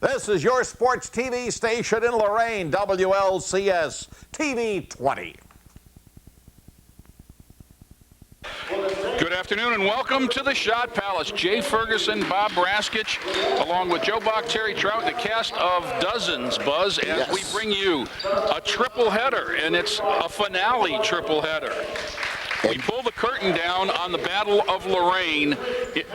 This is your sports TV station in Lorain, WLCS TV20. Good afternoon and welcome to the Shot Palace. Jay Ferguson, Bob Braskich, along with Joe Bach, Terry Trout, the cast of dozens, Buzz, as we bring you a triple header, and it's a finale triple header. We pull the curtain down on the Battle of Lorain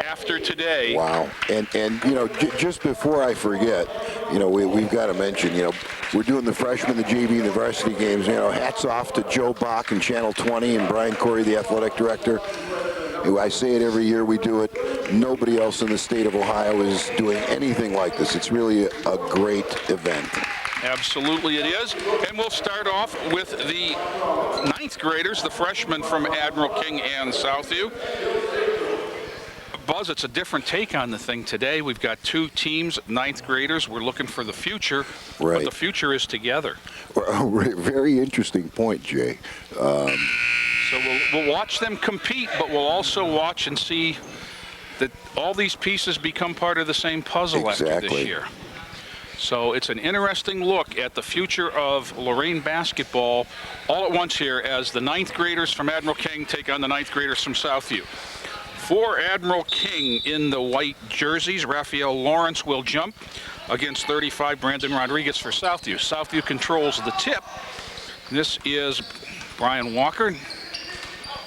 after today. Wow. And you know, just before I forget, you know, we've got to mention, you know, we're doing the freshman, the JV, and the varsity games. You know, hats off to Joe Bach and Channel 20 and Brian Corey, the athletic director. I say it every year we do it. Nobody else in the state of Ohio is doing anything like this. It's really a great event. Absolutely it is. And we'll start off with the 9th graders, the freshmen from Admiral King and Southview. Buzz, it's a different take on the thing today. We've got two teams, 9th graders. We're looking for the future, right. But the future is together. Very interesting point, Jay. So we'll watch them compete, but we'll also watch and see that all these pieces become part of the same puzzle after this year. So it's an interesting look at the future of Lorain basketball all at once here as the 9th graders from Admiral King take on the 9th graders from Southview. For Admiral King in the white jerseys, Raphael Lawrence will jump against 35 Brandon Rodriguez for Southview. Southview controls the tip. This is Brian Walker.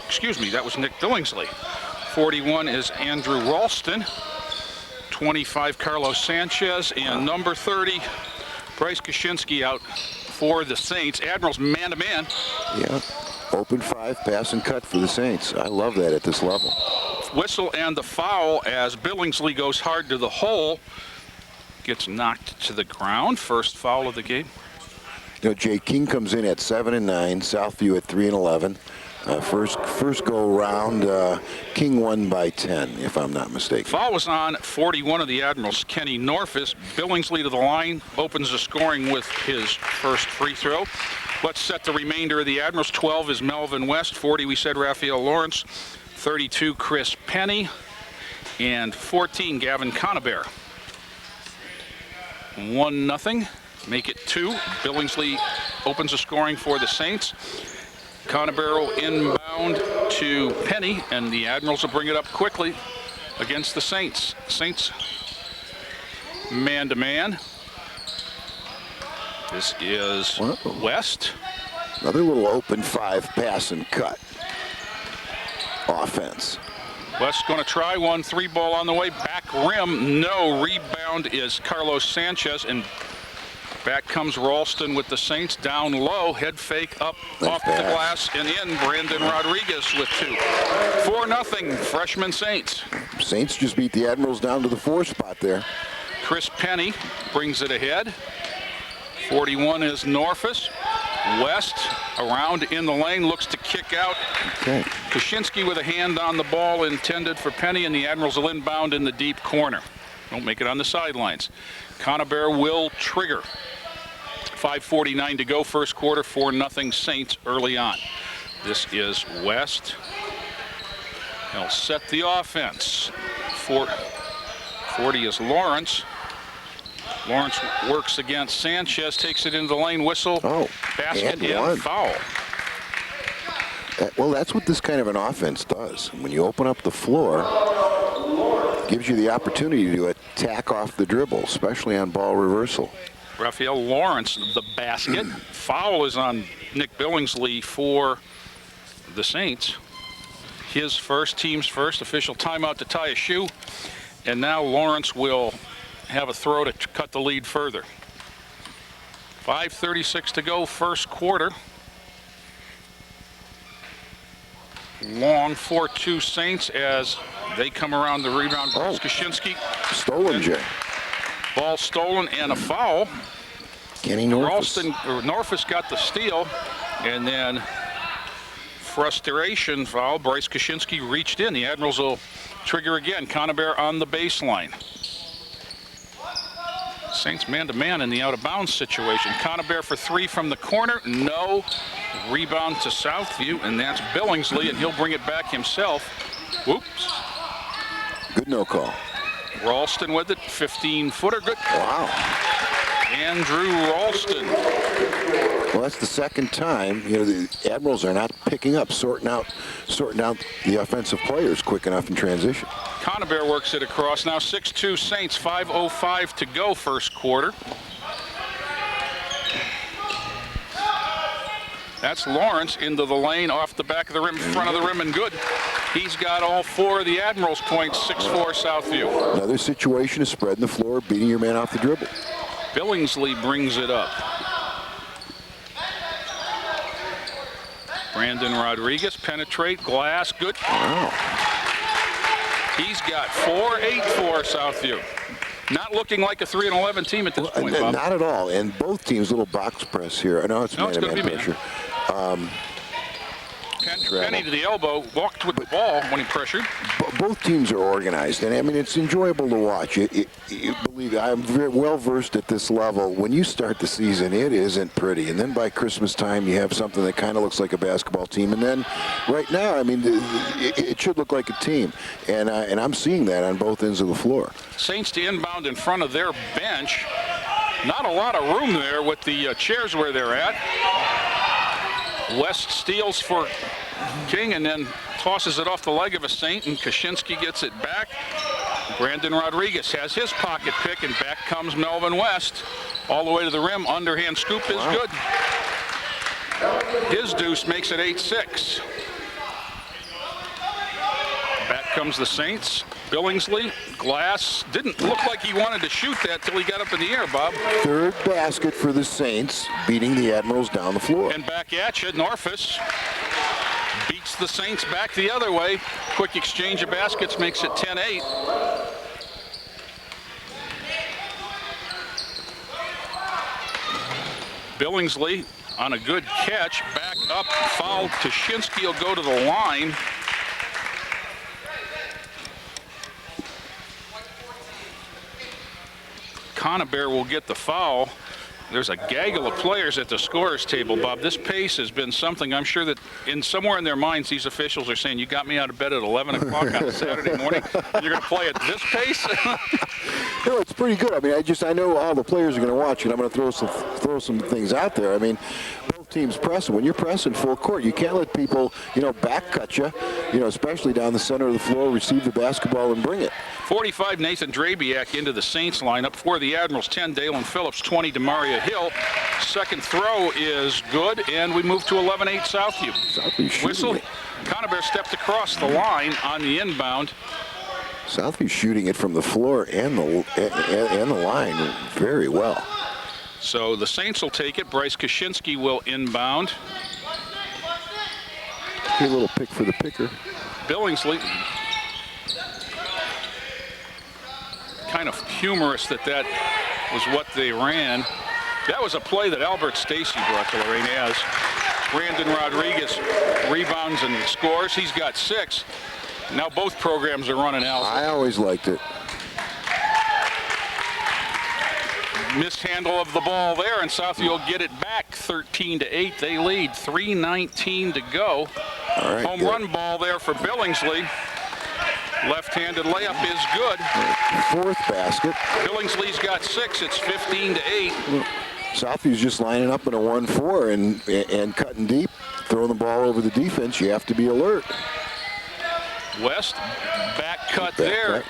Excuse me, that was Nick Billingsley. 41 is Andrew Ralston. 25, Carlos Sanchez, and number 30, Bryce Kaczynski out for the Saints. Admiral's man-to-man. Yeah, open 5, pass and cut for the Saints. I love that at this level. Whistle and the foul as Billingsley goes hard to the hole. Gets knocked to the ground. First foul of the game. You know, Jay, King comes in at 7 and 9, Southview at 3 and 11. First go round, King won by 10, if I'm not mistaken. Foul was on 41 of the Admirals, Kenny Norfus. Billingsley to the line, opens the scoring with his first free throw. Let's set the remainder of the Admirals. 12 is Melvin West, 40 we said Raphael Lawrence, 32 Chris Penny, and 14 Gavin Conabear. 1-0, make it 2. Billingsley opens the scoring for the Saints. Conabarrow inbound to Penny, and the Admirals will bring it up quickly against the Saints. Saints man-to-man. This is West. Another little open 5 pass and cut offense. West going to try one, 3-ball on the way, back rim, no. Rebound is Carlos Sanchez, and back comes Ralston with the Saints down low. Head fake up off the glass and in. Brandon Rodriguez with 2. 4-0 freshman Saints. Saints just beat the Admirals down to the 4 spot there. Chris Penny brings it ahead. 41 is Norfus. West around in the lane, looks to kick out. Okay. Kaczynski with a hand on the ball intended for Penny, and the Admirals will inbound in the deep corner. Don't make it on the sidelines. Conabear will trigger. 5:49 to go, first quarter, 4-0 Saints early on. This is West. He'll set the offense. 40 is Lawrence. Lawrence works against Sanchez, takes it into the lane, whistle, basket, and foul. Well, that's what this kind of an offense does. When you open up the floor, it gives you the opportunity to attack off the dribble, especially on ball reversal. Raphael Lawrence, the basket. Foul is on Nick Billingsley for the Saints. His first, team's first. Official timeout to tie a shoe. And now Lawrence will have a throw to cut the lead further. 5:36 to go, first quarter. Long 4-2 Saints as they come around the rebound. Kaczynski. Stolen, Jay. Ball stolen and a foul. Kenny Norfus. Norfus got the steal, and then frustration foul. Bryce Kaczynski reached in. The Admirals will trigger again. Conabear on the baseline. Saints man-to-man in the out-of-bounds situation. Conabear for 3 from the corner. No. Rebound to Southview, and that's Billingsley, and he'll bring it back himself. Whoops. Good no call. Ralston with it, 15-footer, good. Wow. Andrew Ralston. Well, that's the second time, you know, the Admirals are not picking up, sorting out the offensive players quick enough in transition. Conabear works it across. Now 6-2 Saints, 5:05 to go first quarter. That's Lawrence into the lane, off the back of the rim, front of the rim, and good. He's got all 4 of the Admirals' points, 6-4 Southview. Another situation of spreading the floor, beating your man off the dribble. Billingsley brings it up. Brandon Rodriguez, penetrate, glass, good. Wow. He's got 4-8-4 Southview. Not looking like a 3-11 team at this point, Bob. Not at all. And both teams, little box press here. I know it's man-to-man pressure. Penny to the elbow, walked with the ball when he pressured. Both teams are organized, and I mean, it's enjoyable to watch. Believe me, I'm very well versed at this level. When you start the season, it isn't pretty, and then by Christmas time, you have something that kind of looks like a basketball team. And then, right now, I mean, it should look like a team, and I'm seeing that on both ends of the floor. Saints to inbound in front of their bench. Not a lot of room there with the chairs where they're at. West steals for King and then tosses it off the leg of a Saint, and Kaczynski gets it back. Brandon Rodriguez has his pocket pick, and back comes Melvin West. All the way to the rim, underhand scoop is good. His deuce makes it 8-6. Back comes the Saints. Billingsley, glass, didn't look like he wanted to shoot that till he got up in the air, Bob. Third basket for the Saints, beating the Admirals down the floor. And back at you, Norfus beats the Saints back the other way. Quick exchange of baskets makes it 10-8. Billingsley on a good catch, back up, foul. Kaczynski will go to the line. Conabear will get the foul. There's a gaggle of players at the scorer's table, Bob. This pace has been something I'm sure that somewhere in their minds, these officials are saying, you got me out of bed at 11 o'clock on a Saturday morning, and you're going to play at this pace? No, it's pretty good. I mean, I know all the players are going to watch, and I'm going to throw some things out there. I mean, both teams pressing. When you're pressing full court, you can't let people, back cut you, especially down the center of the floor, receive the basketball and bring it. 45, Nathan Drabiak into the Saints lineup. For the Admirals, 10, Dalen Phillips, 20, Demaria Hill. Second throw is good, and we move to 11-8 Southview. Southview whistle. Conabear stepped across the line on the inbound. Southview shooting it from the floor and the line very well. So the Saints will take it. Bryce Kaczynski will inbound. A little pick for the picker. Billingsley. Kind of humorous that was what they ran. That was a play that Albert Stacy brought to Lorain as. Brandon Rodriguez rebounds and scores. He's got 6. Now both programs are running out. I always liked it. Mishandle of the ball there, and Southview will get it back 13-8. They lead, 3:19 to go. All right, home run ball there for Billingsley. Left-handed layup is good. Fourth basket. Billingsley's got 6. It's 15-8. Southview's just lining up in a 1-4 and cutting deep, throwing the ball over the defense. You have to be alert. West, back cut there.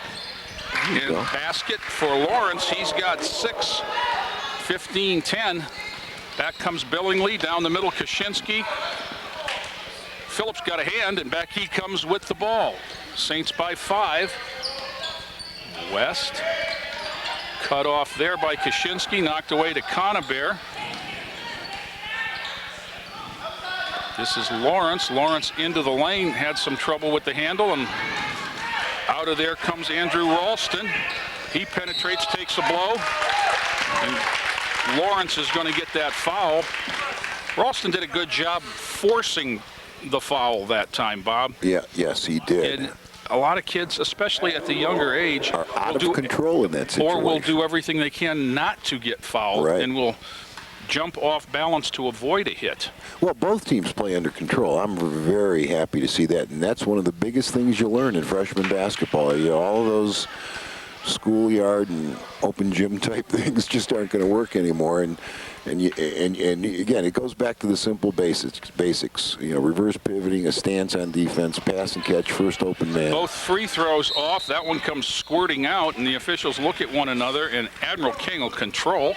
And basket for Lawrence. He's got 6. 15-10. Back comes Billingsley down the middle. Kaczynski. Phillips got a hand, and back he comes with the ball. Saints by 5. West cut off there by Kaczynski, knocked away to Conabear. This is Lawrence. Lawrence into the lane, had some trouble with the handle, and out of there comes Andrew Ralston. He penetrates, takes a blow, and Lawrence is going to get that foul. Ralston did a good job forcing the foul that time, Bob. Yeah, yes, he did. And a lot of kids, especially at the younger age, are out of control in that situation. Or will do everything they can not to get fouled, right, and will jump off balance to avoid a hit. Well, both teams play under control. I'm very happy to see that, and that's one of the biggest things you learn in freshman basketball. All of those schoolyard and open gym type things just aren't going to work anymore. And again, it goes back to the simple basics. You know, reverse pivoting, a stance on defense, pass and catch, first open man. Both free throws off. That one comes squirting out, and the officials look at one another, and Admiral King will control.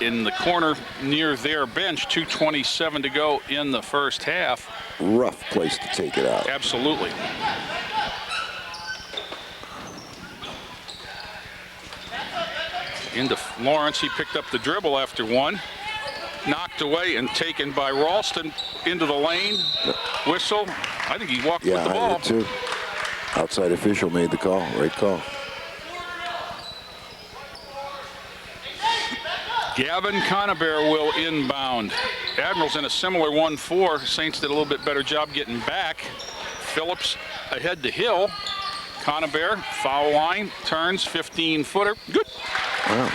In the corner near their bench, 2:27 to go in the first half. Rough place to take it out. Absolutely. Into Lawrence, he picked up the dribble after one. Knocked away and taken by Ralston into the lane. Whistle. I think he walked with the ball. Yeah, I did too. Outside official made the call. Right call. Gavin Conabear will inbound. Admiral's in a similar 1-4. Saints did a little bit better job getting back. Phillips ahead to Hill. Conabear, foul line, turns, 15-footer. Good. Wow.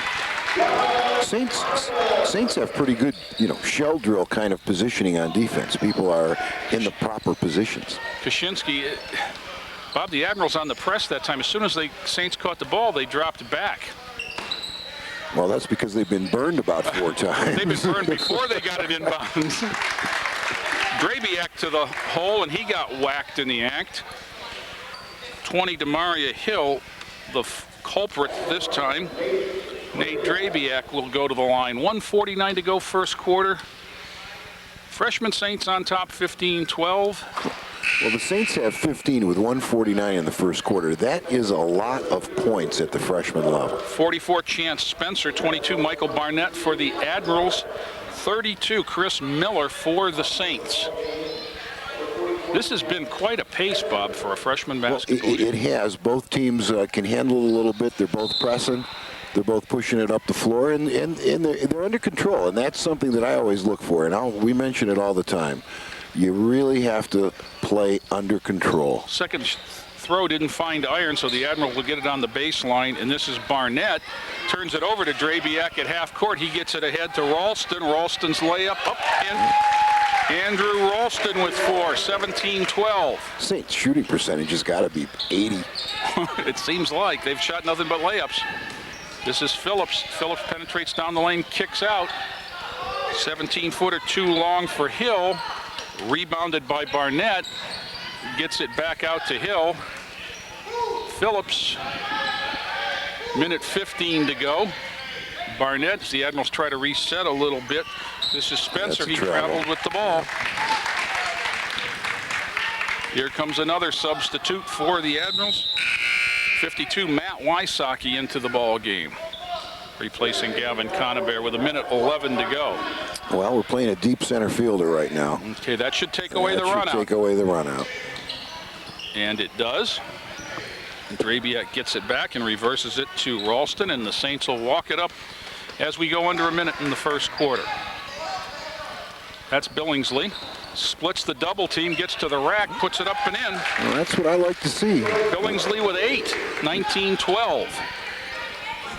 Saints have pretty good, you know, shell drill kind of positioning on defense. People are in the proper positions. Kaczynski, Bob, the Admirals on the press that time. As soon as the Saints caught the ball, they dropped back. Well, that's because they've been burned about 4 times. They've been burned before they got it inbound. Drabiak to the hole, and he got whacked in the act. 20 Demaria Hill, the culprit this time. Nate Drabiak will go to the line. 1:49 to go first quarter. Freshman Saints on top, 15-12. Well, the Saints have 15 with 1:49 in the first quarter. That is a lot of points at the freshman level. 44 Chance Spencer, 22 Michael Barnett for the Admirals, 32 Chris Miller for the Saints. This has been quite a pace, Bob, for a freshman basketball team. It has. Both teams can handle it a little bit. They're both pressing. They're both pushing it up the floor, and they're under control, and that's something that I always look for, and we mention it all the time. You really have to play under control. Second throw didn't find iron, so the Admiral will get it on the baseline, and this is Barnett. Turns it over to Drabiak at half court. He gets it ahead to Ralston. Ralston's layup up in. Andrew Ralston with 4, 17-12. Saints shooting percentage has got to be 80. It seems like they've shot nothing but layups. This is Phillips. Phillips penetrates down the lane, kicks out. 17-footer too long for Hill. Rebounded by Barnett. Gets it back out to Hill. Phillips, minute 15 to go. Barnett, the Admirals try to reset a little bit. This is Spencer. He traveled with the ball. Here comes another substitute for the Admirals. 52, Matt Wysocki into the ball game, replacing Gavin Conabear with a minute 11 to go. Well, we're playing a deep center fielder right now. Okay, that should take away the run out. Take away the run out. And it does. Drabiak gets it back and reverses it to Ralston, and the Saints will walk it up as we go under a minute in the first quarter. That's Billingsley. Splits the double team, gets to the rack, puts it up and in. Well, that's what I like to see. Billingsley with 8, 19-12.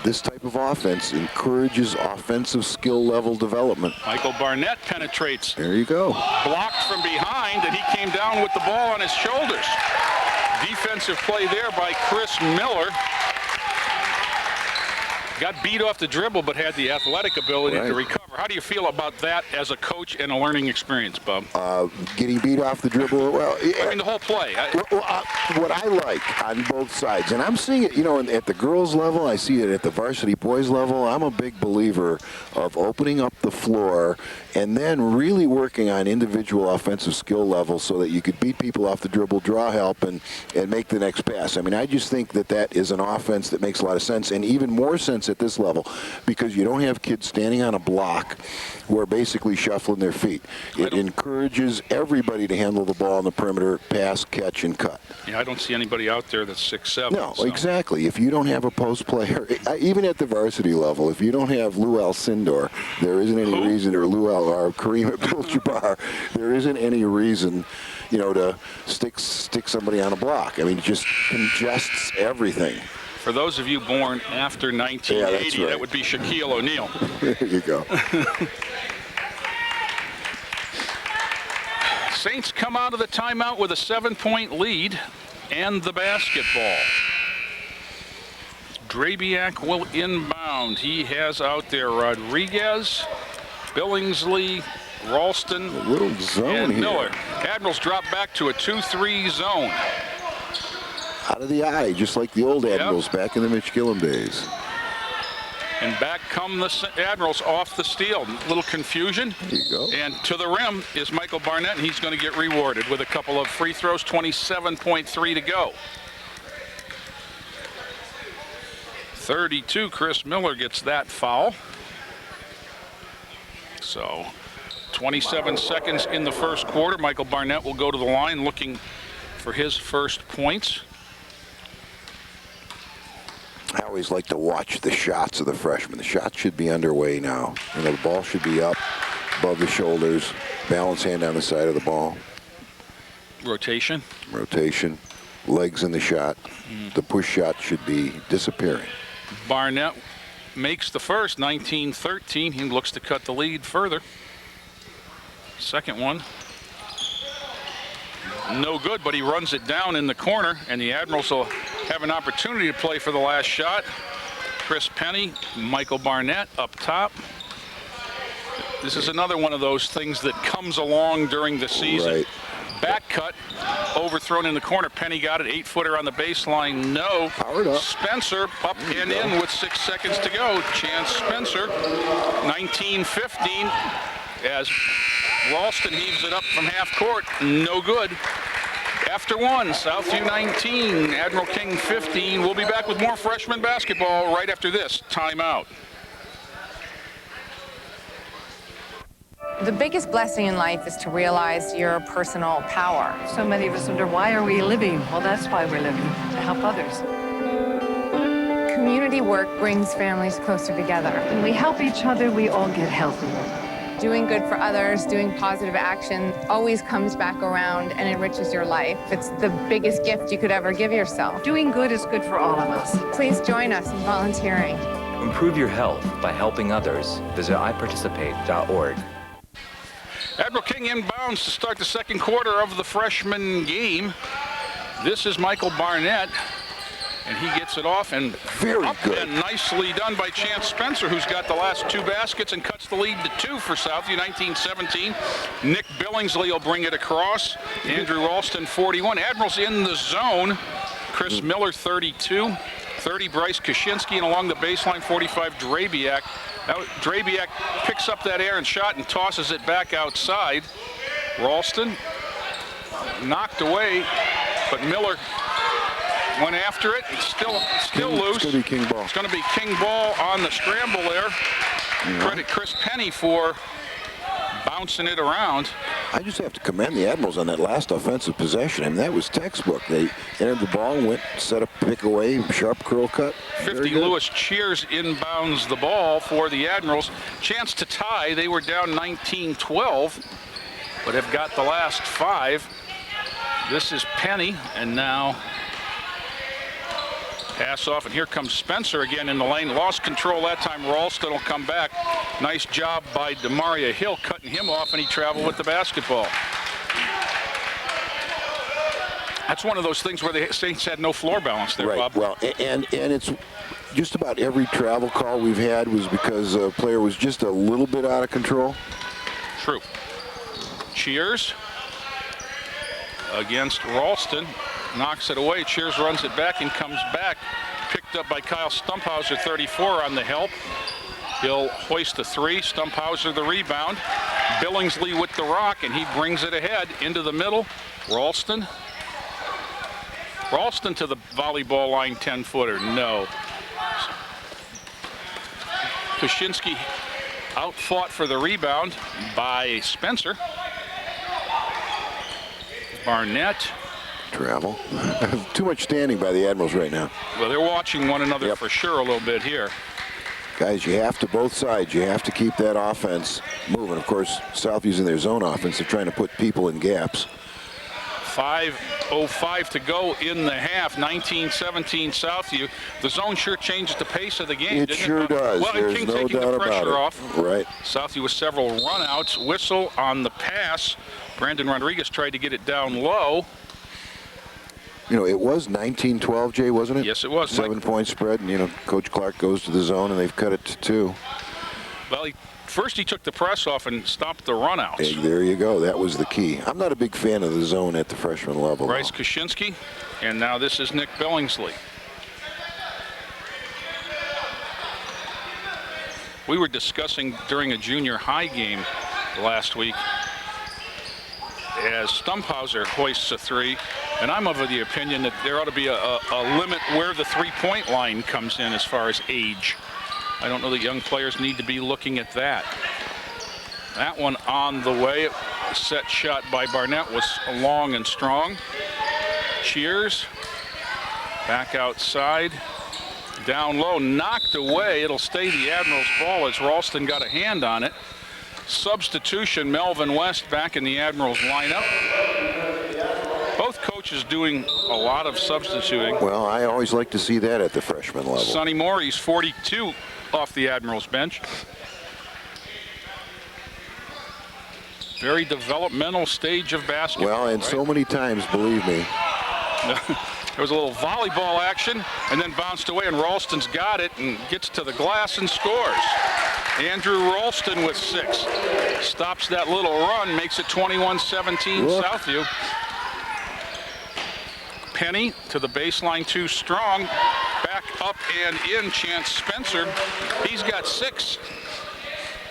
This type of offense encourages offensive skill level development. Michael Barnett penetrates. There you go. Blocked from behind, and he came down with the ball on his shoulders. Defensive play there by Chris Miller. Got beat off the dribble, but had the athletic ability to recover. How do you feel about that as a coach and a learning experience, Bob? Getting beat off the dribble, well... I mean, the whole play. What I like on both sides, and I'm seeing it, you know, at the girls' level, I see it at the varsity boys' level. I'm a big believer of opening up the floor and then really working on individual offensive skill levels so that you could beat people off the dribble, draw help, and make the next pass. I mean, I just think that is an offense that makes a lot of sense, and even more sense at this level, because you don't have kids standing on a block who are basically shuffling their feet. It encourages everybody to handle the ball on the perimeter, pass, catch, and cut. Yeah, I don't see anybody out there that's 6'7". No, so. Exactly. If you don't have a post player, even at the varsity level, if you don't have Lou Alcindor, there isn't any reason, or Kareem Abdul-Jabbar, there isn't any reason, you know, to stick somebody on a block. I mean, it just congests everything. For those of you born after 1980, that would be Shaquille O'Neal. There you go. Saints come out of the timeout with a 7-point lead and the basketball. Drabiak will inbound. He has out there Rodriguez, Billingsley, Ralston, A little zone and here. Miller. Admirals drop back to a 2-3 zone. Out of the eye, just like the old Admirals back in the Mitch Gillum days. And back come the Admirals off the steal. Little confusion. There you go. And to the rim is Michael Barnett, and he's going to get rewarded with a couple of free throws. 27.3 to go. 32, Chris Miller gets that foul. So 27 seconds in the first quarter. Michael Barnett will go to the line looking for his first points. I always like to watch the shots of the freshmen. The shots should be underway now. You know, the ball should be up above the shoulders, balance hand on the side of the ball. Rotation. Rotation, legs in the shot. The push shot should be disappearing. Barnett makes the first, 19-13. He looks to cut the lead further. Second one. No good, but he runs it down in the corner, and the Admirals will have an opportunity to play for the last shot. Chris Penny, Michael Barnett up top. This is another one of those things that comes along during the season. Right. Back cut, overthrown in the corner. Penny got it, 8-footer on the baseline, no. Powered up. Spencer up and in with 6 seconds to go. Chance Spencer, 19-15, as Ralston heaves it up from half court, no good. After one, Southview 19, Admiral King 15. We'll be back with more freshman basketball right after this timeout. The biggest blessing in life is to realize your personal power. So many of us wonder, why are we living? Well, that's why we're living, to help others. Community work brings families closer together. When we help each other, we all get healthier. Doing good for others, doing positive action always comes back around and enriches your life. It's the biggest gift you could ever give yourself. Doing good is good for all of us. Please join us in volunteering. Improve your health by helping others. Visit iparticipate.org. Admiral King inbounds to start the second quarter of the freshman game. This is Michael Barnett, and he gets it off and Very up good. and nicely done by Chance Spencer, who's got the last 2 baskets and cuts the lead to 2 for Southview, 19-17. Nick Billingsley will bring it across. Andrew Ralston, 41. Admirals in the zone. Chris Miller, 32. 30, Bryce Kaczynski, and along the baseline, 45, Drabiak. Now, Drabiak picks up that errant shot and tosses it back outside. Ralston knocked away, but Miller went after it. It's still loose. It's going to be King ball. It's going to be King ball on the scramble there. Credit Chris Penny for bouncing it around. I just have to commend the Admirals on that last offensive possession. I mean, that was textbook. They entered the ball and went, set a pick away, sharp curl cut. 50 Lewis Cheers inbounds the ball for the Admirals. Chance to tie. They were down 19-12, but have got the last 5. This is Penny, and now pass off, and here comes Spencer again in the lane. Lost control that time. Ralston will come back. Nice job by Demaria Hill cutting him off, and he traveled with the basketball. That's one of those things where the Saints had no floor balance there, Right. Bob. Well, and it's just about every travel call we've had was because a player was just a little bit out of control. True. Cheers against Ralston. Knocks it away. Cheers runs it back and comes back. Picked up by Kyle Stumphauser, 34 on the help. He'll hoist a 3. Stumphauser the rebound. Billingsley with the rock, and he brings it ahead into the middle. Ralston. Ralston to the volleyball line, 10-footer. No. Kaczynski outfought for the rebound by Spencer. Barnett. Travel. Too much standing by the Admirals right now. Well, they're watching one another for sure a little bit here. Guys, you have to, both sides, you have to keep that offense moving. Of course, Southview's in their zone offense. They're trying to put people in gaps. 5:05 to go in the half. 19-17 Southview. The zone sure changes the pace of the game, It didn't sure it? does. Well, and There's King no taking doubt the about pressure it. off. Right. Southview with several runouts. Whistle on the pass. Brandon Rodriguez tried to get it down low. You know, it was 19-12, Jay, wasn't it? Yes, it was. 7-point spread, and, you know, Coach Clark goes to the zone, and they've cut it to 2. Well, first he took the press off and stopped the runouts. Hey, there you go. That was the key. I'm not a big fan of the zone at the freshman level. Bryce Kaczynski, and now this is Nick Billingsley. We were discussing during a junior high game last week as Stumphauser hoists a 3, and I'm of the opinion that there ought to be a limit where the three-point line comes in as far as age. I don't know that young players need to be looking at that. That one on the way. Set shot by Barnett was long and strong. Cheers. Back outside. Down low, knocked away. It'll stay the Admiral's ball as Ralston got a hand on it. Substitution, Melvin West back in the Admiral's lineup. Both coaches doing a lot of substituting. Well, I always like to see that at the freshman level. Sonny Moore, he's 42 off the Admiral's bench. Very developmental stage of basketball. Well, and so many times, believe me. There was a little volleyball action and then bounced away, and Ralston's got it and gets to the glass and scores. Andrew Ralston with 6. Stops that little run, makes it 21-17 Southview. Penny to the baseline, too strong. Back up and in, Chance Spencer. He's got 6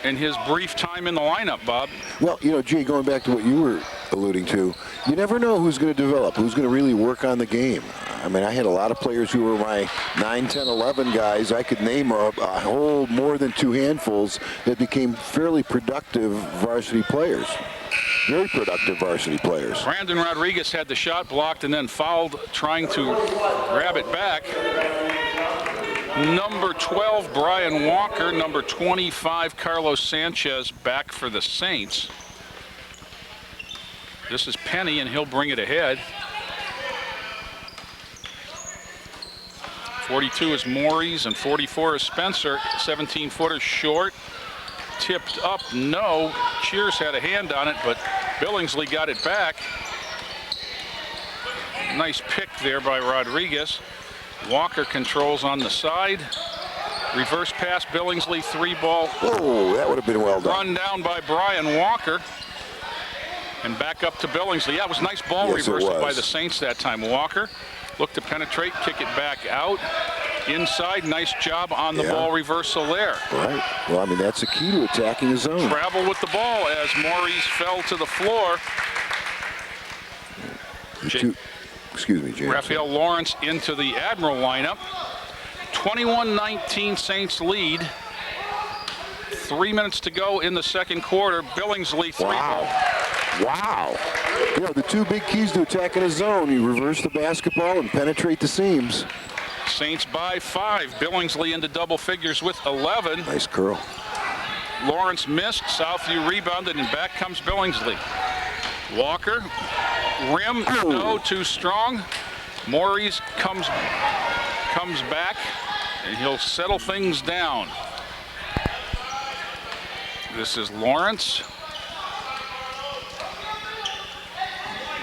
in his brief time in the lineup, Bob. Well, you know, Jay, going back to what you were alluding to, you never know who's going to develop, who's going to really work on the game. I mean, I had a lot of players who were my 9, 10, 11 guys. I could name a whole more than 2 handfuls that became fairly productive varsity players. Very productive varsity players. Brandon Rodriguez had the shot blocked and then fouled trying to grab it back. Number 12, Brian Walker. Number 25, Carlos Sanchez, back for the Saints. This is Penny, and he'll bring it ahead. 42 is Maurice, and 44 is Spencer. 17-footer short. Tipped up, no. Cheers had a hand on it, but Billingsley got it back. Nice pick there by Rodriguez. Walker controls on the side. Reverse pass, Billingsley, 3-ball. Oh, that would have been well done. Run down by Brian Walker. And back up to Billingsley. Yeah, it was nice ball reversal by the Saints that time. Walker looked to penetrate, kick it back out. Inside, nice job on the ball reversal there. Right. Well, I mean, that's the key to attacking the zone. Travel with the ball as Maurice fell to the floor. Excuse me, James. Raphael Lawrence into the Admiral lineup. 21-19 Saints lead. 3 minutes to go in the second quarter. Billingsley, 3-ball. Wow. You know, the 2 big keys to attacking a zone, you reverse the basketball and penetrate the seams. Saints by 5. Billingsley into double figures with 11. Nice curl. Lawrence missed. Southview rebounded, and back comes Billingsley. Walker, rim, no, too strong. Maurice comes back, and he'll settle things down. This is Lawrence.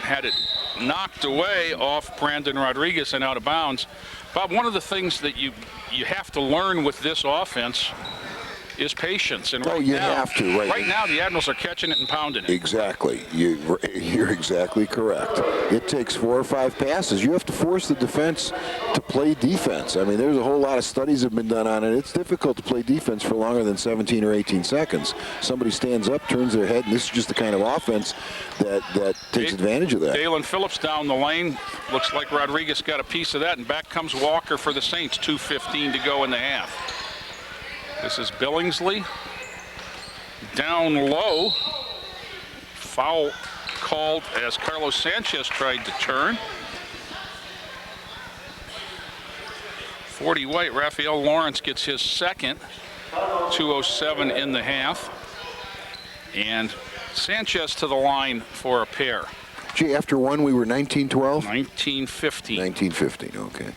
Had it knocked away off Brandon Rodriguez and out of bounds. Bob, one of the things that you have to learn with this offense is patience. And right right now the Admirals are catching it and pounding it. Exactly. You're exactly correct. It takes 4 or 5 passes. You have to force the defense to play defense. I mean, there's a whole lot of studies have been done on it. It's difficult to play defense for longer than 17 or 18 seconds. Somebody stands up, turns their head, and this is just the kind of offense that takes advantage of that. Dalen Phillips down the lane. Looks like Rodriguez got a piece of that, and back comes Walker for the Saints. 2:15 to go in the half. This is Billingsley. Down low. Foul called as Carlos Sanchez tried to turn. 40 white, Raphael Lawrence gets his second. 2:07 in the half. And Sanchez to the line for a pair. Gee, after one, we were 19-12? 19-15. 19-15, okay.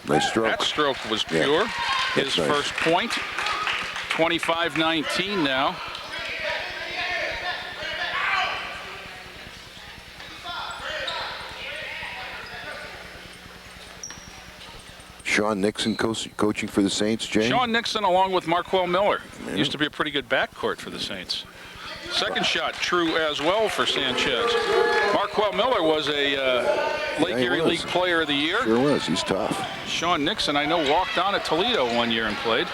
Nice stroke. That stroke was pure. His first point. 25-19 now. Sean Nixon coaching for the Saints, Jay? Sean Nixon along with Marquel Miller. Used to be a pretty good backcourt for the Saints. Second shot true as well for Sanchez. Marquel Miller was a Lake Erie League Player of the Year. Sure was. He's tough. Sean Nixon, I know, walked on at Toledo one year and played.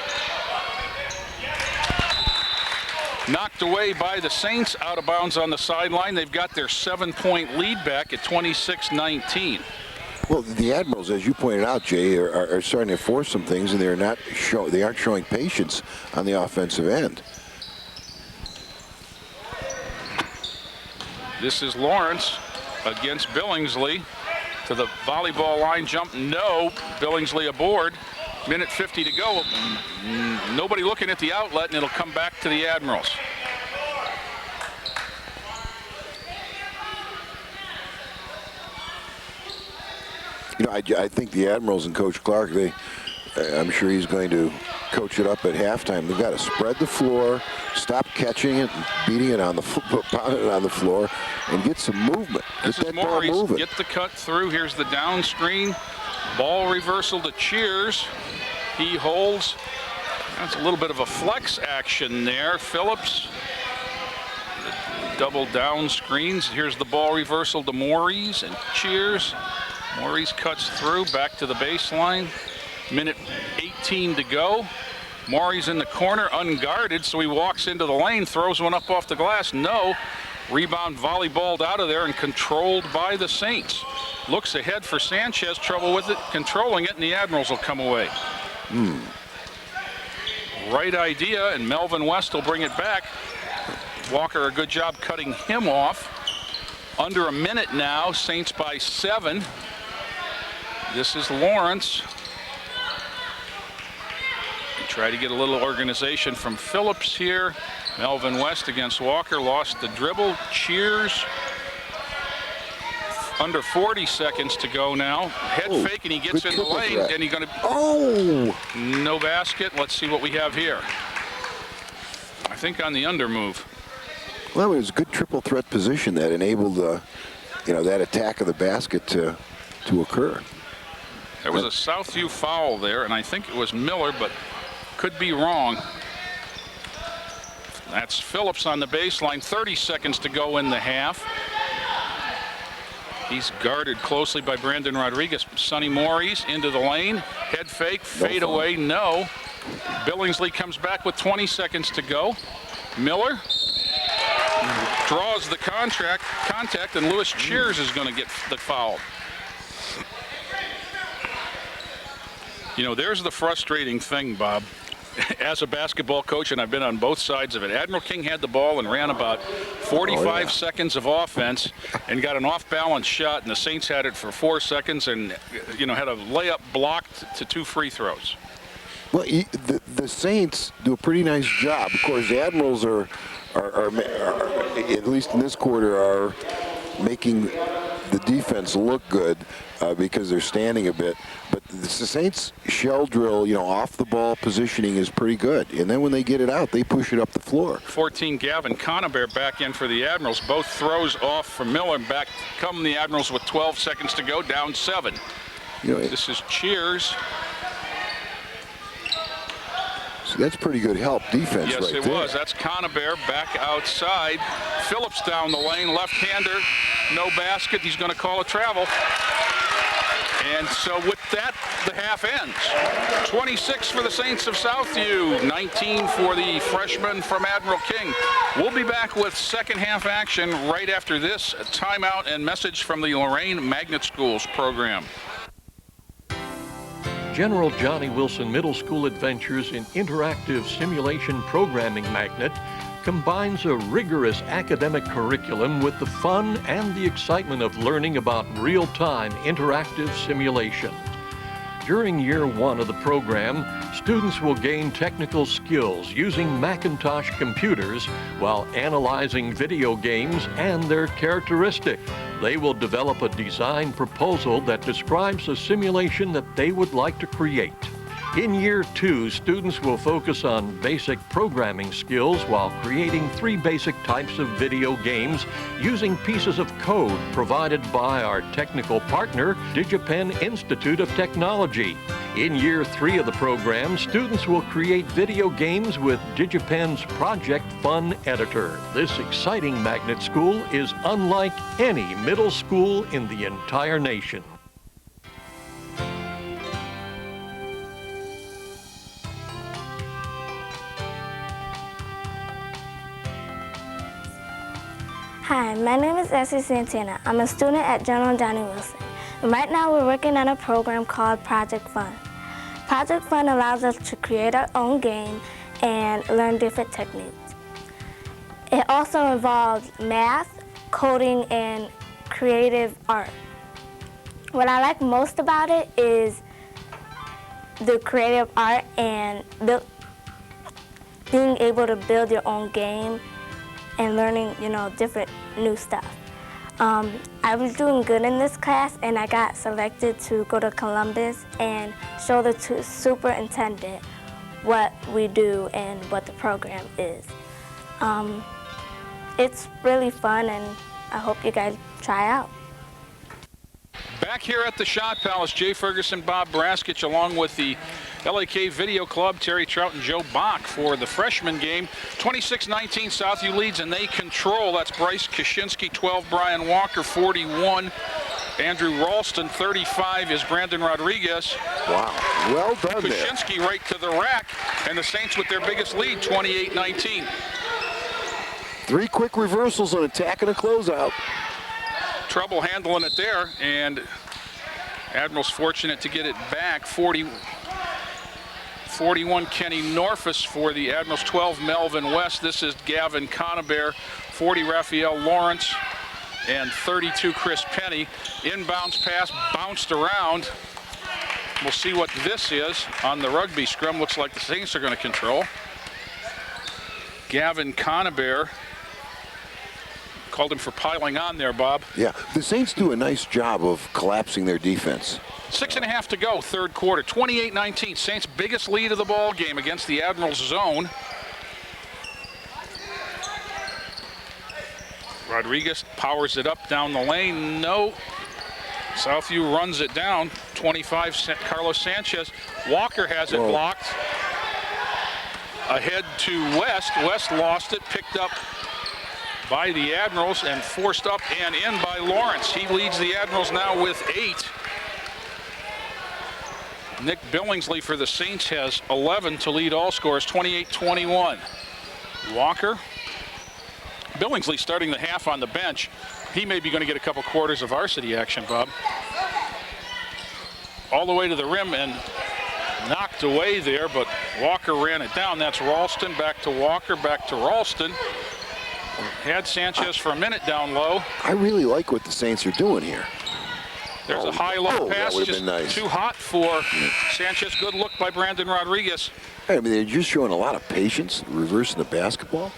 Knocked away by the Saints, out of bounds on the sideline. They've got their 7-point lead back at 26-19. Well, the Admirals, as you pointed out, Jay, are starting to force some things, and they aren't showing patience on the offensive end. This is Lawrence against Billingsley to the volleyball line jump. No, Billingsley aboard. Minute 50 to go. Nobody looking at the outlet, and it'll come back to the Admirals. You know, I think the Admirals and Coach Clark, I'm sure he's going to coach it up at halftime. They've got to spread the floor, stop catching it, and beating it on the floor, and get some movement. This is Maurice. Get the cut through. Here's the down screen. Ball reversal to Cheers. He holds. That's a little bit of a flex action there. Phillips. Double down screens. Here's the ball reversal to Maurice and Cheers. Maurice cuts through, back to the baseline. Minute 18 to go. Maurice in the corner, unguarded, so he walks into the lane, throws one up off the glass. No. Rebound volleyballed out of there and controlled by the Saints. Looks ahead for Sanchez, trouble with it, controlling it, and the Admirals will come away. Right idea, and Melvin West will bring it back. Walker, a good job cutting him off. Under a minute now, Saints by 7. This is Lawrence. Try to get a little organization from Phillips here. Melvin West against Walker, lost the dribble. Cheers. Under 40 seconds to go now. Head fake, and he gets in the lane. And he's going to. No basket. Let's see what we have here. I think on the under move. Well, it was a good triple threat position that enabled, that attack of the basket to occur. There was a Southview foul there, and I think it was Miller, but could be wrong. That's Phillips on the baseline. 30 seconds to go in the half. He's guarded closely by Brandon Rodriguez. Sonny Maurice into the lane. Head fake, fade away, no. Billingsley comes back with 20 seconds to go. Miller draws the contact, and Lewis Cheers is going to get the foul. You know, there's the frustrating thing, Bob. As a basketball coach, and I've been on both sides of it, Admiral King had the ball and ran about 45 seconds of offense and got an off-balance shot, and the Saints had it for 4 seconds and, had a layup blocked to 2 free throws. Well, the Saints do a pretty nice job. Of course, the Admirals are at least in this quarter, are making the defense look good because they're standing a bit. But the Saints shell drill, off the ball positioning is pretty good. And then when they get it out, they push it up the floor. 14, Gavin Conabear back in for the Admirals. Both throws off from Miller. Back come the Admirals with 12 seconds to go, down 7. This is Cheers. So that's pretty good help defense yes, right there. Yes, it was. That's Conabear back outside. Phillips down the lane, left-hander, no basket. He's going to call a travel. And so with that, the half ends. 26 for the Saints of Southview, 19 for the freshman from Admiral King. We'll be back with second half action right after this timeout and message from the Lorain Magnet Schools program. General Johnny Wilson Middle School Adventures in Interactive Simulation Programming Magnet combines a rigorous academic curriculum with the fun and the excitement of learning about real-time interactive simulation. During year 1 of the program, students will gain technical skills using Macintosh computers while analyzing video games and their characteristics. They will develop a design proposal that describes a simulation that they would like to create. In year 2, students will focus on basic programming skills while creating 3 basic types of video games using pieces of code provided by our technical partner, DigiPen Institute of Technology. In year 3 of the program, students will create video games with DigiPen's Project Fun editor. This exciting magnet school is unlike any middle school in the entire nation. Hi, my name is Essie Santana. I'm a student at General Johnny Wilson. And right now we're working on a program called Project Fun. Project Fun allows us to create our own game and learn different techniques. It also involves math, coding, and creative art. What I like most about it is the creative art and being able to build your own game and learning, different new stuff. I was doing good in this class, and I got selected to go to Columbus and show the superintendent what we do and what the program is. It's really fun, and I hope you guys try out. Back here at the Shot Palace, Jay Ferguson, Bob Braskich, along with the LAK Video Club, Terry Trout and Joe Bach for the freshman game. 26-19, Southview leads, and they control. That's Bryce Kaczynski, 12, Brian Walker, 41. Andrew Ralston, 35, is Brandon Rodriguez. Wow, well done there. Kaczynski right to the rack, and the Saints with their biggest lead, 28-19. 3 quick reversals, an attack and a closeout. Trouble handling it there, and Admiral's fortunate to get it back. 41 Kenny Norfus for the Admirals, 12 Melvin West. This is Gavin Conabear, 40 Raphael Lawrence, and 32 Chris Penny. Inbounds pass bounced around. We'll see what this is on the rugby scrum. Looks like the Saints are going to control. Gavin Conabear. Called him for piling on there, Bob. Yeah, the Saints do a nice job of collapsing their defense. 6.5 to go, third quarter. 28-19, Saints' biggest lead of the ball game against the Admirals zone. Rodriguez powers it up down the lane. No. Southview runs it down. 25, Carlos Sanchez. Walker has it blocked. Ahead to West. West lost it, picked up by the Admirals and forced up and in by Lawrence. He leads the Admirals now with 8. Nick Billingsley for the Saints has 11 to lead all scores, 28-21. Walker. Billingsley starting the half on the bench. He may be going to get a couple quarters of varsity action, Bob. All the way to the rim and knocked away there, but Walker ran it down. That's Ralston, back to Walker, back to Ralston. Had Sanchez for a minute down low. I really like what the Saints are doing here. There's a high-low pass, that just nice. Too hot for Sanchez. Good look by Brandon Rodriguez. I mean, they're just showing a lot of patience, reversing the basketball.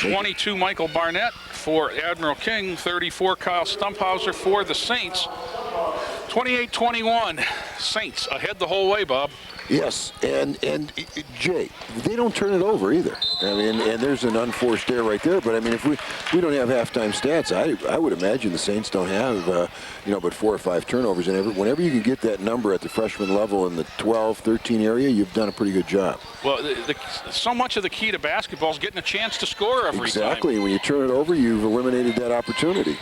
22, Michael Barnett for Admiral King. 34, Kyle Stumphauser for the Saints. 28-21, Saints ahead the whole way, Bob. Yes, and Jay, they don't turn it over either. I mean, and there's an unforced error right there. But I mean, if we don't have halftime stats, I would imagine the Saints don't have but 4 or 5 turnovers. And whenever you can get that number at the freshman level in the 12, 13 area, you've done a pretty good job. Well, so much of the key to basketball is getting a chance to score every time. Exactly. When you turn it over, you've eliminated that opportunity.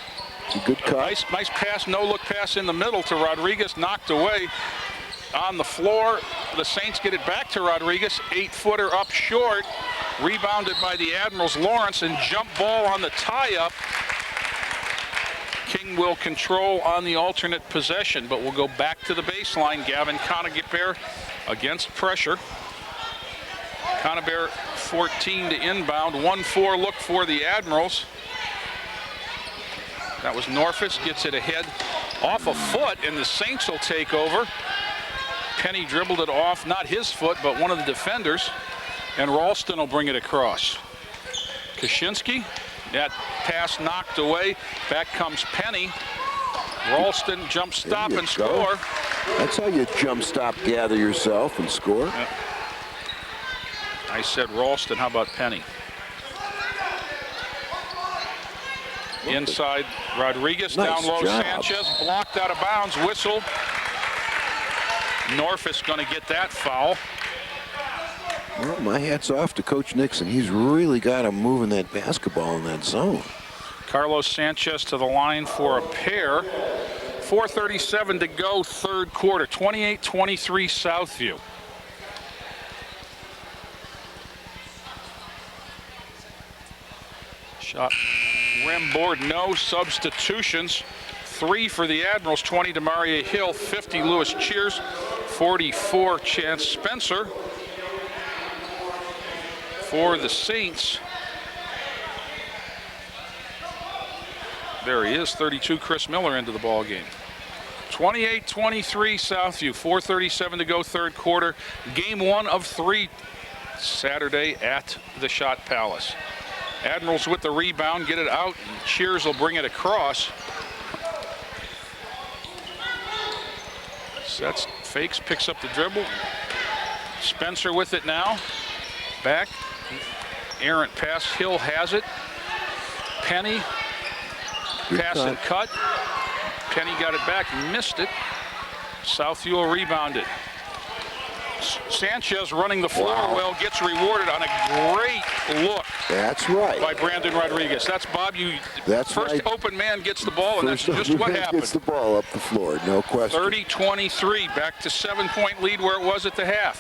It's a good cut. Nice pass, no-look pass in the middle to Rodriguez, knocked away. On the floor, the Saints get it back to Rodriguez. 8-footer up short. Rebounded by the Admirals, Lawrence, and jump ball on the tie-up. King will control on the alternate possession, but we'll go back to the baseline. Gavin Conabear against pressure. Conabear 14 to inbound. 1-4 look for the Admirals. That was Norfus, gets it ahead off a foot, and the Saints will take over. Penny dribbled it off, not his foot, but one of the defenders, and Ralston will bring it across. Kaczynski, that pass knocked away. Back comes Penny. Ralston jump stop and score. That's how you jump stop, gather yourself, and score. Yeah. I said Ralston, how about Penny? Inside, Rodriguez, nice down low, job. Sanchez, blocked out of bounds, whistle. Norfolk's going to get that foul. Well, my hat's off to Coach Nixon. He's really got him moving that basketball in that zone. Carlos Sanchez to the line for a pair. 4:37 to go, third quarter. 28-23 Southview. Shot rim board, no substitutions. 3 for the Admirals, 20 Demaria Hill, 50 Lewis Cheers, 44 Chance Spencer. For the Saints, there he is, 32 Chris Miller into the ball game. 28-23 Southview, 4:37 to go, third quarter. Game 1 of 3 Saturday at the Shot Palace. Admirals with the rebound, get it out, and Cheers will bring it across. Sets, fakes, picks up the dribble. Spencer with it now. Back. Errant pass. Hill has it. Penny. Pass and cut. Penny got it back, missed it. Southview will rebound it. Sanchez running the floor well, gets rewarded on a great look. That's right. By Brandon Rodriguez. That's Bob. That's first right. Open man gets the ball, and First that's just what man happened. Gets the ball up the floor, no question. 30-23, back to 7-point lead where it was at the half.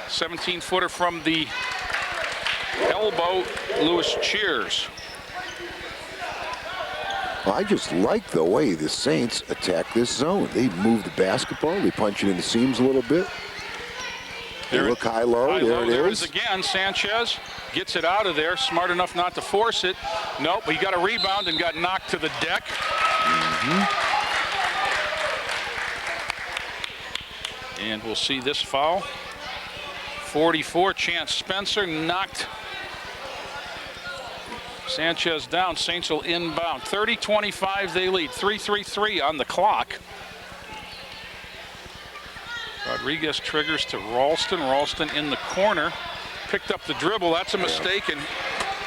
17-footer from the elbow, Lewis Cheers. Well, I just like the way the Saints attack this zone. They move the basketball, they punch it in the seams a little bit. They look high-low, there it is. Again, Sanchez gets it out of there, smart enough not to force it. Nope, he got a rebound and got knocked to the deck. And we'll see this foul. 44, Chance Spencer knocked Sanchez down. Saints will inbound. 30-25 they lead. 3:33 on the clock. Rodriguez triggers to Ralston. Ralston in the corner. Picked up the dribble. That's a mistake, and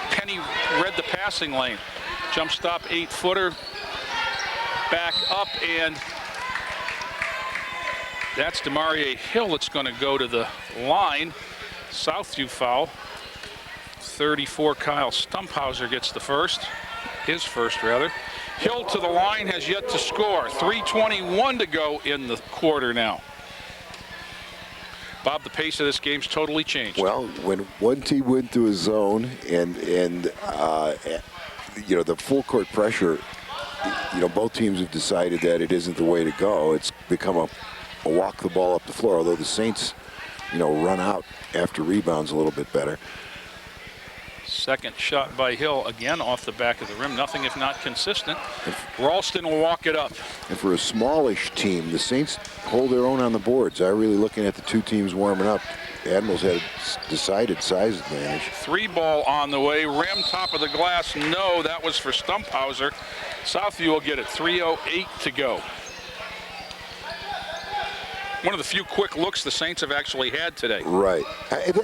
Penny read the passing lane. Jump stop, 8-footer. Back up, and that's Demaria Hill that's going to go to the line. Southview foul. 34, Kyle Stumphauser gets the first. His first, rather. Hill to the line, has yet to score. 3:21 to go in the quarter now. Bob, the pace of this game's totally changed. Well, when one team went to a zone and you know, the full court pressure, you know, both teams have decided that it isn't the way to go. It's become a walk the ball up the floor, although the Saints, you know, run out after rebounds a little bit better. Second shot by Hill, again off the back of the rim. Nothing if not consistent. Ralston will walk it up. And for a smallish team, the Saints hold their own on the boards. I'm really looking at the two teams warming up. The Admirals had a decided size advantage. 3 ball on the way. Rim, top of the glass. No, that was for Stumphauser. Southview will get it. 3:08 to go. One of the few quick looks the Saints have actually had today. Right.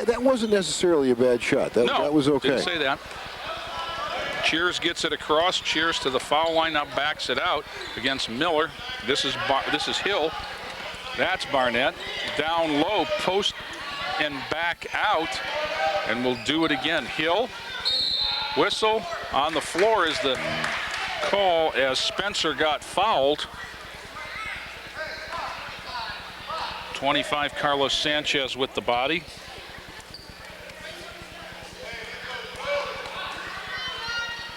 That wasn't necessarily a bad shot. That was okay. Didn't say that. Cheers gets it across. Cheers to the foul line, now backs it out against Miller. This is Hill. That's Barnett. Down low, post and back out, and we'll do it again. Hill, whistle on the floor is the call as Spencer got fouled. 25, Carlos Sanchez with the body.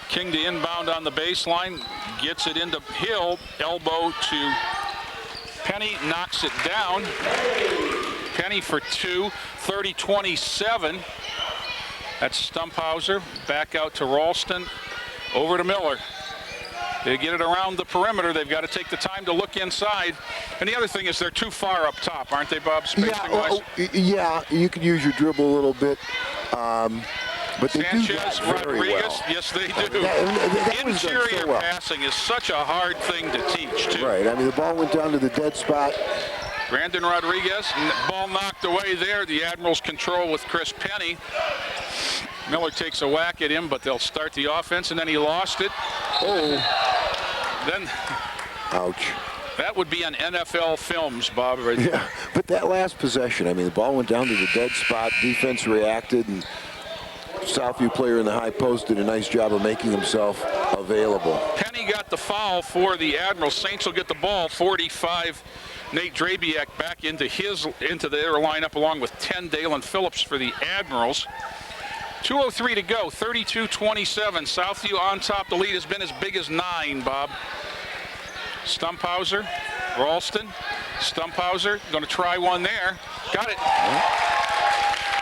King to inbound on the baseline, gets it into Hill, elbow to Penny, knocks it down. Penny for 2, 30-27. That's Stumphauser, back out to Ralston, over to Miller. They get it around the perimeter. They've got to take the time to look inside. And the other thing is they're too far up top, aren't they, Bob, spacing-wise? Yeah, you could use your dribble a little bit. But they Sanchez, do that very Rodriguez, well. yes, they do. That was done Interior so well. passing is such a hard thing to teach, too. Right. I mean, the ball went down to the dead spot. Brandon Rodriguez, ball knocked away there. The Admirals control with Chris Penny. Miller takes a whack at him, but they'll start the offense, and then he lost it. Oh. Then. Ouch. That would be on NFL films, Bob. Right there. Yeah, but that last possession, I mean, the ball went down to the dead spot. Defense reacted, and Southview player in the high post did a nice job of making himself available. Penny got the foul for the Admirals. Saints will get the ball. 45. Nate Drabiak back into their lineup along with 10 Dalen Phillips for the Admirals. 2:03 to go. 32-27. Southview on top. The lead has been as big as 9, Bob. Stumphauser, Ralston, Stumphauser, going to try one there. Got it.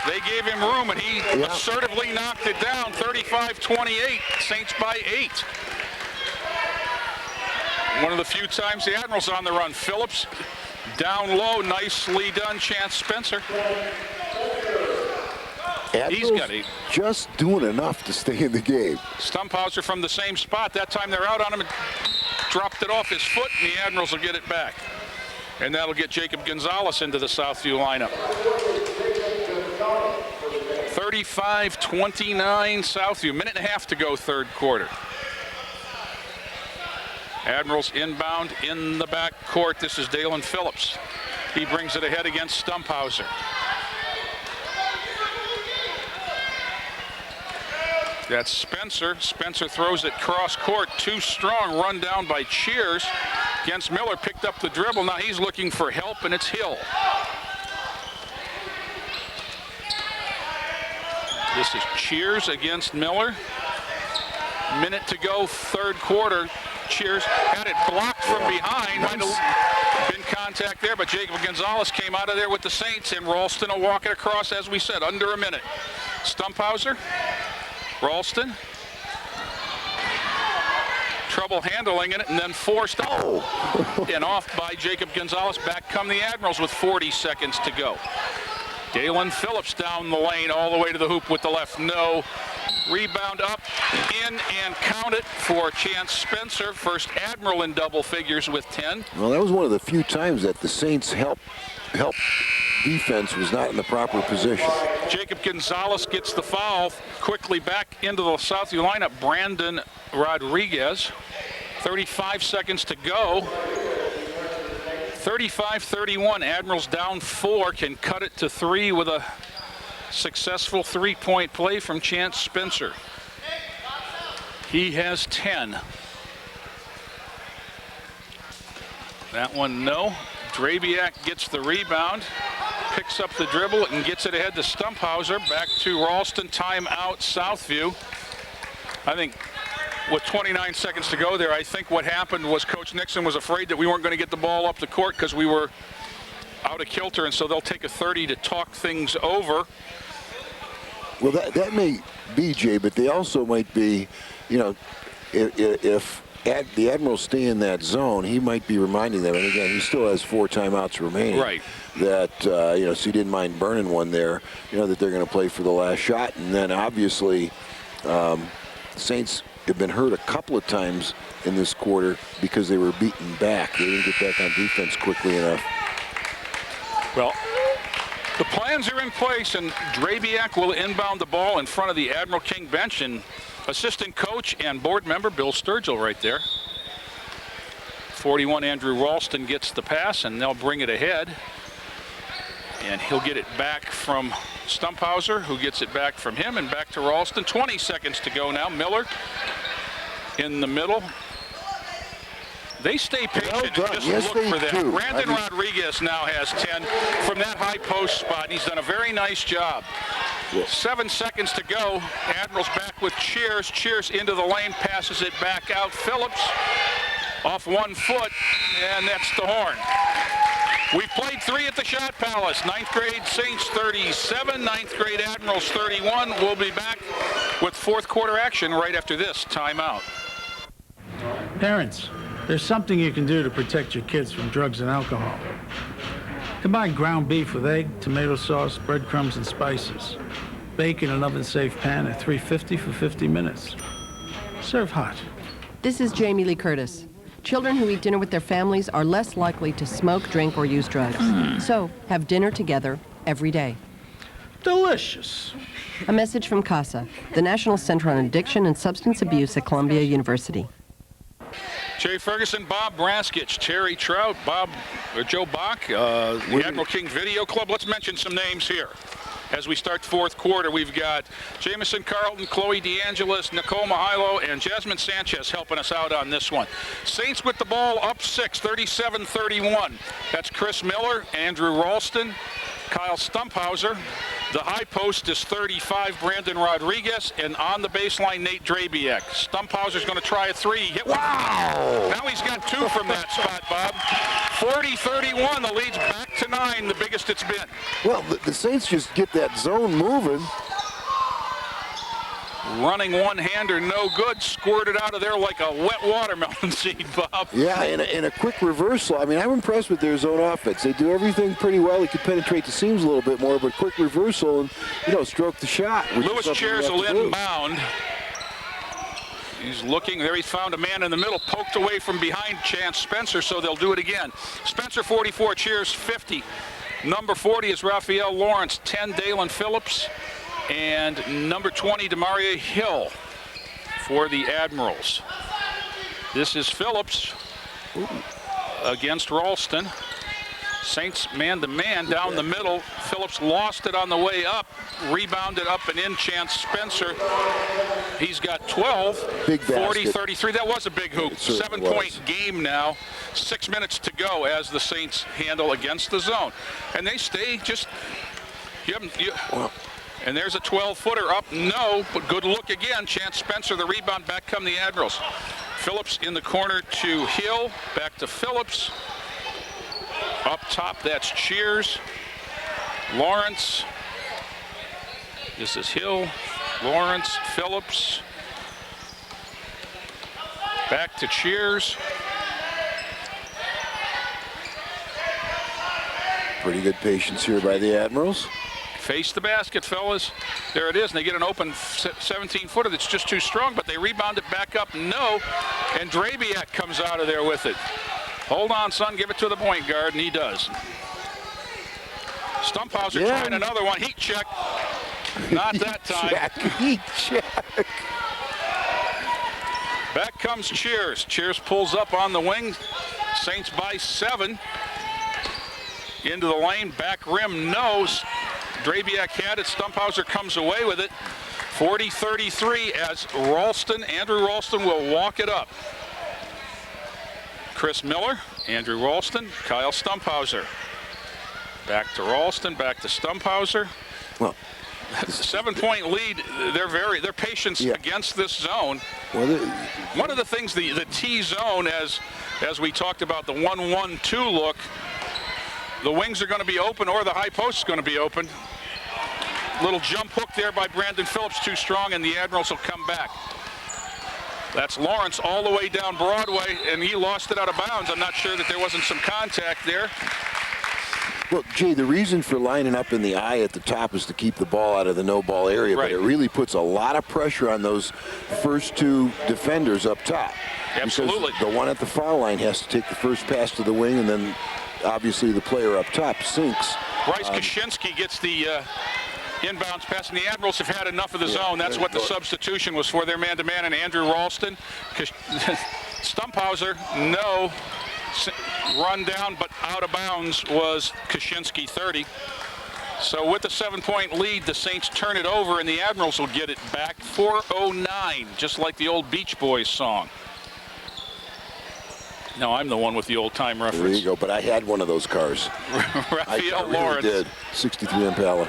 They gave him room, and he assertively knocked it down. 35-28, Saints by 8. One of the few times the Admirals on the run. Phillips down low, nicely done. Chance Spencer. He's got it. Just doing enough to stay in the game. Stumphauser from the same spot. That time they're out on him and dropped it off his foot, and the Admirals will get it back. And that'll get Jacob Gonzalez into the Southview lineup. 35-29 Southview. Minute and a half to go, third quarter. Admirals inbound in the back court. This is Dalen Phillips. He brings it ahead against Stumphauser. That's Spencer. Spencer throws it cross court. Too strong. Run down by Cheers against Miller. Picked up the dribble. Now he's looking for help, and it's Hill. This is Cheers against Miller. Minute to go, third quarter. Cheers had it blocked from behind. Might have been contact there, but Jacob Gonzalez came out of there with the Saints, and Ralston will walk it across, as we said, under a minute. Stumphauser. Ralston. Trouble handling it, and then forced out and off by Jacob Gonzalez. Back come the Admirals with 40 seconds to go. Dalen Phillips down the lane all the way to the hoop with the left. No. Rebound up, in, and count it for Chance Spencer. First Admiral in double figures with 10. Well, that was one of the few times that the Saints help defense was not in the proper position. Jacob Gonzalez gets the foul. Quickly back into the Southview lineup, Brandon Rodriguez. 35 seconds to go. 35-31. Admirals down 4, can cut it to 3 with a successful three-point play from Chance Spencer. He has 10. That one, no. Drabiak gets the rebound, picks up the dribble, and gets it ahead to Stumphauser. Back to Ralston. Timeout, Southview. I think with 29 seconds to go there, I think what happened was Coach Nixon was afraid that we weren't going to get the ball up the court because we were out of kilter, and so they'll take a 30 to talk things over. Well, that may be, Jay, but they also might be, you know, if the Admirals stay in that zone, he might be reminding them, and again, he still has 4 timeouts remaining. Right. That, you know, so he didn't mind burning one there, you know, that they're going to play for the last shot. And then obviously, the Saints have been hurt a couple of times in this quarter because they were beaten back. They didn't get back on defense quickly enough. Well, the plans are in place, and Drabiak will inbound the ball in front of the Admiral King bench, and assistant coach and board member Bill Sturgill right there. 41 Andrew Ralston gets the pass, and they'll bring it ahead. And he'll get it back from Stumphauser, who gets it back from him, and back to Ralston. 20 seconds to go now. Miller in the middle. They stay patient and just look for that. Brandon Rodriguez now has 10 from that high post spot, and he's done a very nice job. 7 seconds to go. Admirals back with Cheers. Cheers into the lane, passes it back out. Phillips off 1 foot, and that's the horn. We've played 3 at the Shot Palace. 9th grade Saints 37, 9th grade Admirals 31. We'll be back with fourth quarter action right after this timeout. Parents, there's something you can do to protect your kids from drugs and alcohol. Combine ground beef with egg, tomato sauce, breadcrumbs, and spices. Bake in an oven-safe pan at 350 for 50 minutes. Serve hot. This is Jamie Lee Curtis. Children who eat dinner with their families are less likely to smoke, drink, or use drugs. So, have dinner together every day. Delicious. A message from CASA, the National Center on Addiction and Substance Abuse at Columbia University. Jerry Ferguson, Bob Braskich, Terry Trout, Joe Bach, the Admiral King Video Club. Let's mention some names here. As we start fourth quarter, we've got Jamison Carlton, Chloe DeAngelis, Nicole Mahilo, and Jasmine Sanchez helping us out on this one. Saints with the ball up 6, 37-31. That's Chris Miller, Andrew Ralston, Kyle Stumphauser. The high post is 35, Brandon Rodriguez, and on the baseline, Nate Drabiak. Stumphauser's going to try a three. Hit one. Wow! Now he's got 2 from that spot, Bob. 40-31, the lead's back to 9, the biggest it's been. Well, the Saints just get that zone moving. Running one-hander, no good. Squirted out of there like a wet watermelon seed, Bob. Yeah, and a quick reversal. I mean, I'm impressed with their zone offense. They do everything pretty well. They could penetrate the seams a little bit more, but quick reversal and, you know, stroke the shot. Lewis Chairs will inbound. He's looking there. He's found a man in the middle, poked away from behind Chance Spencer, so they'll do it again. Spencer 44, Cheers 50. Number 40 is Raphael Lawrence, 10 Dalen Phillips, and number 20 Demaria Hill for the Admirals. This is Phillips against Ralston. Saints man-to-man down the middle. Phillips lost it on the way up, rebounded up and in. Chance Spencer. He's got 12. Big basket. 40-33. That was a big hoop. 7-point game now. 6 minutes to go as the Saints handle against the zone. And they stay just... And there's a 12-footer up. No, but good look again. Chance Spencer, the rebound. Back come the Admirals. Phillips in the corner to Hill. Back to Phillips. Up top, that's Cheers. Lawrence. This is Hill. Lawrence, Phillips. Back to Cheers. Pretty good patience here by the Admirals. Face the basket, fellas. There it is, and they get an open 17-footer that's just too strong, but they rebound it back up. No, and Drabiak comes out of there with it. Hold on, son, give it to the point guard, and he does. Stumphauser trying another one. Heat check. Not that time. Heat check. Back comes Cheers. Cheers pulls up on the wing. Saints by 7. Into the lane, back rim, no. Drabiak had it. Stumphauser comes away with it. 40-33 as Andrew Ralston will walk it up. Chris Miller, Andrew Ralston, Kyle Stumphauser. Back to Ralston, back to Stumphauser. Well, 7-point lead. Their patience against this zone. Well, one of the things, the T zone, as we talked about the 1-1-2 look, the wings are going to be open or the high post is going to be open. Little jump hook there by Brandon Phillips, too strong, and the Admirals will come back. That's Lawrence all the way down Broadway, and he lost it out of bounds. I'm not sure that there wasn't some contact there. Well, Jay, the reason for lining up in the eye at the top is to keep the ball out of the no-ball area, but it really puts a lot of pressure on those first 2 defenders up top. Absolutely. Because the one at the foul line has to take the first pass to the wing, and then obviously the player up top sinks. Bryce Kaczynski gets the inbounds pass, and the Admirals have had enough of the zone. That's what the substitution was for. Their man-to-man, and Andrew Ralston. Stumphauser, no. Run down, but out of bounds was Kaczynski, 30. So with the 7-point lead, the Saints turn it over, and the Admirals will get it back. 4:09, just like the old Beach Boys song. No, I'm the one with the old-time reference. There you go, but I had one of those cars. Raphael I Lawrence. really did. 63 Impala.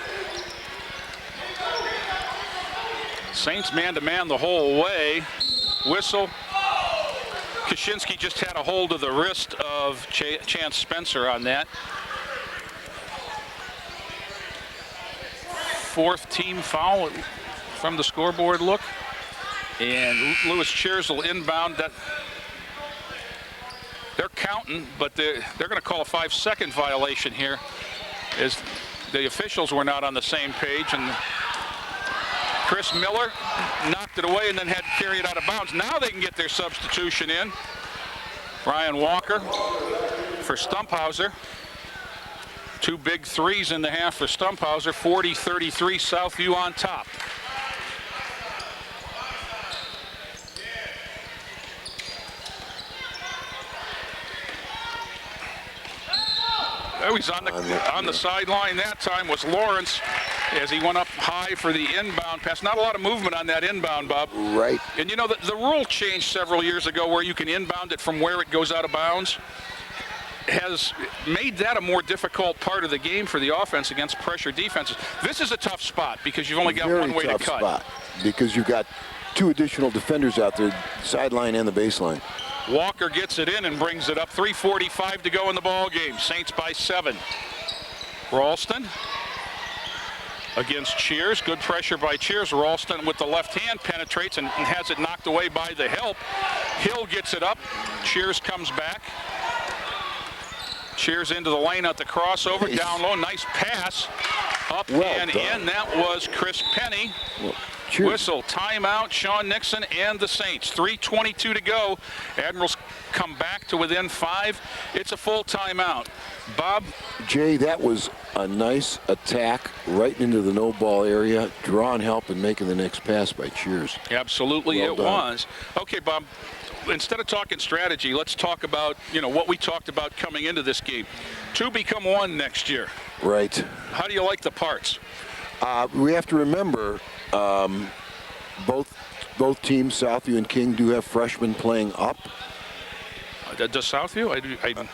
Saints man-to-man the whole way. Whistle. Kaczynski just had a hold of the wrist of Chance Spencer on that. 4th team foul from the scoreboard look. And Lewis Cheers will inbound. That they're counting, but they're going to call a 5-second violation here, as the officials were not on the same page. And Chris Miller knocked it away and then had to carry it out of bounds. Now they can get their substitution in. Brian Walker for Stumphauser. 2 big threes in the half for Stumphauser. 40-33, Southview on top. Oh, he's on the sideline that time was Lawrence as he went up high for the inbound pass. Not a lot of movement on that inbound, Bob. Right. And you know, the rule changed several years ago where you can inbound it from where it goes out of bounds. Has made that a more difficult part of the game for the offense against pressure defenses. This is a tough spot because you've only got one way to cut. Very tough spot because you've got 2 additional defenders out there, sideline and the baseline. Walker gets it in and brings it up. 3:45 to go in the ball game. Saints by 7. Ralston against Cheers. Good pressure by Cheers. Ralston with the left hand penetrates and has it knocked away by the help. Hill gets it up. Cheers comes back. Cheers into the lane at the crossover. Down low. Nice pass. Up and in. That was Chris Penny. Whistle, timeout, Sean Nixon and the Saints. 3:22 to go. Admirals come back to within 5. It's a full timeout. Bob? Jay, that was a nice attack right into the no-ball area, drawing help and making the next pass by Cheers. Absolutely, well, it was. Okay, Bob, instead of talking strategy, let's talk about, what we talked about coming into this game. 2 become 1 next year. Right. How do you like the parts? We have to remember both teams, Southview and King, do have freshmen playing up. Does Southview?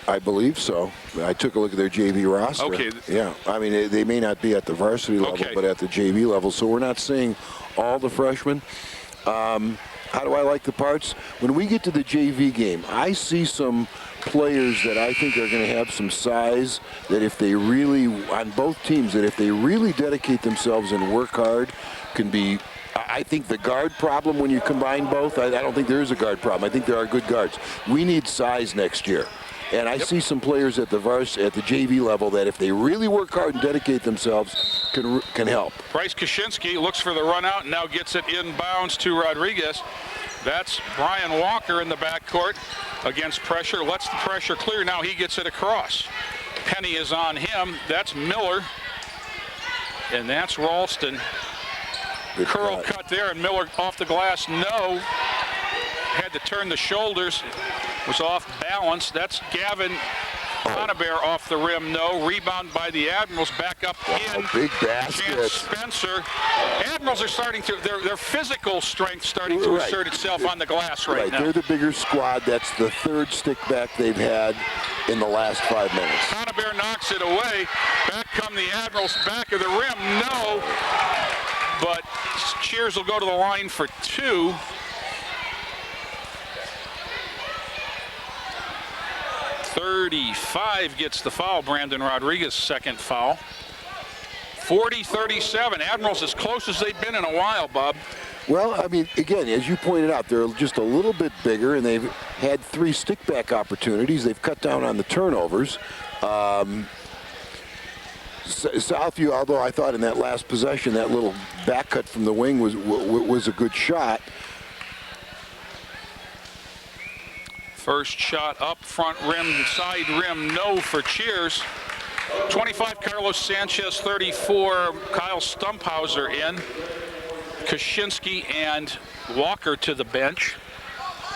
I believe so. I took a look at their JV roster. Okay. Yeah. I mean, they may not be at the varsity level, but at the JV level. So we're not seeing all the freshmen. How do I like the parts? When we get to the JV game, I see some players that I think are going to have some size that if they really, on both teams, that if they really dedicate themselves and work hard, can be, I think the guard problem when you combine both, I don't think there is a guard problem. I think there are good guards. We need size next year. And I see some players at the JV level that if they really work hard and dedicate themselves, can help. Bryce Kaczynski looks for the run out and now gets it inbounds to Rodriguez. That's Brian Walker in the backcourt against pressure. Lets the pressure clear. Now he gets it across. Penny is on him. That's Miller. And that's Ralston. Good curl cut there, and Miller off the glass. No. Had to turn the shoulders. Was off balance. That's Gavin Conabear off the rim. No. Rebound by the Admirals. Back up in. Big basket. Chance Spencer. Admirals are starting to, their physical strength starting to assert itself on the glass right now. They're the bigger squad. That's the 3rd stick back they've had in the last 5 minutes. Conabear knocks it away. Back come the Admirals. Back of the rim. No. But Cheers will go to the line for 2. .35 gets the foul. Brandon Rodriguez, 2nd foul. 40-37. Admirals as close as they've been in a while, Bob. Well, I mean, again, as you pointed out, they're just a little bit bigger, and they've had 3 stick-back opportunities. They've cut down on the turnovers. Southview, although I thought in that last possession, that little back cut from the wing was a good shot. First shot up front rim, side rim, no for Cheers. 25, Carlos Sanchez, 34, Kyle Stumphauser in. Kaczynski and Walker to the bench.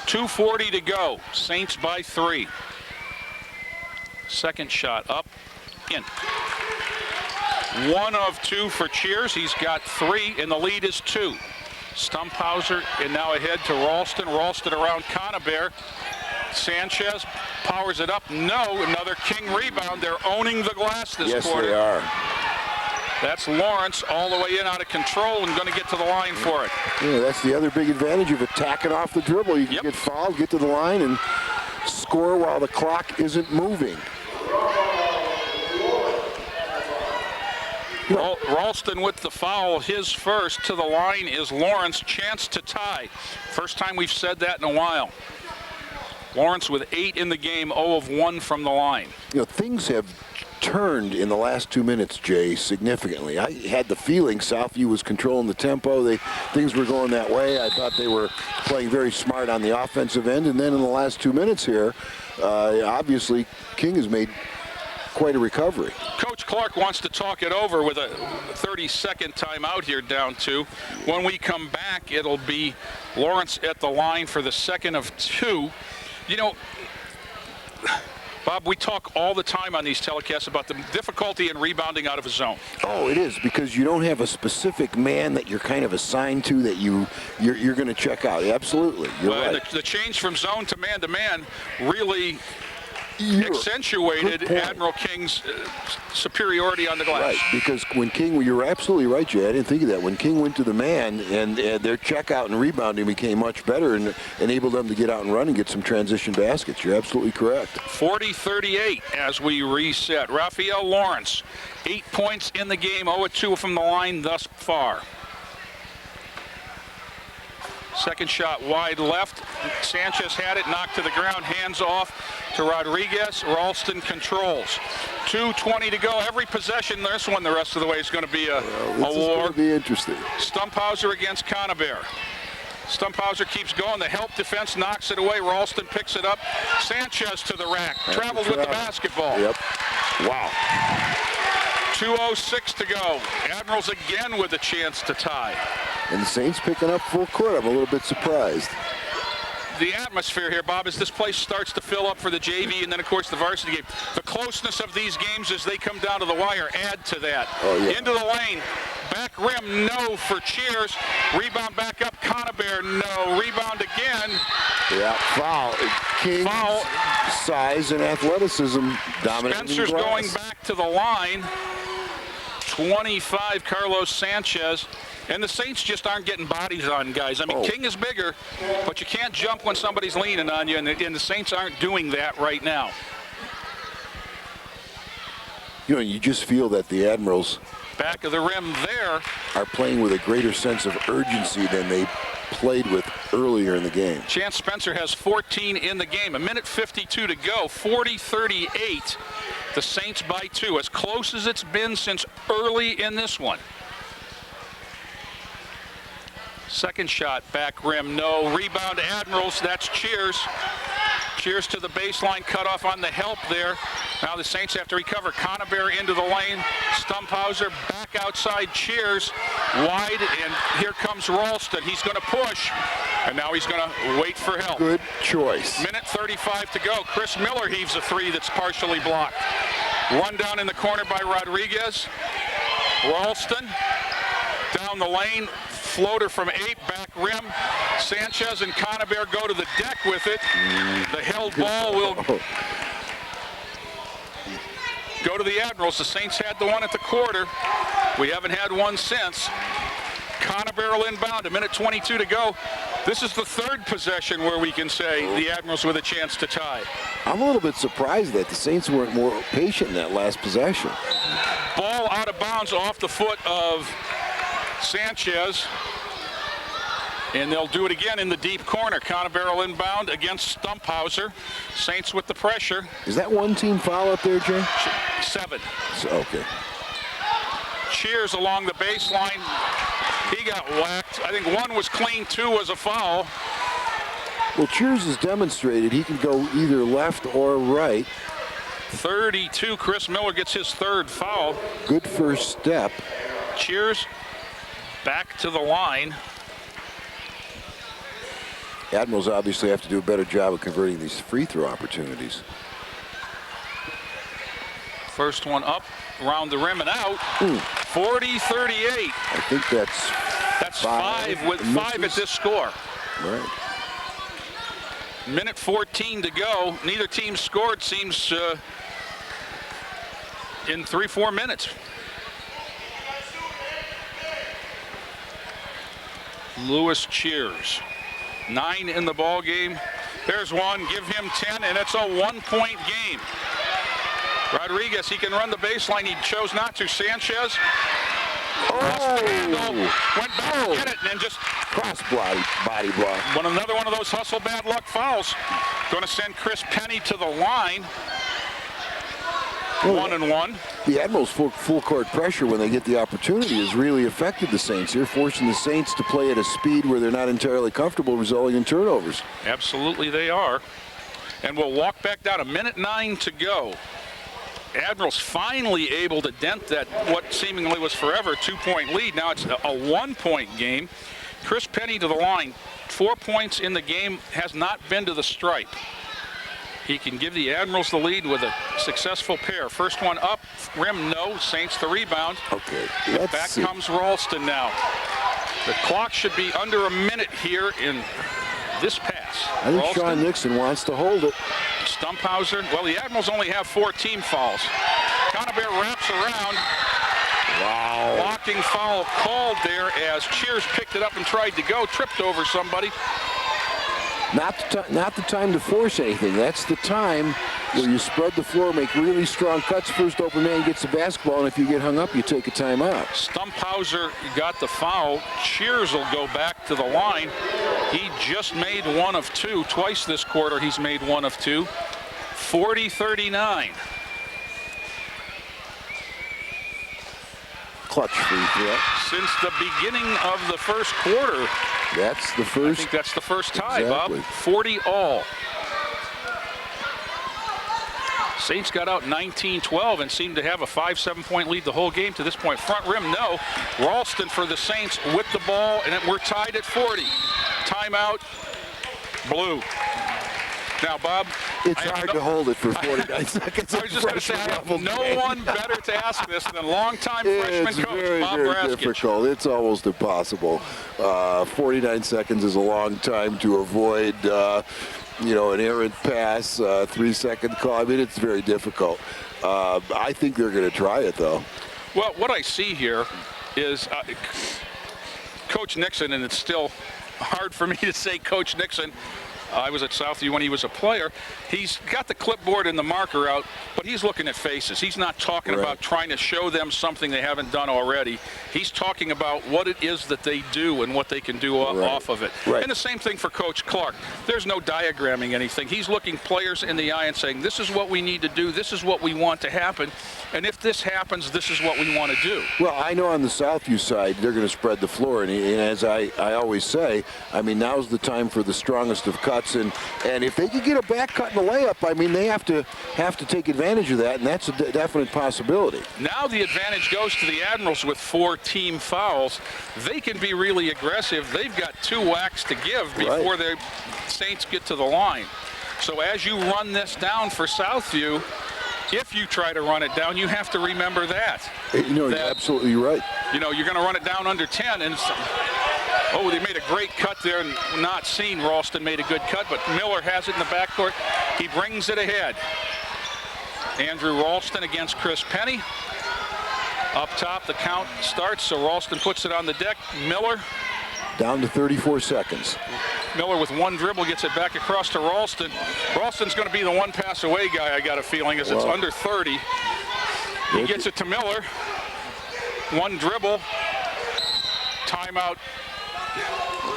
2:40 to go, Saints by 3. Second shot up, in. 1 of 2 for Cheers, he's got 3, and the lead is 2. Stumphauser, and now ahead to Ralston. Ralston around Conabear. Sanchez powers it up. No, another King rebound. They're owning the glass this quarter. Yes, they are. That's Lawrence all the way in, out of control, and going to get to the line for it. Yeah, that's the other big advantage of attacking off the dribble. You can get fouled, get to the line, and score while the clock isn't moving. Ralston with the foul, his first. To the line is Lawrence. Chance to tie. First time we've said that in a while. Lawrence with 8 in the game, 0 of 1 from the line. Things have turned in the last 2 minutes, Jay, significantly. I had the feeling Southview was controlling the tempo. Things were going that way. I thought they were playing very smart on the offensive end. And then in the last 2 minutes here, obviously, King has made quite a recovery. Coach Clark wants to talk it over with a 30-second timeout here, down 2. When we come back, it'll be Lawrence at the line for the 2nd of 2. Bob, Bob, we talk all the time on these telecasts about the difficulty in rebounding out of a zone. Oh, it is, because you don't have a specific man that you're kind of assigned to that you're going to check out. Absolutely, you're right. The change from zone to man really accentuated Admiral King's superiority on the glass. Right, because when King, you're absolutely right, Jay. I didn't think of that. When King went to the man, and their checkout and rebounding became much better and enabled them to get out and run and get some transition baskets. You're absolutely correct. 40-38 as we reset. Raphael Lawrence, 8 points in the game, 0-2 from the line thus far. Second shot wide left. Sanchez had it, knocked to the ground, hands off to Rodriguez. Ralston controls. 2:20 to go. Every possession, this one the rest of the way is going to be a war. This is going to be interesting. Stumphauser against Conover. Stumphauser keeps going. The help defense knocks it away. Ralston picks it up. Sanchez to the rack. Traveled with the basketball. Yep. Wow. 2:06 to go. Admirals again with a chance to tie. And the Saints picking up full court. I'm a little bit surprised. The atmosphere here, Bob, as this place starts to fill up for the JV and then, of course, the varsity game. The closeness of these games as they come down to the wire add to that. Oh, yeah. Into the lane. Back rim, no for Cheers. Rebound back up, Conover, no. Rebound again. Yeah, foul. King, foul. Size and athleticism dominating. Spencer's going back to the line. 25, Carlos Sanchez. And the Saints just aren't getting bodies on guys. I mean, King is bigger, but you can't jump when somebody's leaning on you, and the Saints aren't doing that right now. You know, you just feel that the Admirals back of the rim there are playing with a greater sense of urgency than they played with earlier in the game. Chance Spencer has 14 in the game. 1:52 to go. 40-38. The Saints by 2, as close as it's been since early in this one. Second shot, back rim, no. Rebound, Admirals, that's Cheers. Cheers to the baseline, cut off on the help there. Now the Saints have to recover. Conover into the lane. Stumphauser back outside Cheers. Wide, and here comes Ralston. He's going to push, and now he's going to wait for help. Good choice. 1:35 to go. Chris Miller heaves a three that's partially blocked. Run down in the corner by Rodriguez. Ralston down the lane. Floater from 8, back rim. Sanchez and Conover go to the deck with it. The held ball will go to the Admirals. The Saints had the one at the quarter. We haven't had one since. Conover will inbound, 1:22 to go. This is the third possession where we can say the Admirals with a chance to tie. I'm a little bit surprised that the Saints weren't more patient in that last possession. Ball out of bounds off the foot of Sanchez, and they'll do it again in the deep corner. Conover inbound against Stumphauser. Saints with the pressure. Is that one team foul up there, Jay? 7. So, okay. Cheers along the baseline. He got whacked. I think 1 was clean, 2 was a foul. Well, Cheers has demonstrated he can go either left or right. 32, Chris Miller gets his 3rd foul. Good first step. Cheers back to the line. Admirals obviously have to do a better job of converting these free throw opportunities. First one up, around the rim and out. 40-38. I think that's 5 with 5 at this score. Right. 1:14 to go. Neither team scored, seems, in 3-4 minutes. Lewis Cheers, 9 in the ball game. There's 1, give him 10, and it's a 1-point game. Rodriguez, he can run the baseline. He chose not to. Sanchez lost the handle, went back to get it, and then just cross body block. Another one of those hustle bad luck fouls. Going to send Chris Penny to the line. 1-1. The Admirals' full court pressure when they get the opportunity has really affected the Saints here, forcing the Saints to play at a speed where they're not entirely comfortable, resulting in turnovers. Absolutely they are. And we'll walk back down. 1:09 to go. Admirals finally able to dent that what seemingly was forever 2-point lead. Now it's a 1-point game. Chris Penny to the line. 4 points in the game, has not been to the stripe. he can give the Admirals the lead with a successful pair. First one up, rim no, Saints the rebound. Okay, Back comes Ralston now. The clock should be under a minute here in this pass. I think Ralston, Sean Nixon wants to hold it. Stumphauser. Well, the Admirals only have 4 team fouls. Conover wraps around. Wow. Blocking foul called there as Cheers picked it up and tried to go, tripped over somebody. Not the time to force anything. That's the time where you spread the floor, make really strong cuts. First open man gets the basketball, and if you get hung up, you take a timeout. Stumphauser got the foul. Cheers will go back to the line. He just made 1 of 2. Twice this quarter he's made 1 of 2. 40-39. Clutch free throw. Since the beginning of the first quarter. That's the first. I think that's the first tie, exactly. Bob. 40 all. Saints got out 19-12 and seemed to have a 5-7 point lead the whole game to this point. Front rim, no. Ralston for the Saints with the ball, and we're tied at 40. Timeout, blue. Now, Bob, it's hard to hold it for 49 seconds. I was just going to say, I have no one better to ask this than longtime freshman coach very, Bob very Raskich. difficult. It's almost impossible. 49 seconds is a long time to avoid, an errant pass, 3-second call. I mean, it's very difficult. I think they're going to try it, though. Well, what I see here is Coach Nixon, and it's still hard for me to say Coach Nixon. I was at Southview when he was a player. He's got the clipboard and the marker out, but he's looking at faces. He's not talking about trying to show them something they haven't done already. He's talking about what it is that they do and what they can do off of it. Right. And the same thing for Coach Clark. There's no diagramming anything. He's looking players in the eye and saying, this is what we need to do. This is what we want to happen. And if this happens, this is what we want to do. Well, I know on the Southview side, they're going to spread the floor. And as I always say, I mean, now's the time for the strongest of cuts. And if they can get a back cut and a layup, I mean, they have to take advantage of that, and that's a definite possibility. Now the advantage goes to the Admirals with 4 team fouls. They can be really aggressive. They've got 2 whacks to give before the Saints get to the line. So as you run this down for Southview, if you try to run it down, you have to remember that. You're absolutely right. You're going to run it down under 10, and oh, they made a great cut there, and not seen. Ralston made a good cut, but Miller has it in the backcourt. He brings it ahead. Andrew Ralston against Chris Penny. Up top, the count starts, so Ralston puts it on the deck. Miller. Down to 34 seconds. Miller with 1 dribble gets it back across to Ralston. Ralston's going to be the 1 pass away guy, I got a feeling, as it's under 30. He gets it to Miller. 1 dribble. Timeout.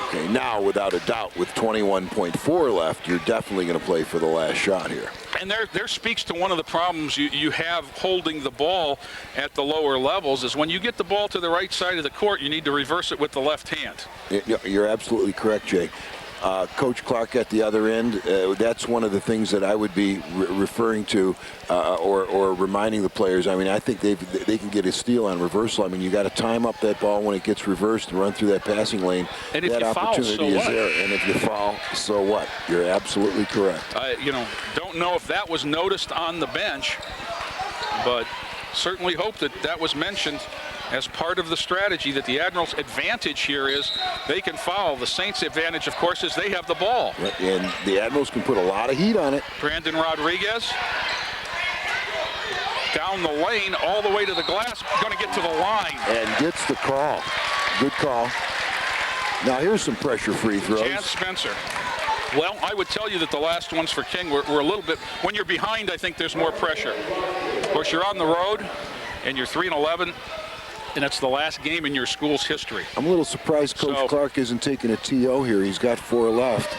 Okay, now without a doubt, with 21.4 left, you're definitely going to play for the last shot here. And there speaks to one of the problems you have holding the ball at the lower levels is when you get the ball to the right side of the court, you need to reverse it with the left hand. You're absolutely correct, Jay. Coach Clark at the other end, that's one of the things that I would be referring to or reminding the players. I mean, I think they can get a steal on reversal. I mean, you got to time up that ball when it gets reversed and run through that passing lane. And if that you foul, opportunity so is what? there. And if you foul, so what? You're absolutely correct. Don't know if that was noticed on the bench, but certainly hope that was mentioned as part of the strategy, that the Admirals' advantage here is they can foul. The Saints' advantage, of course, is they have the ball. And the Admirals can put a lot of heat on it. Brandon Rodriguez down the lane all the way to the glass, going to get to the line. And gets the call. Good call. Now here's some pressure free throws. Chance Spencer. Well, I would tell you that the last ones for King were a little bit, when you're behind, I think there's more pressure. Of course, you're on the road, and you're 3-11. And it's the last game in your school's history. I'm a little surprised Coach Clark isn't taking a TO here. He's got 4 left.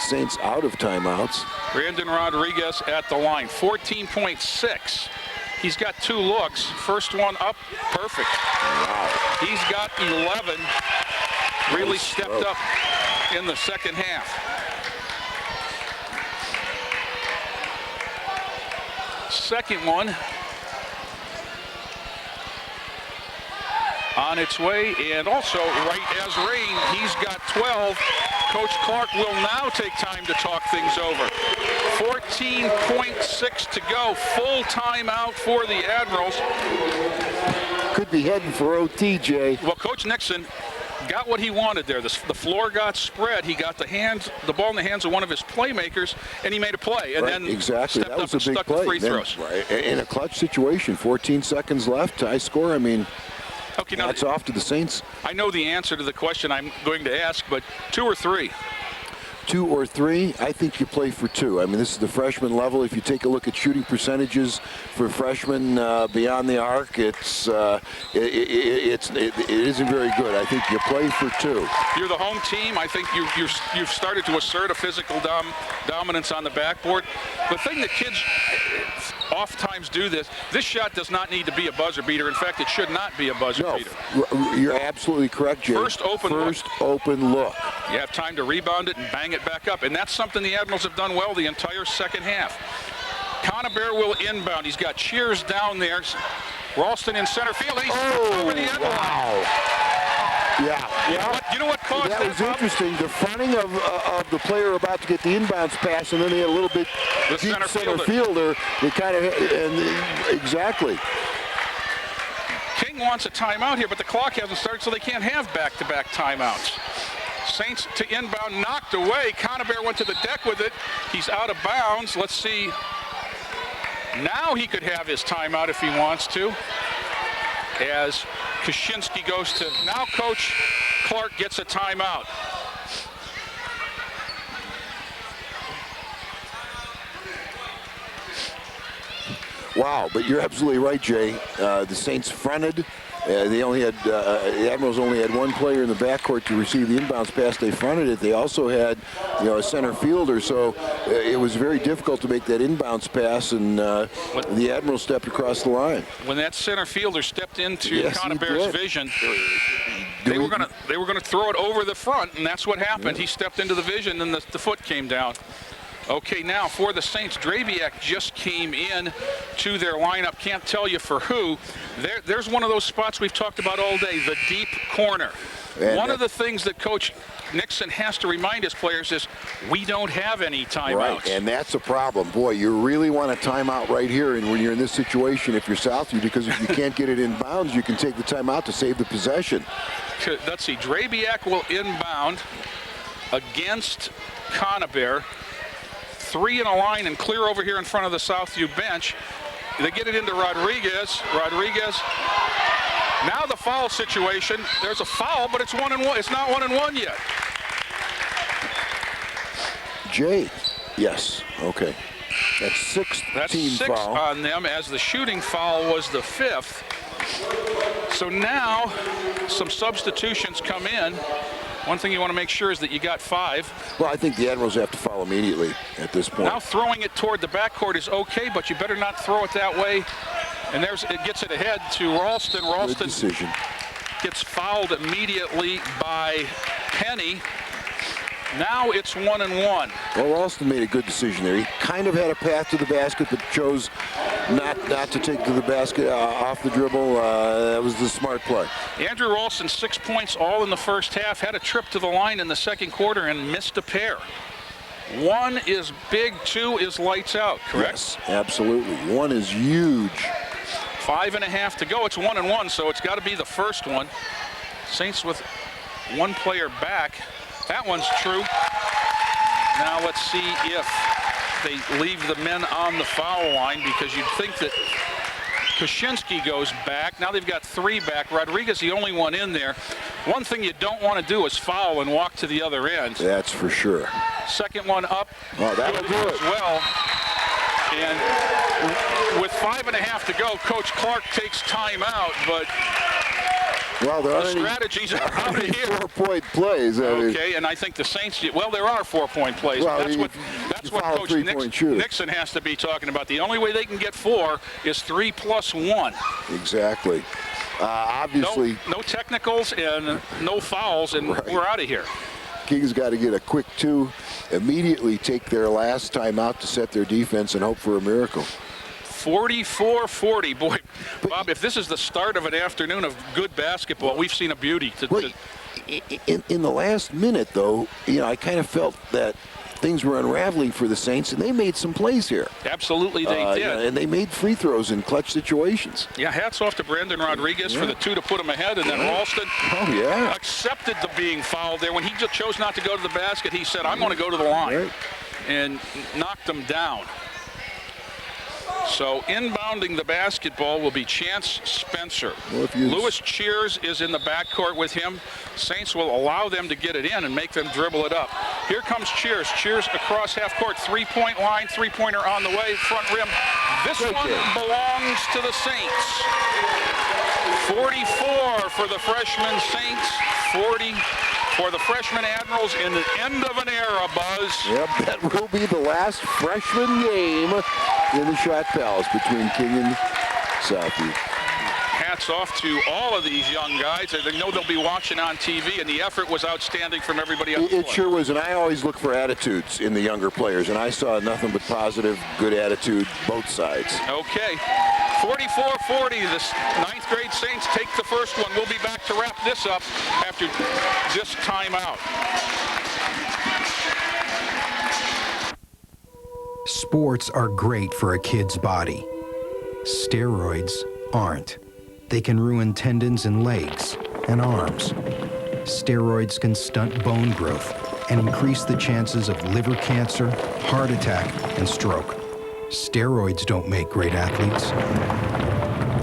Saints out of timeouts. Brandon Rodriguez at the line, 14.6. He's got 2 looks. First one up, perfect. Wow. He's got 11. Really stepped up in the second half. Second one. On its way, and also right as rain, he's got 12. Coach Clark will now take time to talk things over. 14.6 to go. Full timeout for the Admirals. Could be heading for OT, Jay. Well, Coach Nixon got what he wanted there. The floor got spread. He got the ball in the hands of one of his playmakers, and he made a play. And then exactly. stepped That up was and a big stuck the play. free throws. In a clutch situation, 14 seconds left, tie score. I mean, okay, now that's off to the Saints. I know the answer to the question I'm going to ask, but 2 or 3? 2 or 3, I think you play for 2. I mean, this is the freshman level. If you take a look at shooting percentages for freshmen beyond the arc, it isn't very good. I think you play for 2. You're the home team. I think you've started to assert a physical dominance on the backboard. The thing that kids oftentimes do this shot does not need to be a buzzer beater. In fact, it should not be a buzzer beater. You're absolutely correct, Jay. First open look. You have time to rebound it and bang it back up, and that's something the Admirals have done well the entire second half. Conabear will inbound. He's got Cheers down there. Ralston in center field. He's over the end line. Yeah. You know what caused that? Was interesting. The fronting of the player about to get the inbounds pass, and then he had a little bit deep center fielder. They kind of, exactly. King wants a timeout here, but the clock hasn't started, so they can't have back-to-back timeouts. Saints to inbound, knocked away. Conabear went to the deck with it. He's out of bounds. Let's see. Now he could have his timeout if he wants to. As Kaczynski goes to, now Coach Clark gets a timeout. Wow, but you're absolutely right, Jay. The Saints fronted. They only had the Admirals only had one player in the backcourt to receive the inbounds pass. They fronted it. They also had, a center fielder, so it was very difficult to make that inbounds pass. And the Admirals stepped across the line. When that center fielder stepped into Conabear's vision, they were going to throw it over the front, and that's what happened. He stepped into the vision, and the foot came down. Okay, now for the Saints, Drabiak just came in to their lineup. Can't tell you for who. There's one of those spots we've talked about all day, the deep corner. And one of the things that Coach Nixon has to remind his players is we don't have any timeouts. Right, and that's a problem. Boy, you really want a timeout right here, and when you're in this situation, if you're Southview, because if you can't get it in bounds, you can take the timeout to save the possession. Let's see, Drabiak will inbound against Conabear. 3 in a line and clear over here in front of the Southview bench. They get it into Rodriguez. Now the foul situation. There's a foul, but it's 1-1. It's not 1-1 yet. Jay, yes, okay. That's 6 foul on them, as the shooting foul was the 5th. So now some substitutions come in. One thing you want to make sure is that you got 5. Well, I think the Admirals have to foul immediately at this point. Now throwing it toward the backcourt is okay, but you better not throw it that way. And it gets it ahead to Ralston. Good decision. Gets fouled immediately by Penny. Now it's 1-1. Well, Ralston made a good decision there. He kind of had a path to the basket, but chose not to take to the basket off the dribble. That was the smart play. Andrew Ralston, 6 points all in the first half. Had a trip to the line in the second quarter and missed a pair. 1 is big, 2 is lights out, correct? Yes, absolutely. 1 is huge. 5.5 to go. It's 1-1, so it's got to be the first one. Saints with 1 player back. That one's true. Now let's see if they leave the men on the foul line, because you'd think that Kaczynski goes back. Now they've got 3 back. Rodriguez, the only one in there. One thing you don't want to do is foul and walk to the other end. That's for sure. Second one up. Oh, that'll do it. As well. And with 5.5 to go, Coach Clark takes timeout, but well, there the strategies are out of here. 4-point plays. Okay, and I think the Saints, well, there are 4-point plays. Well, that's what Coach Nixon has to be talking about. The only way they can get 4 is 3 plus 1. Exactly. Obviously. No technicals and no fouls, and we're out of here. King's got to get a quick 2, immediately take their last time out to set their defense and hope for a miracle. 44-40. Boy, Bob, if this is the start of an afternoon of good basketball, we've seen a beauty. in the last minute, though, I kind of felt that things were unraveling for the Saints, and they made some plays here. Absolutely, they did. Yeah, and they made free throws in clutch situations. Yeah, hats off to Brandon Rodriguez for the 2 to put him ahead, and then Ralston accepted the being fouled there. When he just chose not to go to the basket, he said, I'm going to go to the line, and knocked him down. So inbounding the basketball will be Chance Spencer. Lewis Cheers is in the backcourt with him. Saints will allow them to get it in and make them dribble it up. Here comes Cheers. Cheers across half court, three-point line, three-pointer on the way, front rim. This one belongs to the Saints. 44 for the freshman Saints, 40 for the freshman Admirals in the end of an era, Buzz. Yep, that will be the last freshman game in the Shot Palace between King and Southview. Hats off to all of these young guys. They know they'll be watching on TV, and the effort was outstanding from everybody else. It sure was, and I always look for attitudes in the younger players, and I saw nothing but positive, good attitude, both sides. Okay, 44-40, the 9th grade Saints take the first one. We'll be back to wrap this up after this timeout. Sports are great for a kid's body. Steroids aren't. They can ruin tendons in legs and arms. Steroids can stunt bone growth and increase the chances of liver cancer, heart attack, and stroke. Steroids don't make great athletes.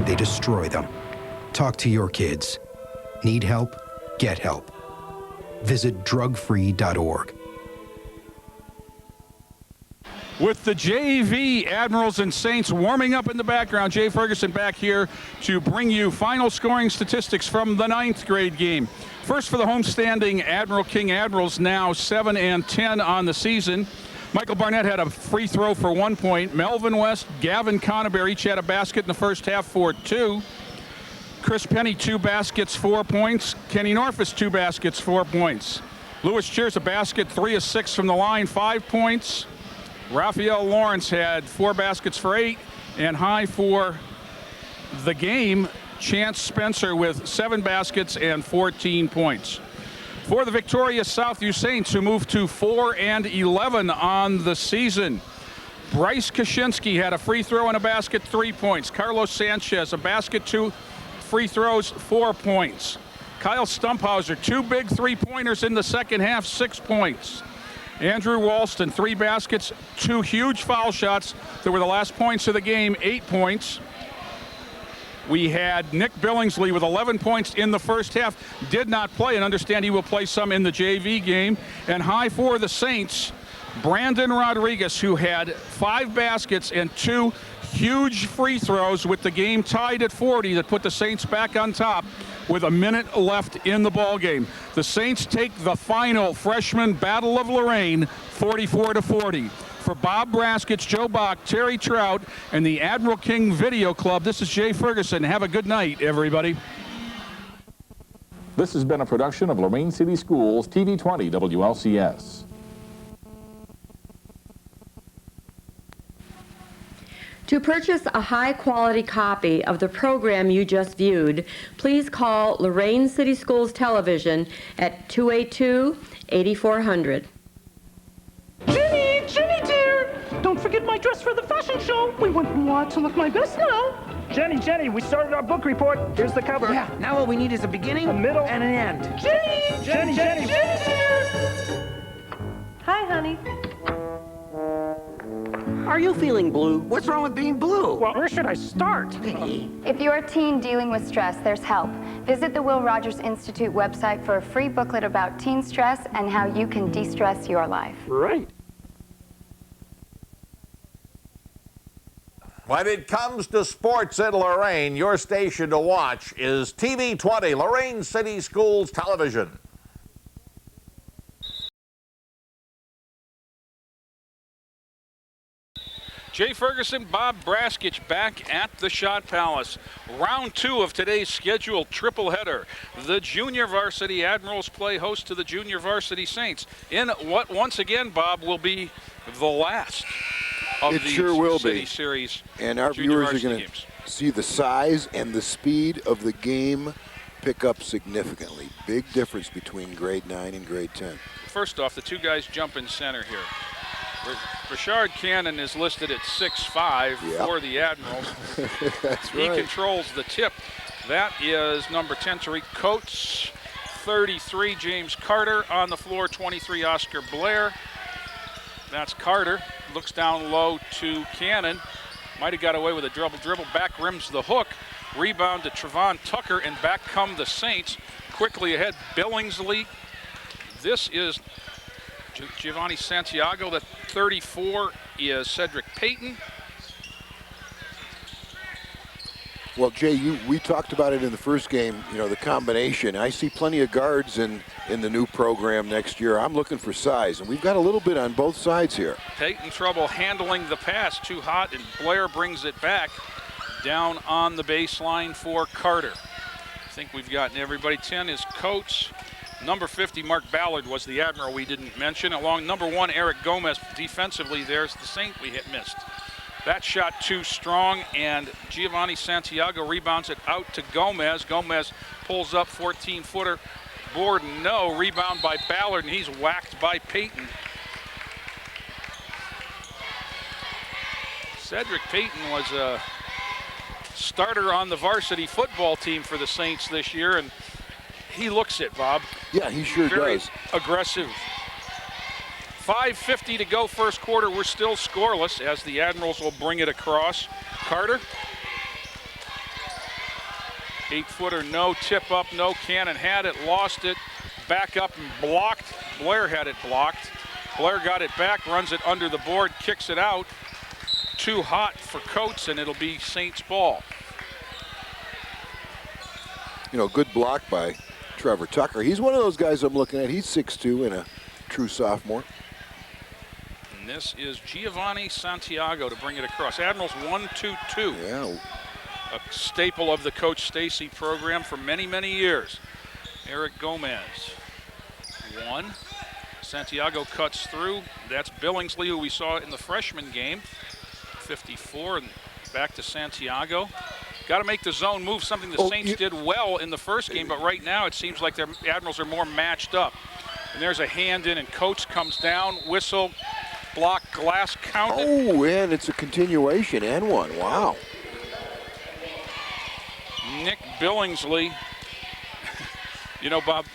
They destroy them. Talk to your kids. Need help? Get help. Visit drugfree.org. With the JV Admirals and Saints warming up in the background, Jay Ferguson back here to bring you final scoring statistics from the 9th grade game. First for the homestanding Admiral King Admirals, now 7-10 on the season. Michael Barnett had a free throw for 1 point. Melvin West, Gavin Conaberry each had a basket in the first half for 2. Chris Penny, 2 baskets, 4 points. Kenny Norfus, 2 baskets, 4 points. Lewis Cheers, a basket, 3 of 6 from the line, 5 points. Raphael Lawrence had 4 baskets for 8, and high for the game, Chance Spencer with 7 baskets and 14 points. For the victorious Southview Saints, who moved to 4-11 on the season, Bryce Kaczynski had a free throw and a basket, 3 points. Carlos Sanchez, a basket, 2 free throws, 4 points. Kyle Stumphauser, 2 big three-pointers in the second half, 6 points. Andrew Walston, 3 baskets, 2 huge foul shots that were the last points of the game, 8 points. We had Nick Billingsley with 11 points in the first half, did not play, and understand he will play some in the JV game. And high for the Saints, Brandon Rodriguez, who had 5 baskets and 2 huge free throws with the game tied at 40 that put the Saints back on top with a minute left in the ball game. The Saints take the final freshman battle of Lorain, 44-40. For Bob Braskich, Joe Bach, Terry Trout, and the Admiral King Video Club, this is Jay Ferguson. Have a good night, everybody. This has been a production of Lorain City Schools, TV20 WLCS. To purchase a high-quality copy of the program you just viewed, please call Lorain City Schools Television at 282-8400. Jenny dear! Don't forget my dress for the fashion show. We want Moi to look my best now. Jenny, we started our book report. Here's the cover. Yeah, now all we need is a beginning, a middle, and an end. Jenny dear! Hi, honey. Are you feeling blue? What's wrong with being blue? Well, where should I start? If you're a teen dealing with stress, there's help. Visit the Will Rogers Institute website for a free booklet about teen stress and how you can de-stress your life. Right. When it comes to sports in Lorain, your station to watch is TV20, Lorain City Schools Television. Jay Ferguson, Bob Braskich back at the Shot Palace. Round 2 of today's scheduled triple header. The junior varsity Admirals play host to the junior varsity Saints in what once again, Bob, will be the last of the City Series. And our viewers are going to see the size and the speed of the game pick up significantly. Big difference between grade 9 and grade 10. First off, the two guys jump in center here. Richard Cannon is listed at 6'5" for the Admirals. That's He right. controls the tip. That is number 10, Tariq Coates. 33, James Carter. On the floor, 23, Oscar Blair. That's Carter. Looks down low to Cannon. Might have got away with a dribble. Back rims the hook. Rebound to Trevon Tucker, and back come the Saints. Quickly ahead, Billingsley. This is Giovanni Santiago. That 34 is Cedric Payton. Well, Jay, we talked about it in the first game, you know, the combination. I see plenty of guards in the new program next year. I'm looking for size, and we've got a little bit on both sides here. Payton trouble handling the pass, too hot, and Blair brings it back down on the baseline for Carter. I think we've gotten everybody. 10 is Coates. Number 50, Mark Ballard, was the Admiral we didn't mention. Along number 1, Eric Gomez. Defensively, there's the Saint we missed. That shot too strong, and Giovanni Santiago rebounds it out to Gomez. Gomez pulls up 14-footer. Board no. Rebound by Ballard, and he's whacked by Payton. Cedric Payton was a starter on the varsity football team for the Saints this year, and he looks it, Bob. Yeah, he sure Very does. aggressive. 5:50 to go first quarter. We're still scoreless as the Admirals will bring it across. Carter. 8-footer, no. Tip up, no. Cannon had it, lost it. Back up and blocked. Blair had it blocked. Blair got it back, runs it under the board, kicks it out. Too hot for Coates, and it'll be Saints ball. You know, good block by Trevor Tucker. He's one of those guys I'm looking at. He's 6'2" and a true sophomore. And this is Giovanni Santiago to bring it across. Admirals 1-2-2. Yeah. A staple of the Coach Stacy program for many, many years. Eric Gomez. 1. Santiago cuts through. That's Billingsley, who we saw in the freshman game. 54, and back to Santiago. Got to make the zone move, something the Saints did well in the first game, but right now it seems like their Admirals are more matched up. And there's a hand in, and Coates comes down, whistle, block, glass, counted. Oh, and it's a continuation and one. Wow. Nick Billingsley. You know, Bob,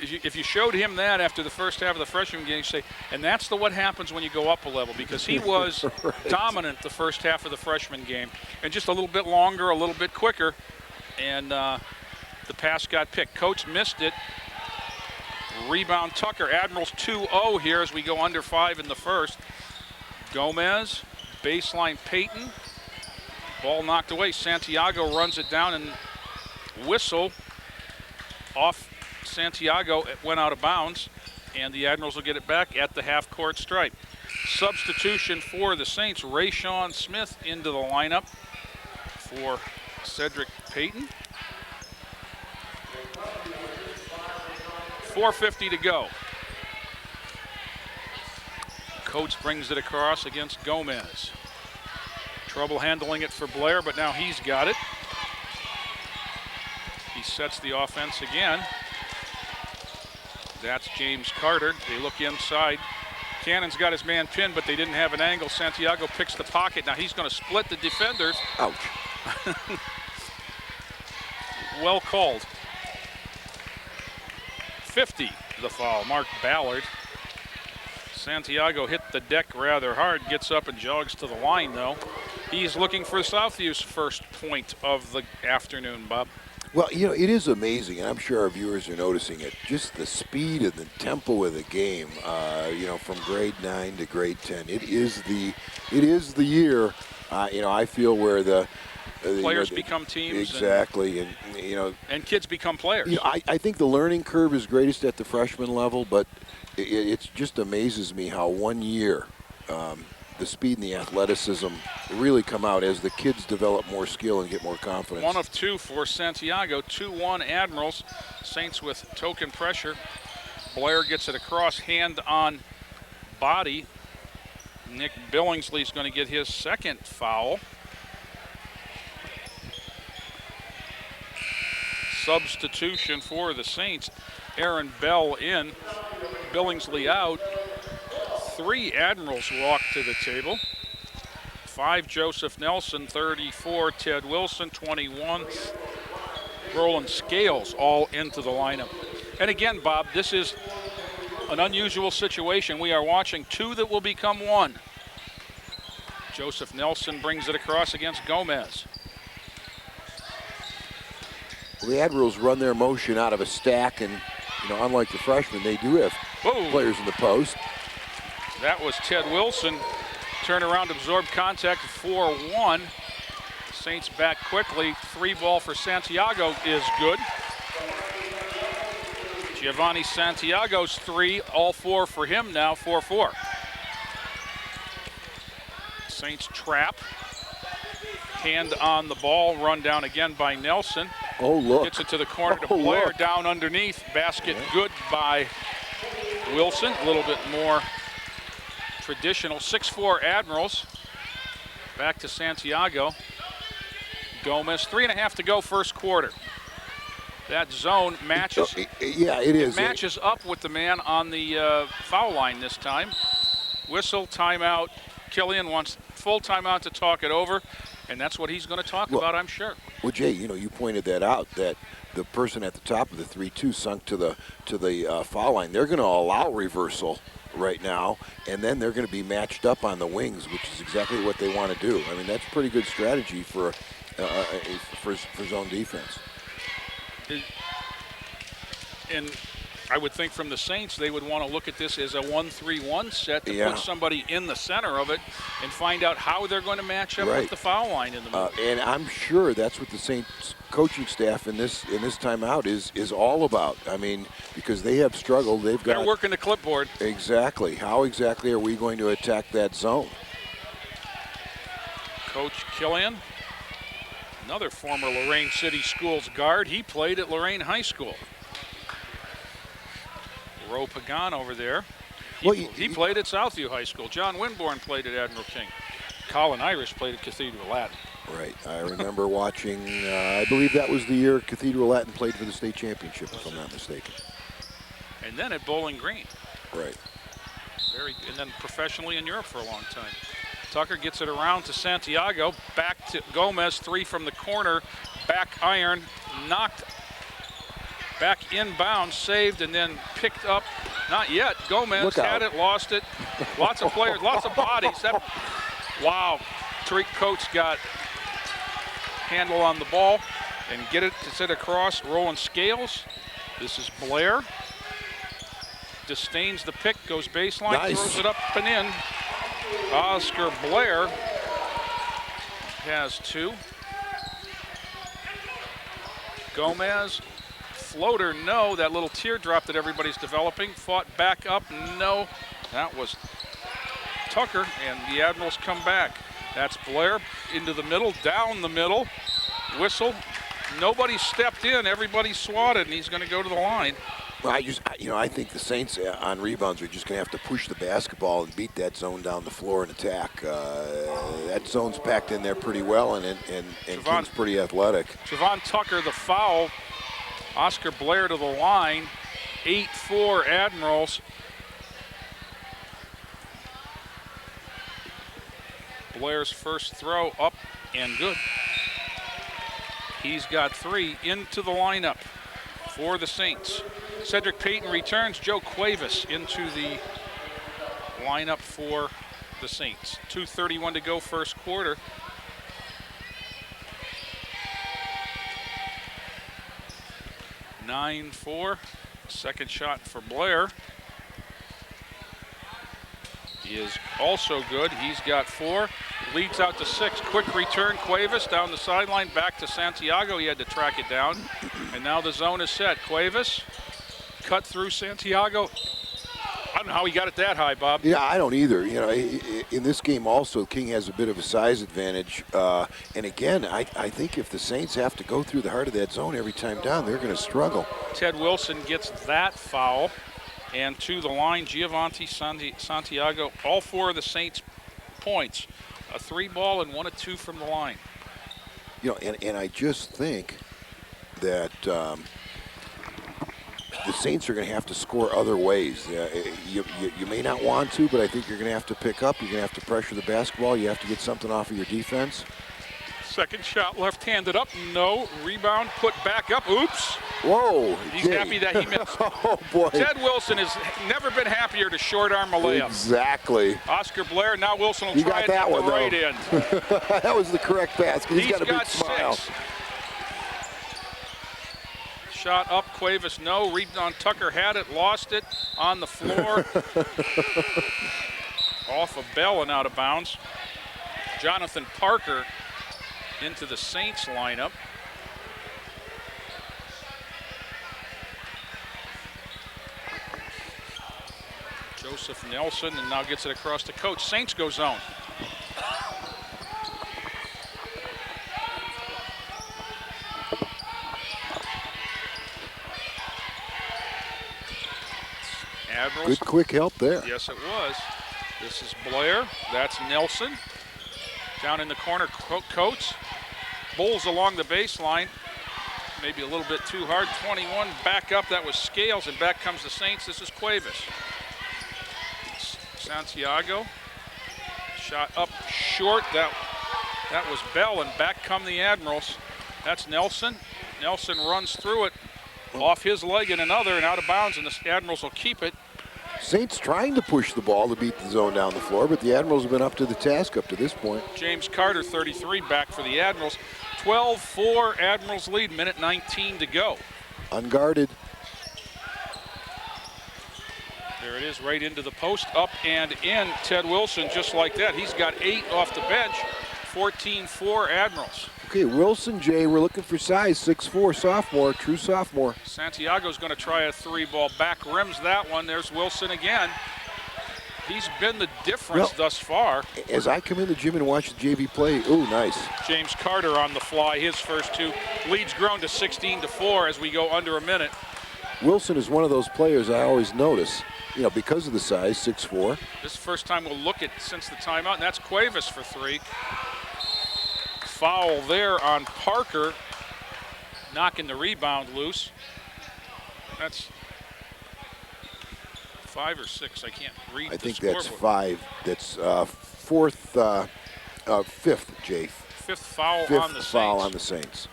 if you showed him that after the first half of the freshman game, you say, and that's what happens when you go up a level, because he was right. dominant the first half of the freshman game, and just a little bit longer, a little bit quicker, and the pass got picked. Coates missed it. Rebound Tucker. Admirals 2-0 here as we go under 5 in the first. Gomez, baseline Payton. Ball knocked away. Santiago runs it down, and whistle off Santiago. It went out of bounds, and the Admirals will get it back at the half-court stripe. Substitution for the Saints. Rayshawn Smith into the lineup for Cedric Payton. 4:50 to go. Coates brings it across against Gomez. Trouble handling it for Blair, but now he's got it. He sets the offense again. That's James Carter. They look inside. Cannon's got his man pinned, but they didn't have an angle. Santiago picks the pocket. Now he's going to split the defenders. Ouch. Well called. 50, the foul. Mark Ballard. Santiago hit the deck rather hard, gets up and jogs to the line, though. He's looking for Southview's first point of the afternoon, Bob. Well, you know, it is amazing, and I'm sure our viewers are noticing it, just the speed and the tempo of the game, you know, from grade 9 to grade 10. It is the year, you know, I feel where the players become teams. Exactly, and you know. And kids become players. You know, I think the learning curve is greatest at the freshman level, but it just amazes me how 1 year the speed and the athleticism really come out as the kids develop more skill and get more confidence. 1 of 2 for Santiago. 2-1 Admirals. Saints with token pressure. Blair gets it across, hand on body. Nick Billingsley's going to get his second foul. Substitution for the Saints. Aaron Bell in, Billingsley out. 3 Admirals walk to the table. 5 Joseph Nelson, 34 Ted Wilson, 21 Roland Scales, all into the lineup. And again, Bob, this is an unusual situation. We are watching 2 that will become 1. Joseph Nelson brings it across against Gomez. Well, the Admirals run their motion out of a stack, and unlike the freshmen, they do have players in the post. That was Ted Wilson. Turn around, absorb contact, 4-1. Saints back quickly. 3 ball for Santiago is good. Giovanni Santiago's 3, all 4 for him now, 4-4. Saints trap. Hand on the ball, run down again by Nelson. Oh, look. Gets it to the corner to Blair, look. Down underneath. Basket good by Wilson. A little bit more traditional. 6'4" Admirals. Back to Santiago. Gomez, 3.5 to go first quarter. That zone matches. Yeah, it is. Matches up with the man on the foul line this time. Whistle, timeout. Killian wants full timeout to talk it over, and that's what he's going to talk about, I'm sure. Well, Jay, you pointed that out, that the person at the top of the 3-2 sunk to the foul line. They're going to allow reversal right now, and then they're going to be matched up on the wings, which is exactly what they want to do. I mean, that's pretty good strategy for zone defense. And I would think from the Saints, they would want to look at this as a 1-3-1 set to put somebody in the center of it and find out how they're going to match up with the foul line in the middle. And I'm sure that's what the Saints coaching staff in this timeout is all about. I mean, because they have struggled. They're working the clipboard. Exactly. How exactly are we going to attack that zone? Coach Killian, another former Lorain City Schools guard. He played at Lorain High School. Ro Pagan over there. He played at Southview High School. John Winborn played at Admiral King. Colin Irish played at Cathedral Latin. Right. I remember watching, I believe that was the year Cathedral Latin played for the state championship, if I'm not mistaken. And then at Bowling Green. Right. And then professionally in Europe for a long time. Tucker gets it around to Santiago. Back to Gomez, 3 from the corner. Back iron, knocked back inbound, saved, and then picked up. Not yet. Gomez had it, lost it. Lots of players, lots of bodies. Wow. Tariq Coates got handle on the ball and get it to sit across. Roland Scales. This is Blair. Disdains the pick, goes baseline, throws it up and in. Oscar Blair has 2. Gomez. Floater, no. That little teardrop that everybody's developing. Fought back up, no. That was Tucker, and the Admirals come back. That's Blair into the middle, down the middle. Whistle. Nobody stepped in. Everybody swatted, and he's going to go to the line. Well, I think the Saints on rebounds are just going to have to push the basketball and beat that zone down the floor and attack. That zone's packed in there pretty well, and King's pretty athletic. Javon Tucker, the foul. Oscar Blair to the line. 8-4 Admirals. Blair's first throw up and good. He's got 3 into the lineup for the Saints. Cedric Payton returns. Joe Cuevas into the lineup for the Saints. 2:31 to go first quarter. (9-4). Second shot for Blair is also good. He's got 4. Leads out to 6. Quick return. Cuevas down the sideline. Back to Santiago. He had to track it down. And now the zone is set. Cuevas cut through Santiago. I don't know how he got it that high, Bob. Yeah, I don't either. You know, in this game also, King has a bit of a size advantage. And again, I think if the Saints have to go through the heart of that zone every time down, they're going to struggle. Ted Wilson gets that foul. And to the line, Giovanni Santiago, all 4 of the Saints' points. A 3 ball and 1 of 2 from the line. You know, and I just think that the Saints are going to have to score other ways. You may not want to, but I think you're going to have to pick up. You're going to have to pressure the basketball. You have to get something off of your defense. Second shot left-handed up. No. Rebound put back up. Oops. Whoa. He's happy that he missed. Oh, boy. Ted Wilson has never been happier to short arm a layup. Exactly. Oscar Blair, now Wilson will You try got it that at one, the though. right end. That was the correct basket. He's got a big got smile. 6. Shot up, Cuevas, no. Rebound, Tucker had it, lost it, on the floor. Off of Bell and out of bounds. Jonathan Parker into the Saints lineup. Joseph Nelson, and now gets it across to coach. Saints go zone. Admirals. Good quick help there. Yes, it was. This is Blair. That's Nelson. Down in the corner, Coates. Bulls along the baseline. Maybe a little bit too hard. 21, back up. That was Scales, and back comes the Saints. This is Cuevas. Santiago. Shot up short. That was Bell, and back come the Admirals. That's Nelson. Nelson runs through it. Off his leg and another, and out of bounds, and the Admirals will keep it. Saints trying to push the ball to beat the zone down the floor, but the Admirals have been up to the task up to this point. James Carter, 33, back for the Admirals. 12-4, Admirals lead, minute 19 to go. Unguarded. There it is, right into the post, up and in. Ted Wilson, just like that. He's got 8 off the bench. 14-4, Admirals. Okay, Wilson, Jay, we're looking for size, 6'4", sophomore, true sophomore. Santiago's going to try a 3-ball. Back rims that one. There's Wilson again. He's been the difference thus far. As I come in the gym and watch the JV play, ooh, nice. James Carter on the fly, his first 2. Lead's grown to 16-4 as we go under a minute. Wilson is one of those players I always notice, you know, because of the size, 6'4". This is the first time we'll look at since the timeout, and that's Cuevas for 3. Foul there on Parker, knocking the rebound loose. That's 5 or 6. I can't read. I think scoreboard. that's 5. That's fifth, Jay. Fifth foul on the Saints. Fifth foul on the Saints.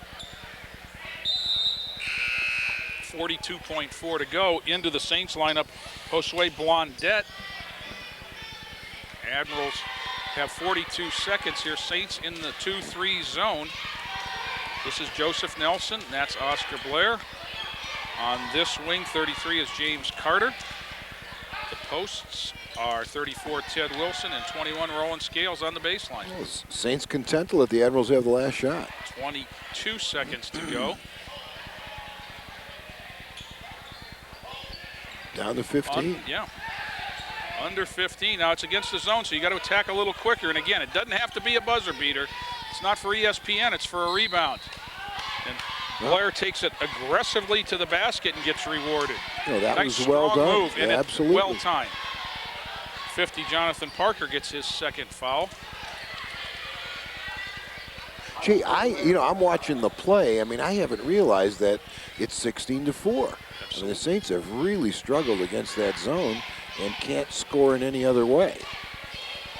42.4 to go into the Saints lineup. Josue Blondet. Admirals have 42 seconds here. Saints in the 2-3 zone. This is Joseph Nelson. That's Oscar Blair. On this wing, 33 is James Carter. The posts are 34 Ted Wilson and 21 Roland Scales on the baseline. Well, Saints content to let the Admirals have the last shot. 22 seconds to go. Down to 15. Yeah. Under 15. Now it's against the zone, so you got to attack a little quicker. And again, it doesn't have to be a buzzer beater. It's not for ESPN, it's for a rebound. And Blair takes it aggressively to the basket and gets rewarded. No, that nice was well strong done. move, and Absolutely. well timed. 50, Jonathan Parker gets his second foul. Gee, I'm watching the play. I mean, I haven't realized that it's 16-4. I mean, the Saints have really struggled against that zone and can't score in any other way.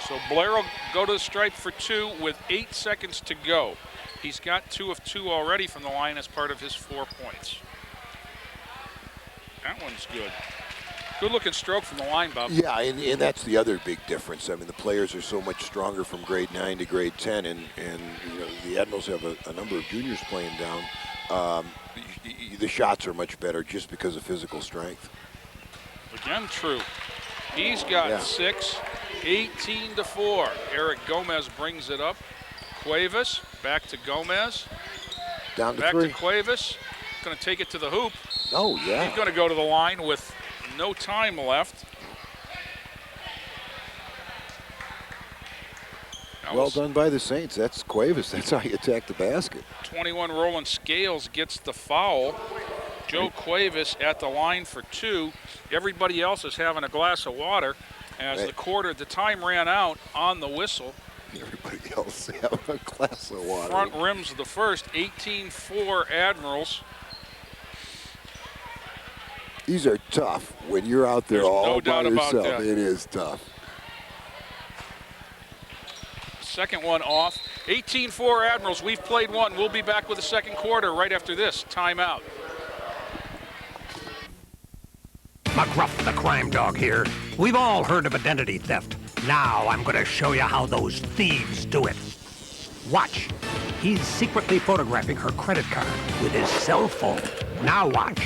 So Blair will go to the stripe for 2 with 8 seconds to go. He's got 2 of 2 already from the line as part of his 4 points. That one's good. Good looking stroke from the line, Bob. Yeah, and that's the other big difference. I mean, the players are so much stronger from grade 9 to grade 10, and you know, the Admirals have a number of juniors playing down. The shots are much better just because of physical strength. Again, true. He's got 6, 18-4. Eric Gomez brings it up. Cuevas, back to Gomez. Down to back 3. to Cuevas. Going to take it to the hoop. Oh, yeah. He's going to go to the line with no time left. Well done by the Saints. That's Cuevas. That's how you attack the basket. 21 Roland Scales gets the foul. Joe Cuevas at the line for 2. Everybody else is having a glass of water as the time ran out on the whistle. Everybody else having a glass of water. Front rims the first, 18-4 Admirals. These are tough. When you're out there all by yourself, it is tough. Second one off. 18-4 Admirals. We've played one. We'll be back with the second quarter right after this timeout. McGruff the crime dog here. We've all heard of identity theft. Now I'm going to show you how those thieves do it. Watch. He's secretly photographing her credit card with his cell phone. Now watch.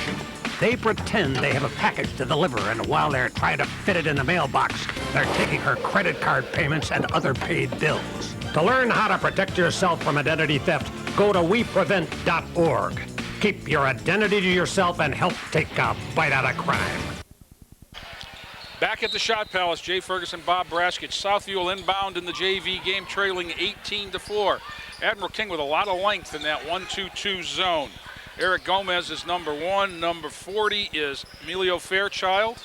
They pretend they have a package to deliver, and while they're trying to fit it in the mailbox, they're taking her credit card payments and other paid bills. To learn how to protect yourself from identity theft, go to weprevent.org. Keep your identity to yourself and help take a bite out of crime. Back at the Shot Palace, Jay Ferguson, Bob Braskett. Southview will inbound in the JV game, trailing 18-4. Admiral King with a lot of length in that 1-2-2 zone. Eric Gomez is number 1. Number 40 is Emilio Fairchild.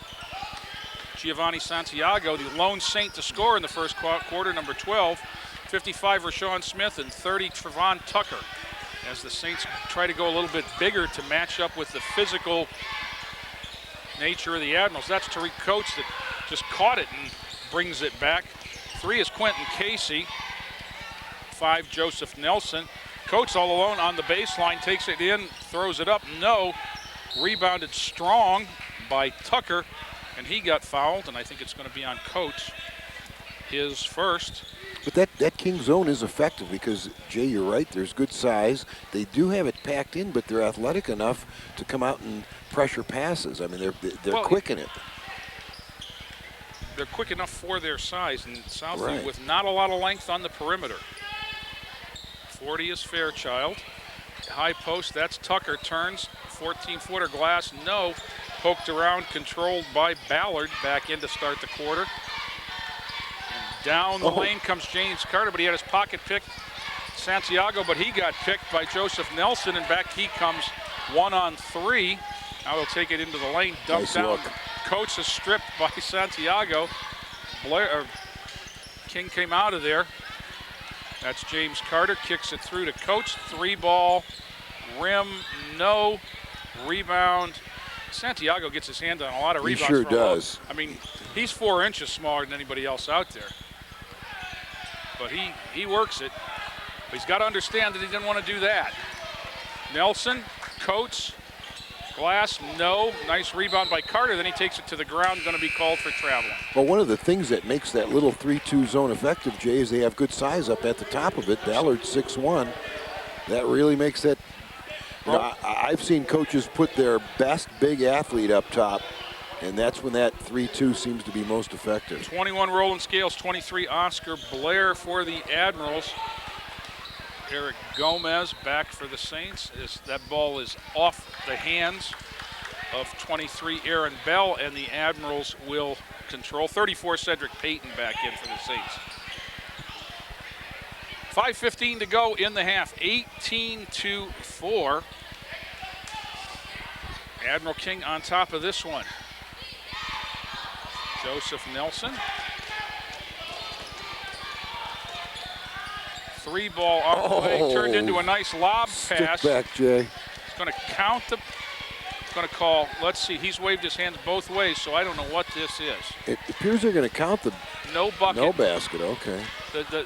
Giovanni Santiago, the lone Saint to score in the first quarter, number 12. 55, Rashawn Smith, and 30, Trevon Tucker. As the Saints try to go a little bit bigger to match up with the physical nature of the Admirals. That's Tariq Coates that just caught it and brings it back. 3 is Quentin Casey. 5, Joseph Nelson. Coates all alone on the baseline, takes it in, throws it up, no. Rebounded strong by Tucker, and he got fouled, and I think it's going to be on Coates, his first. But that King zone is effective because, Jay, you're right, there's good size. They do have it packed in, but they're athletic enough to come out and pressure passes. I mean, they're quick in it. They're quick enough for their size, and Southview with not a lot of length on the perimeter. 40 is Fairchild. High post, that's Tucker, turns, 14-footer glass, no. Poked around, controlled by Ballard, back in to start the quarter. And down the lane comes James Carter, but he had his pocket picked. Santiago, but he got picked by Joseph Nelson, and back he comes 1-on-3. Now they'll take it into the lane, dumped down. Coates is stripped by Santiago. King came out of there. That's James Carter, kicks it through to Coates. 3-ball, rim, no. Rebound. Santiago gets his hand on a lot of rebounds. He sure does. I mean, he's 4 inches smaller than anybody else out there. But he works it. But he's got to understand that he didn't want to do that. Nelson, Coates, glass, no. Nice rebound by Carter. Then he takes it to the ground, going to be called for traveling. Well, one of the things that makes that little 3-2 zone effective, Jay, is they have good size up at the top of it. Ballard 6'1". That really makes that. You know, I've seen coaches put their best big athlete up top, and that's when that 3-2 seems to be most effective. 21 Roland Scales, 23 Oscar Blair for the Admirals. Eric Gomez back for the Saints. That ball is off the hands of 23 Aaron Bell, and the Admirals will control. 34 Cedric Payton back in for the Saints. 5:15 to go in the half. 18-4. Admiral King on top of this one. Joseph Nelson. 3-ball off the way, turned into a nice lob pass. Stick back, Jay. It's going to count the. Going to call. Let's see. He's waved his hands both ways, so I don't know what this is. It appears they're going to count the. No bucket. No basket. Okay. The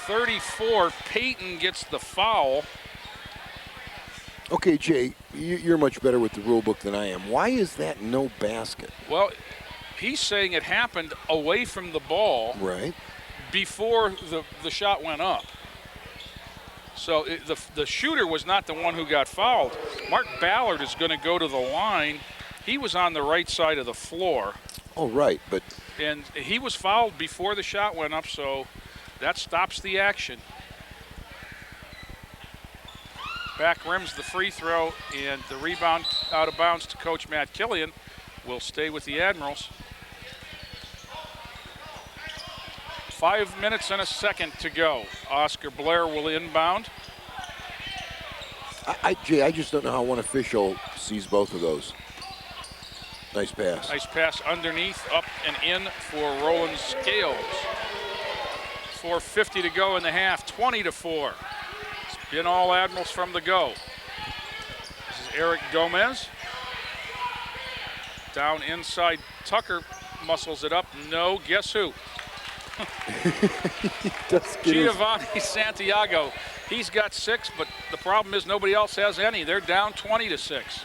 34. Payton gets the foul. Okay, Jay, you're much better with the rule book than I am. Why is that no basket? Well, he's saying it happened away from the ball. Right. Before the shot went up. So the shooter was not the one who got fouled. Mark Ballard is going to go to the line. He was on the right side of the floor. Oh, right, but. And he was fouled before the shot went up, so that stops the action. Back rims the free throw, and the rebound out of bounds to Coach Matt Killian will stay with the Admirals. 5 minutes and a second to go. Oscar Blair will inbound. Jay, I just don't know how one official sees both of those. Nice pass. Nice pass underneath, up and in for Roland Scales. 4:50 to go in the half, 20-4. It's been all Admirals from the go. Eric Gomez. Down inside, Tucker muscles it up. No, guess who? Giovanni Santiago. He's got 6, but the problem is nobody else has any. They're down 20-6.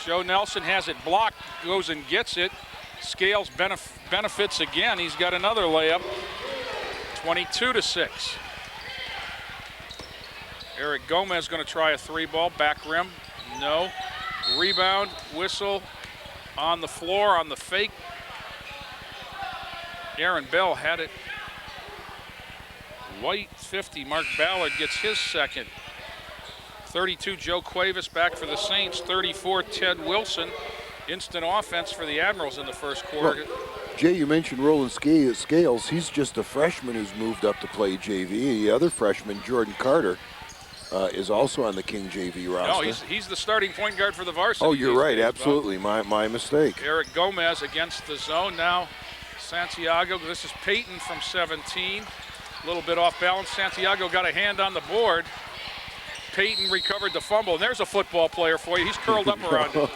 Joe Nelson has it blocked, goes and gets it. Scales benefits again. He's got another layup. 22-6. Eric Gomez going to try a 3-ball, back rim. No. Rebound, whistle on the floor on the fake. Aaron Bell had it. White 50. Mark Ballard gets his second. 32, Joe Cuevas back for the Saints. 34, Ted Wilson. Instant offense for the Admirals in the first quarter. Well, Jay, you mentioned Roland Scales. He's just a freshman who's moved up to play JV. The other freshman, Jordan Carter, is also on the King JV roster. No, he's the starting point guard for the varsity. Oh, you're right. Absolutely. My mistake. Eric Gomez against the zone. Now Santiago. This is Peyton from 17. A little bit off balance. Santiago got a hand on the board. Peyton recovered the fumble. And there's a football player for you. He's curled up around it.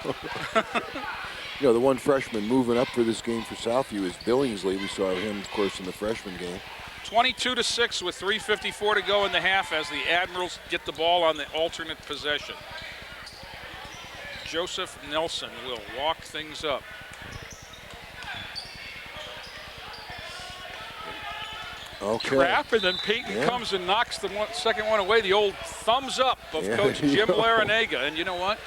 You know, the one freshman moving up for this game for Southview is Billingsley. We saw him, of course, in the freshman game. 22-6 with 3:54 to go in the half as the Admirals get the ball on the alternate possession. Joseph Nelson will walk things up. Okay. Trap, and then Peyton comes and knocks the second one away. The old thumbs up of Coach Jim Larinaga. And you know what?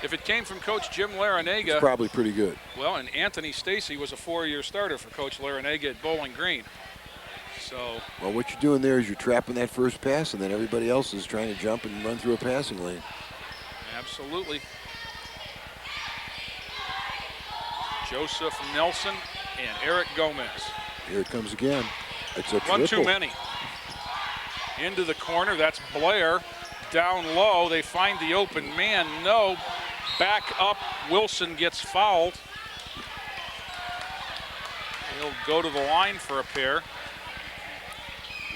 If it came from Coach Jim Larinaga, it's probably pretty good. Well, and Anthony Stacy was a 4-year starter for Coach Larinaga at Bowling Green. So, well, what you're doing there is you're trapping that first pass, and then everybody else is trying to jump and run through a passing lane. Absolutely. Joseph Nelson and Eric Gomez. Here it comes again. It's a one triple. too many. Into the corner. That's Blair. Down low. They find the open man. No. Back up. Wilson gets fouled. He'll go to the line for a pair.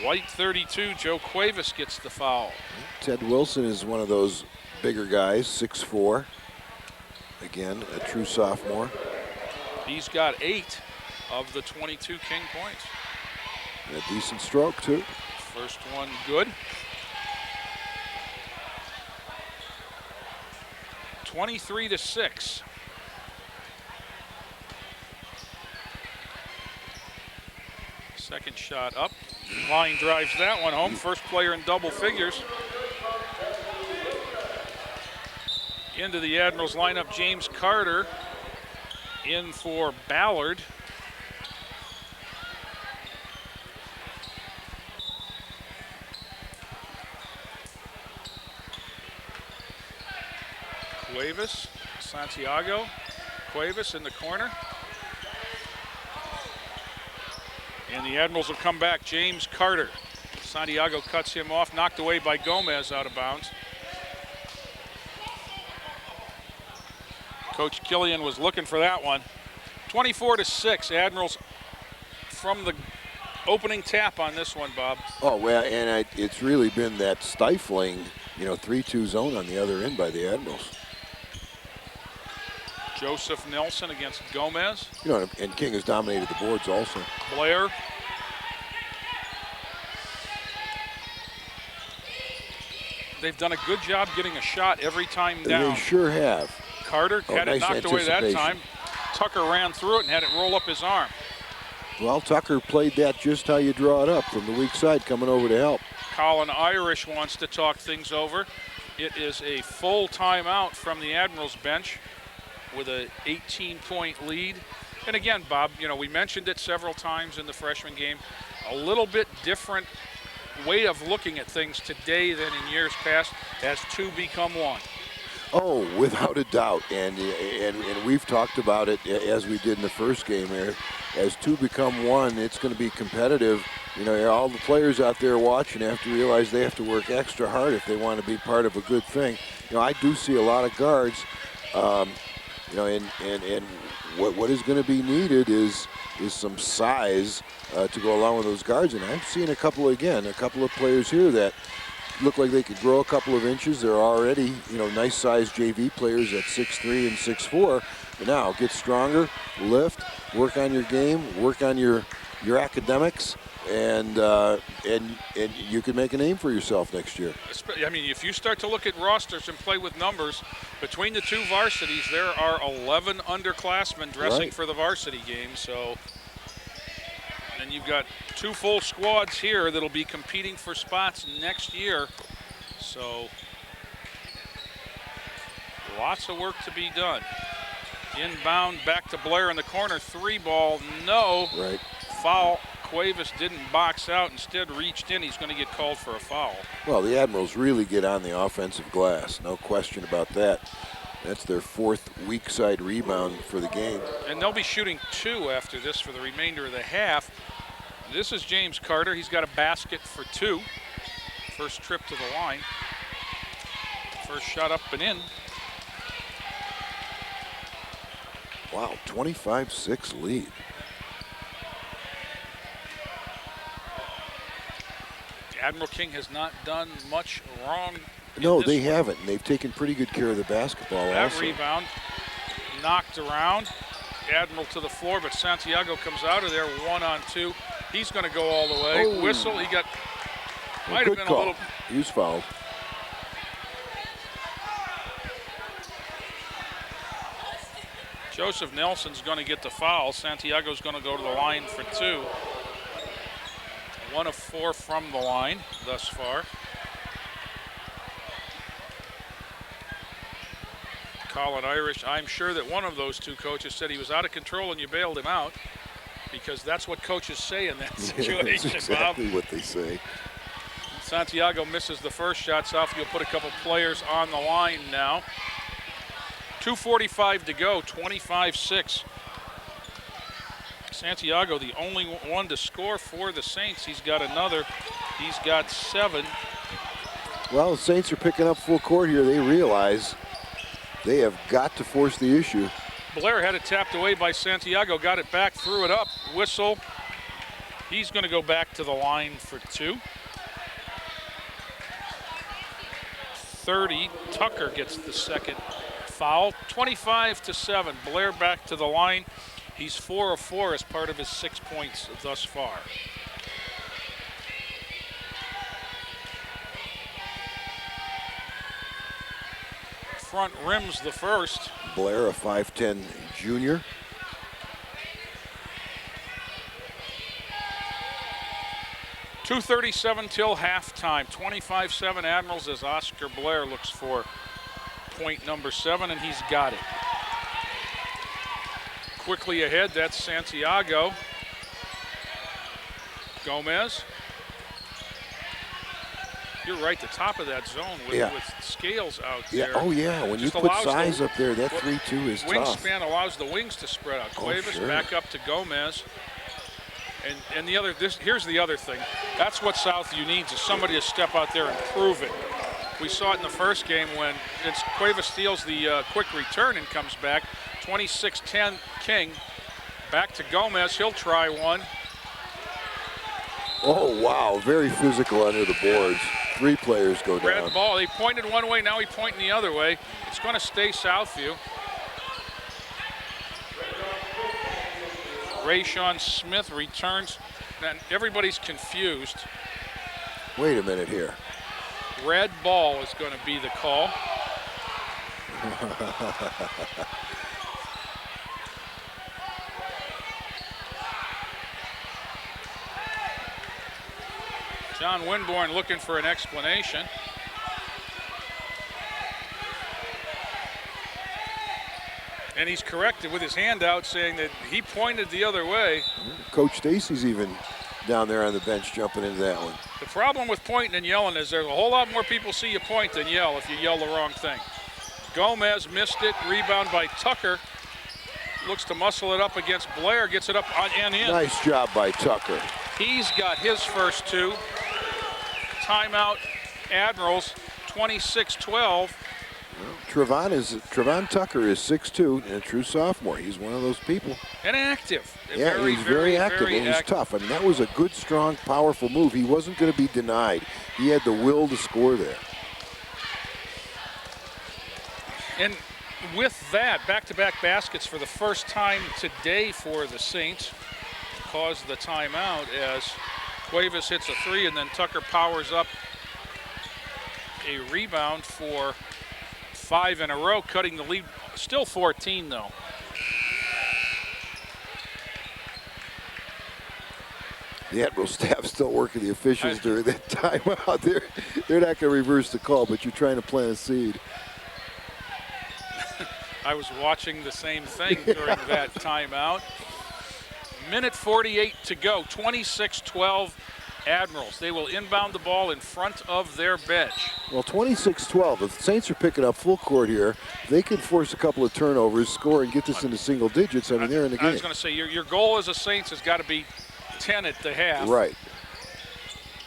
White 32. Joe Cuevas gets the foul. Ted Wilson is one of those bigger guys, 6'4". Again, a true sophomore. He's got 8 of the 22 King points. And a decent stroke, too. First one good. 23-6. Second shot up. Line drives that one home. First player in double figures. Into the Admirals lineup, James Carter in for Ballard. Cuevas, Santiago, Cuevas in the corner. And the Admirals will come back. James Carter. Santiago cuts him off, knocked away by Gomez out of bounds. Coach Killian was looking for that one. 24-6, Admirals from the opening tap on this one, Bob. Oh, well, and it's really been that stifling, 3-2 zone on the other end by the Admirals. Joseph Nelson against Gomez. And King has dominated the boards also. Blair. They've done a good job getting a shot every time down. They sure have. Carter had it knocked away that time. Tucker ran through it and had it roll up his arm. Well, Tucker played that just how you draw it up from the weak side coming over to help. Colin Irish wants to talk things over. It is a full timeout from the Admirals bench with a 18-point lead. And again, Bob, we mentioned it several times in the freshman game. A little bit different way of looking at things today than in years past as 2 become 1. Oh, without a doubt, and we've talked about it as we did in the first game here. As 2 become 1, it's going to be competitive. All the players out there watching have to realize they have to work extra hard if they want to be part of a good thing. I do see a lot of guards, and what is going to be needed is some size to go along with those guards. And I'm seeing a couple of players here that look like they could grow a couple of inches. They're already, nice-sized JV players at 6'3" and 6'4". But now get stronger, lift, work on your game, work on your academics, and you can make a name for yourself next year. I mean, if you start to look at rosters and play with numbers, between the two varsities, there are 11 underclassmen dressing for the varsity game. So, and you've got 2 full squads here that'll be competing for spots next year. So, lots of work to be done. Inbound, back to Blair in the corner. 3 ball, no. Right. Foul. Cuevas didn't box out, instead reached in. He's going to get called for a foul. Well, the Admirals really get on the offensive glass. No question about that. That's their 4th weak side rebound for the game. And they'll be shooting 2 after this for the remainder of the half. This is James Carter. He's got a basket for 2. First trip to the line. First shot up and in. Wow, 25-6 lead. Admiral King has not done much wrong. No, they haven't. And they've taken pretty good care of the basketball that also. Rebound knocked around. Admiral to the floor, but Santiago comes out of there 1-on-2. He's going to go all the way. Oh. Whistle. He got might have been call. a little. He was fouled. Joseph Nelson's going to get the foul. Santiago's going to go to the line for 2. 1 of 4 from the line thus far. Colin Irish, I'm sure that one of those 2 coaches said he was out of control and you bailed him out, because that's what coaches say in that situation. That's exactly what they say. Santiago misses the first shot. Southview will put a couple players on the line now. 2:45 to go, 25-6. Santiago, the only one to score for the Saints. He's got another. He's got 7. Well, the Saints are picking up full court here. They realize they have got to force the issue. Blair had it tapped away by Santiago, got it back, threw it up, whistle. He's going to go back to the line for 2. 30, Tucker gets the second foul. 25-7, Blair back to the line. He's 4 of 4 as part of his 6 points thus far. Front rims the first. Blair, a 5'10" junior. .237 till halftime. 25-7 Admirals as Oscar Blair looks for point number 7, and he's got it. Quickly ahead, that's Santiago. Gomez. You're right, the top of that zone with Scales out there. Yeah, oh yeah, when you put size up there, that 3-2 is tough. Wingspan allows the wings to spread out. Cuevas back up to Gomez. And the other, here's the other thing. That's what Southview needs, is somebody to step out there and prove it. We saw it in the first game when Cuevas steals the quick return and comes back. 26-10 King. Back to Gomez, he'll try one. Oh wow, very physical under the boards. 3 players go down. Red ball, he pointed one way, now he's pointing the other way. It's going to stay Southview. Rayshawn Smith returns, and everybody's confused. Wait a minute here. Red ball is going to be the call. John Winborn looking for an explanation. And he's corrected with his hand out, saying that he pointed the other way. Coach Stacy's even down there on the bench jumping into that one. The problem with pointing and yelling is there's a whole lot more people see you point than yell if you yell the wrong thing. Gomez missed it, rebound by Tucker. Looks to muscle it up against Blair, gets it up and in. Nice job by Tucker. He's got his first 2. Timeout, Admirals, 26-12. Trevon Tucker is 6'2", and a true sophomore. He's one of those people. And active. Yeah, he's very active, and he's tough. I mean, that was a good, strong, powerful move. He wasn't going to be denied. He had the will to score there. And with that, back-to-back baskets for the first time today for the Saints caused the timeout as Cuevas hits a three, and then Tucker powers up a rebound for 5 in a row, cutting the lead. Still 14, though. The Admiral staff still working the officials during that timeout. They're not going to reverse the call, but you're trying to plant a seed. I was watching the same thing during that timeout. Minute 48 to go, 26-12 Admirals. They will inbound the ball in front of their bench. Well, 26-12. If the Saints are picking up full court here, they could force a couple of turnovers, score, and get this into single digits. I mean, they're in the game. I was going to say, your goal as a Saints has got to be 10 at the half. Right.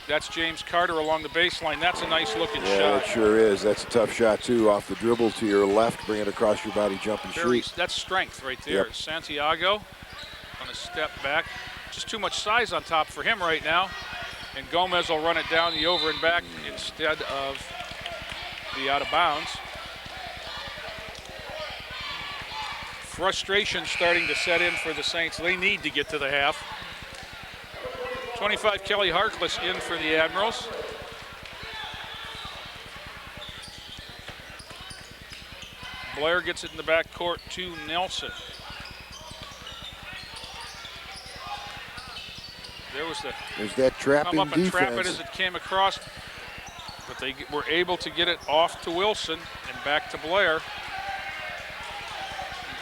That's James Carter along the baseline. That's a nice-looking shot. Yeah, it sure is. That's a tough shot, too, off the dribble to your left. Bring it across your body, jump and shoot. That's strength right there. Yep. Santiago on a step back. Just too much size on top for him right now. And Gomez will run it down the over and back instead of the out of bounds. Frustration starting to set in for the Saints. They need to get to the half. 25 Kelly Harkless in for the Admirals. Blair gets it in the backcourt to Nelson. There's that trapping come up and defense. Trap it as it came across, but they were able to get it off to Wilson and back to Blair.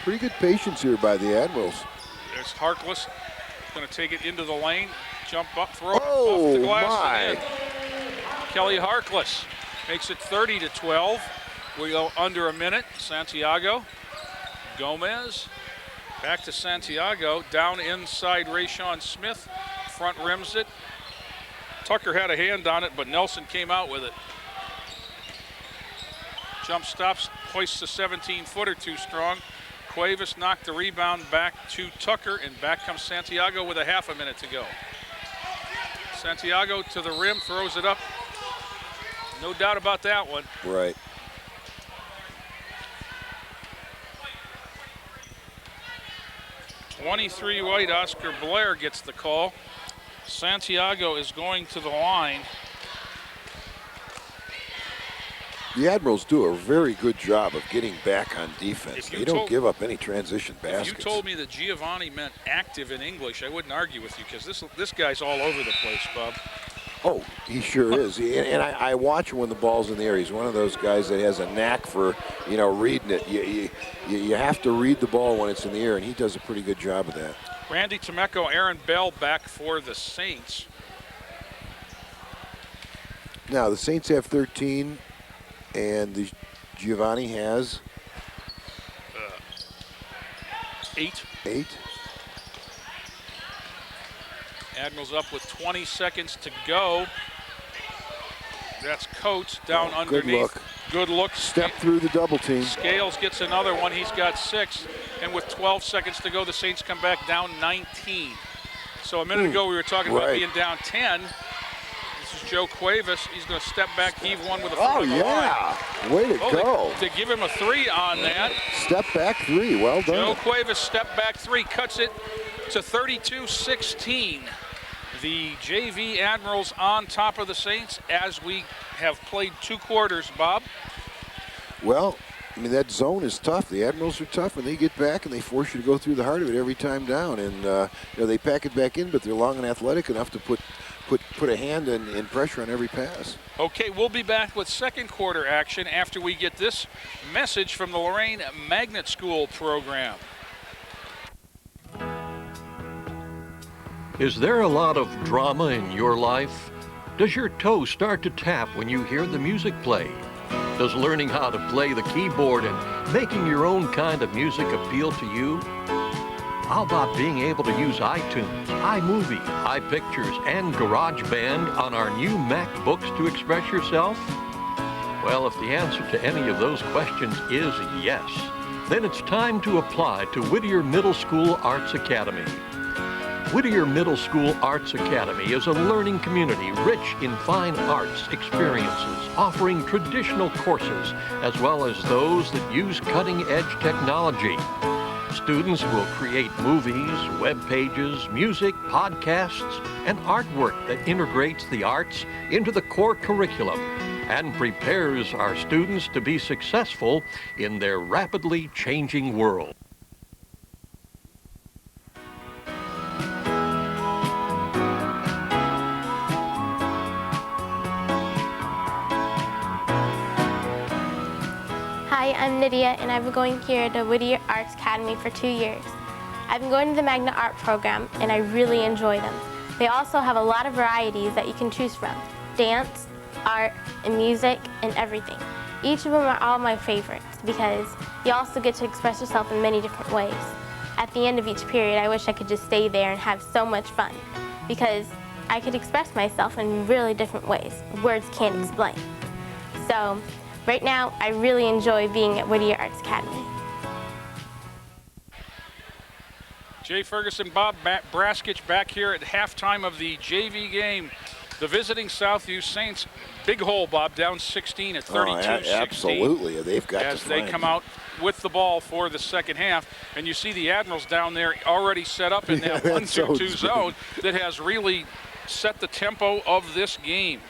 Pretty good patience here by the Admirals. There's Harkless, going to take it into the lane, jump up, throw it off the glass and in. Kelly Harkless makes it 30-12. We go under a minute. Santiago, Gomez, back to Santiago, down inside Rayshawn Smith. Front rims it. Tucker had a hand on it, but Nelson came out with it. Jump stops, hoists a 17-footer too strong. Cuevas knocked the rebound back to Tucker, and back comes Santiago with a half a minute to go. Santiago to the rim, throws it up. No doubt about that one. Right. .23 white, Oscar Blair gets the call. Santiago is going to the line. The Admirals do a very good job of getting back on defense. They don't give up any transition baskets. If you told me that Giovanni meant active in English, I wouldn't argue with you, because this guy's all over the place, Bob. Oh, he sure is. And I watch him when the ball's in the air. He's one of those guys that has a knack for, reading it. You have to read the ball when it's in the air, and he does a pretty good job of that. Randy Temecco, Aaron Bell back for the Saints. Now, the Saints have 13, and the Giovanni has 8. 8. Admirals up with 20 seconds to go. That's Coates down underneath. Good look. Good look. Step through the double team. Scales gets another one. He's got 6. And with 12 seconds to go, the Saints come back down 19. So a minute ago, we were talking about being down 10. This is Joe Cuevas. He's going to step back, heave one with a foot on the line. Way to go. To give him a 3 on that. Step back 3. Well done. Joe Cuevas, step back 3, cuts it to 32-16. The JV Admirals on top of the Saints as we have played 2 quarters, Bob. Well, I mean, that zone is tough. The Admirals are tough, and they get back and they force you to go through the heart of it every time down. And they pack it back in, but they're long and athletic enough to put a hand in pressure on every pass. Okay, we'll be back with second quarter action after we get this message from the Lorain Magnet School program. Is there a lot of drama in your life? Does your toe start to tap when you hear the music play? Does learning how to play the keyboard and making your own kind of music appeal to you? How about being able to use iTunes, iMovie, iPictures, and GarageBand on our new MacBooks to express yourself? Well, if the answer to any of those questions is yes, then it's time to apply to Whittier Middle School Arts Academy. Whittier Middle School Arts Academy is a learning community rich in fine arts experiences, offering traditional courses as well as those that use cutting-edge technology. Students will create movies, web pages, music, podcasts, and artwork that integrates the arts into the core curriculum and prepares our students to be successful in their rapidly changing world. Hi, I'm Nydia, and I've been going here at the Whittier Arts Academy for 2 years. I've been going to the Magna Art program, and I really enjoy them. They also have a lot of varieties that you can choose from: dance, art, and music, and everything. Each of them are all my favorites because you also get to express yourself in many different ways. At the end of each period, I wish I could just stay there and have so much fun because I could express myself in really different ways. Words can't explain. So, right now, I really enjoy being at Whittier Arts Academy. Jay Ferguson, Bob Braskich back here at halftime of the JV game. The visiting Southview Saints, big hole, Bob, down 16 at 32-16. Absolutely, they've got as to they find come out with the ball for the second half. And you see the Admirals down there already set up in that 1-2-2 zone that has really set the tempo of this game.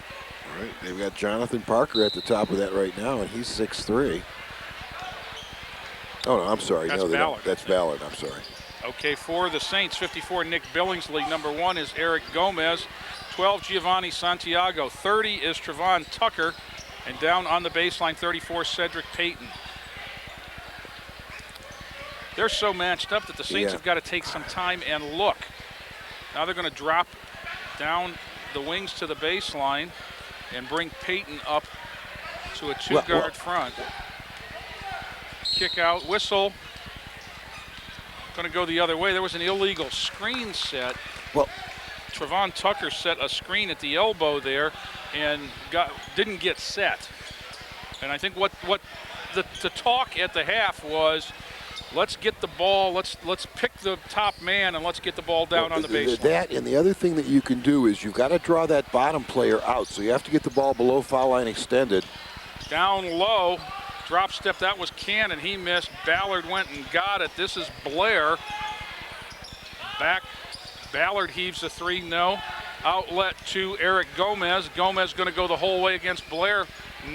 Right, they've got Jonathan Parker at the top of that right now, and he's 6'3". Oh, no, I'm sorry. That's no, Ballard. That's Ballard, I'm sorry. Okay, for the Saints, 54, Nick Billingsley. Number 1 is Eric Gomez. 12, Giovanni Santiago. 30 is Trevon Tucker. And down on the baseline, 34, Cedric Payton. They're so matched up that the Saints have got to take some time and look. Now they're going to drop down the wings to the baseline and bring Payton up to a two-guard front. Kick out, whistle. Going to go the other way. There was an illegal screen set. Well, Trevon Tucker set a screen at the elbow there and didn't get set. And I think what the talk at the half was, let's get the ball, let's pick the top man and let's get the ball down on the baseline. That, and the other thing that you can do is you've got to draw that bottom player out. So you have to get the ball below foul line extended. Down low, drop step, that was Cannon, he missed. Ballard went and got it. This is Blair. Back, Ballard heaves a three, no. Outlet to Eric Gomez. Gomez going to go the whole way against Blair.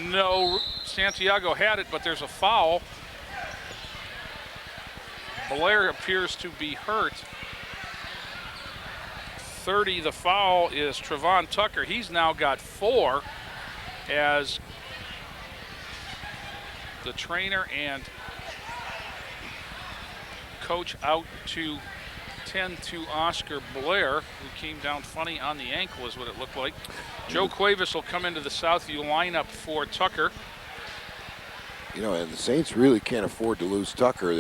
No, Santiago had it, but there's a foul. Blair appears to be hurt. 30, the foul is Trevon Tucker. He's now got 4 as the trainer and coach out to 10 to Oscar Blair, who came down funny on the ankle is what it looked like. Joe Cuevas will come into the Southview lineup for Tucker. You know, and the Saints really can't afford to lose Tucker.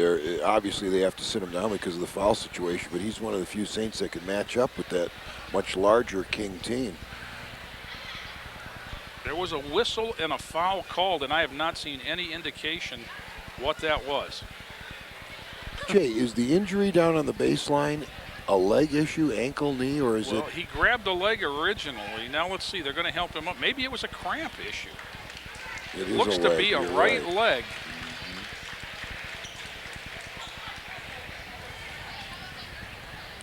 Obviously they have to sit him down because of the foul situation, but he's one of the few Saints that can match up with that much larger King team. There was a whistle and a foul called, and I have not seen any indication what that was. Jay, is the injury down on the baseline a leg issue, ankle, knee, or is it? Well, he grabbed a leg originally. Now let's see. They're going to help him up. Maybe it was a cramp issue. It looks to be a right leg.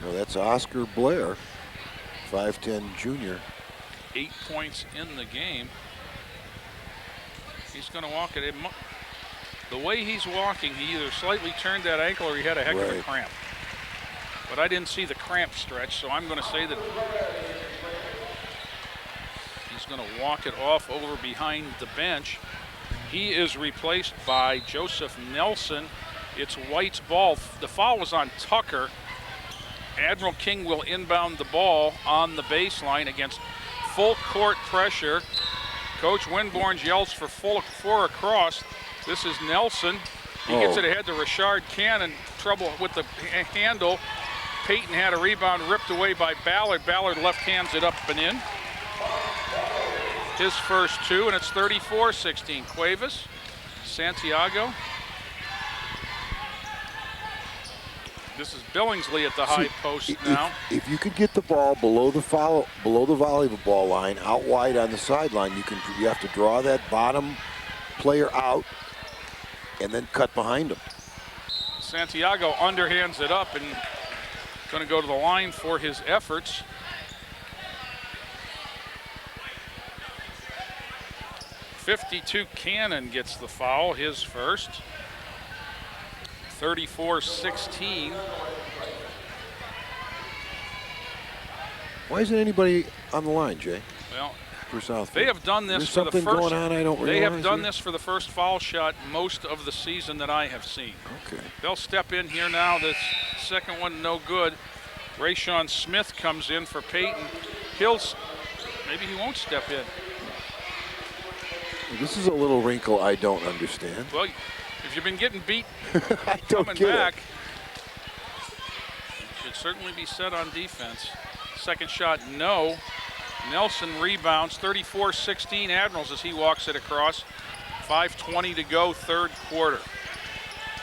No, that's Oscar Blair, 5'10" junior. 8 points in the game. He's going to walk it. The way he's walking, he either slightly turned that ankle or he had a heck of a cramp. But I didn't see the cramp stretch, so I'm going to say that he's going to walk it off over behind the bench. He is replaced by Joseph Nelson. It's White's ball. The foul was on Tucker. Admiral King will inbound the ball on the baseline against full court pressure. Coach Winborn yells for 4 across. This is Nelson. He gets it ahead to Rashard Cannon. Trouble with the handle. Payton had a rebound ripped away by Ballard. Ballard left hands it up and in. his first two, and it's 34-16. Cuevas, Santiago. This is Billingsley at the high post now. If you could get the ball below the volleyball line, out wide on the sideline, you have to draw that bottom player out and then cut behind him. Santiago underhands it up and going to go to the line for his efforts. .52 Cannon gets the foul, his first. 34-16. Why isn't anybody on the line, Jay? Well, for Southview? they have done this for the first. Something going on I don't realize. They have done here? this for the first foul shot most of the season that I have seen. Okay. They'll step in here now. This second one no good. Rayshawn Smith comes in for Peyton. Maybe he won't step in. This is a little wrinkle I don't understand. Well, if you've been getting beat I don't coming get back, it. should certainly be set on defense. Second shot, no. Nelson rebounds, 34-16 Admirals as he walks it across. 5:20 to go, third quarter.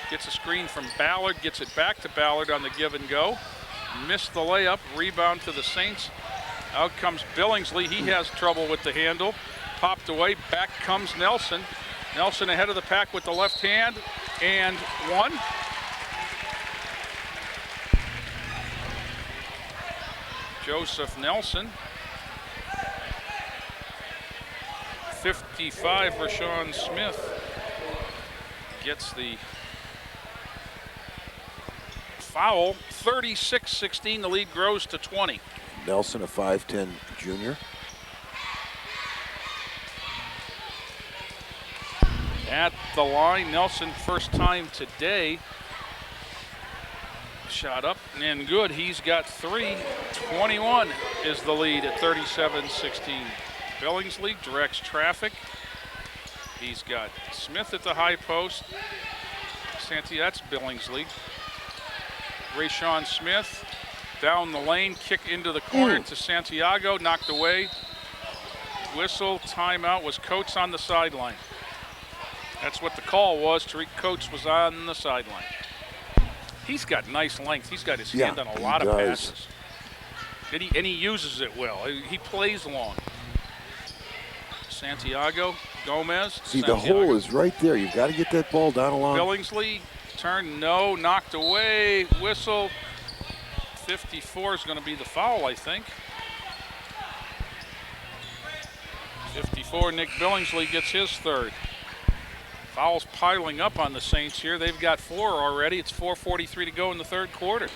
Gets a screen from Ballard, gets it back to Ballard on the give and go. Missed the layup, rebound to the Saints. Out comes Billingsley, he has trouble with the handle. Popped away, back comes Nelson. Nelson ahead of the pack with the left hand, and one. Joseph Nelson. 55, Rashawn Smith gets the foul. 36-16, the lead grows to 20. Nelson, a 5'10" junior. At the line, Nelson first time today. Shot up and good, he's got three. 21 is the lead at 37-16. Billingsley directs traffic. He's got Smith at the high post. That's Billingsley. Rayshawn Smith down the lane, kick into the corner to Santiago, knocked away. Whistle, timeout, was Coates on the sideline. That's what the call was. Tariq Coates was on the sideline. He's got nice length. He's got his hand on a lot of passes. And he uses it well. He plays long. Santiago, Gomez. See, the hole is right there. You've got to get that ball down along. Billingsley, turn, no, knocked away, whistle. 54 is going to be the foul, I think. 54, Nick Billingsley gets his third. Fouls piling up on the Saints here. They've got 4 already. It's 4:43 to go in the third quarter.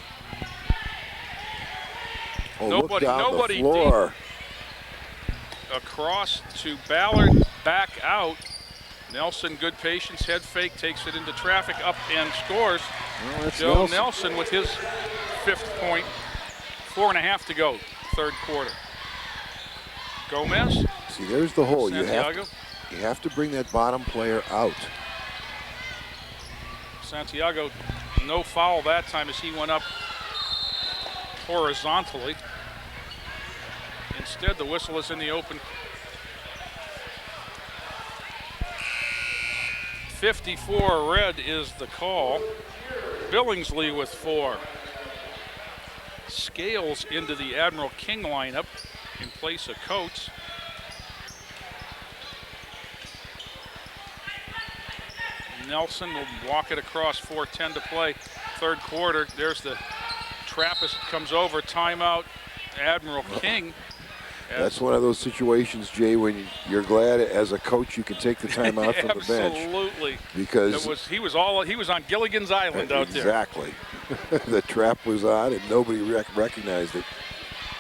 Oh, nobody the floor. Deep. Across to Ballard, back out. Nelson, good patience, head fake, takes it into traffic, up and scores. Well, Joe Nelson with his 5th point. 4.5 to go, third quarter. Gomez. See, there's the hole. Santiago. You have to bring that bottom player out. Santiago, no foul that time as he went up horizontally. Instead, the whistle is in the open. 54 red is the call. Billingsley with 4. Scales into the Admiral King lineup in place of Coates. Nelson will walk it across, 4:10 to play, third quarter. There's the Trappist comes over, timeout, Admiral King. That's one of those situations, Jay, when you're glad as a coach you can take the time out from the bench. Absolutely. Because he was on Gilligan's Island out there. Exactly. The trap was on and nobody recognized it.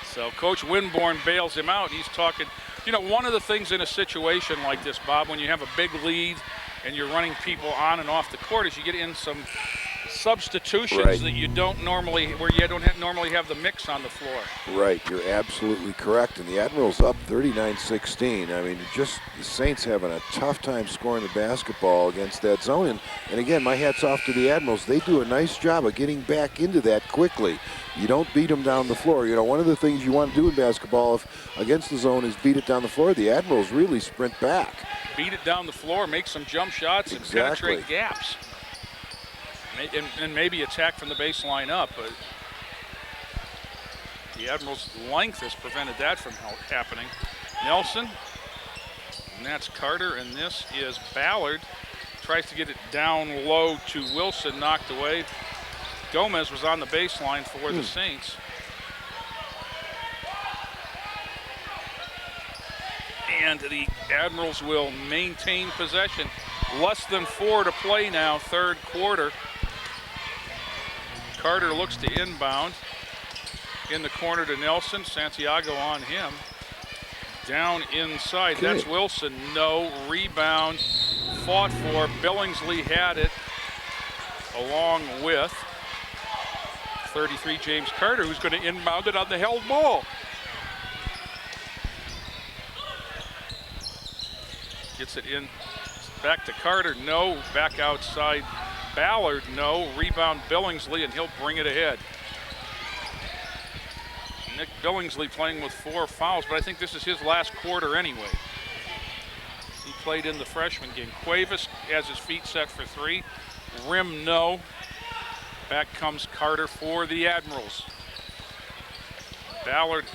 So Coach Winborn bails him out. He's talking, one of the things in a situation like this, Bob, when you have a big lead and you're running people on and off the court, is you get in some substitutions that you don't normally, where you don't normally have the mix on the floor. Right, you're absolutely correct. And the Admirals up 39-16. I mean, just the Saints having a tough time scoring the basketball against that zone. And again, my hat's off to the Admirals. They do a nice job of getting back into that quickly. You don't beat them down the floor. You know, one of the things you want to do in basketball against the zone is beat it down the floor. The Admirals really sprint back. Beat it down the floor, make some jump shots, and penetrate gaps. And maybe attack from the baseline up, but the Admirals' length has prevented that from happening. Nelson, and that's Carter, and this is Ballard. Tries to get it down low to Wilson, knocked away. Gomez was on the baseline for the Saints. And the Admirals will maintain possession. Less than 4 to play now, third quarter. Carter looks to inbound. In the corner to Nelson. Santiago on him. Down inside. That's Wilson. No. Rebound. Fought for. Billingsley had it. Along with 33 James Carter, who's going to inbound it on the held ball. Gets it in. Back to Carter. No. Back outside. Ballard, no. Rebound Billingsley, and he'll bring it ahead. Nick Billingsley playing with 4 fouls, but I think this is his last quarter anyway. He played in the freshman game. Cuevas has his feet set for 3. Rim, no. Back comes Carter for the Admirals. Ballard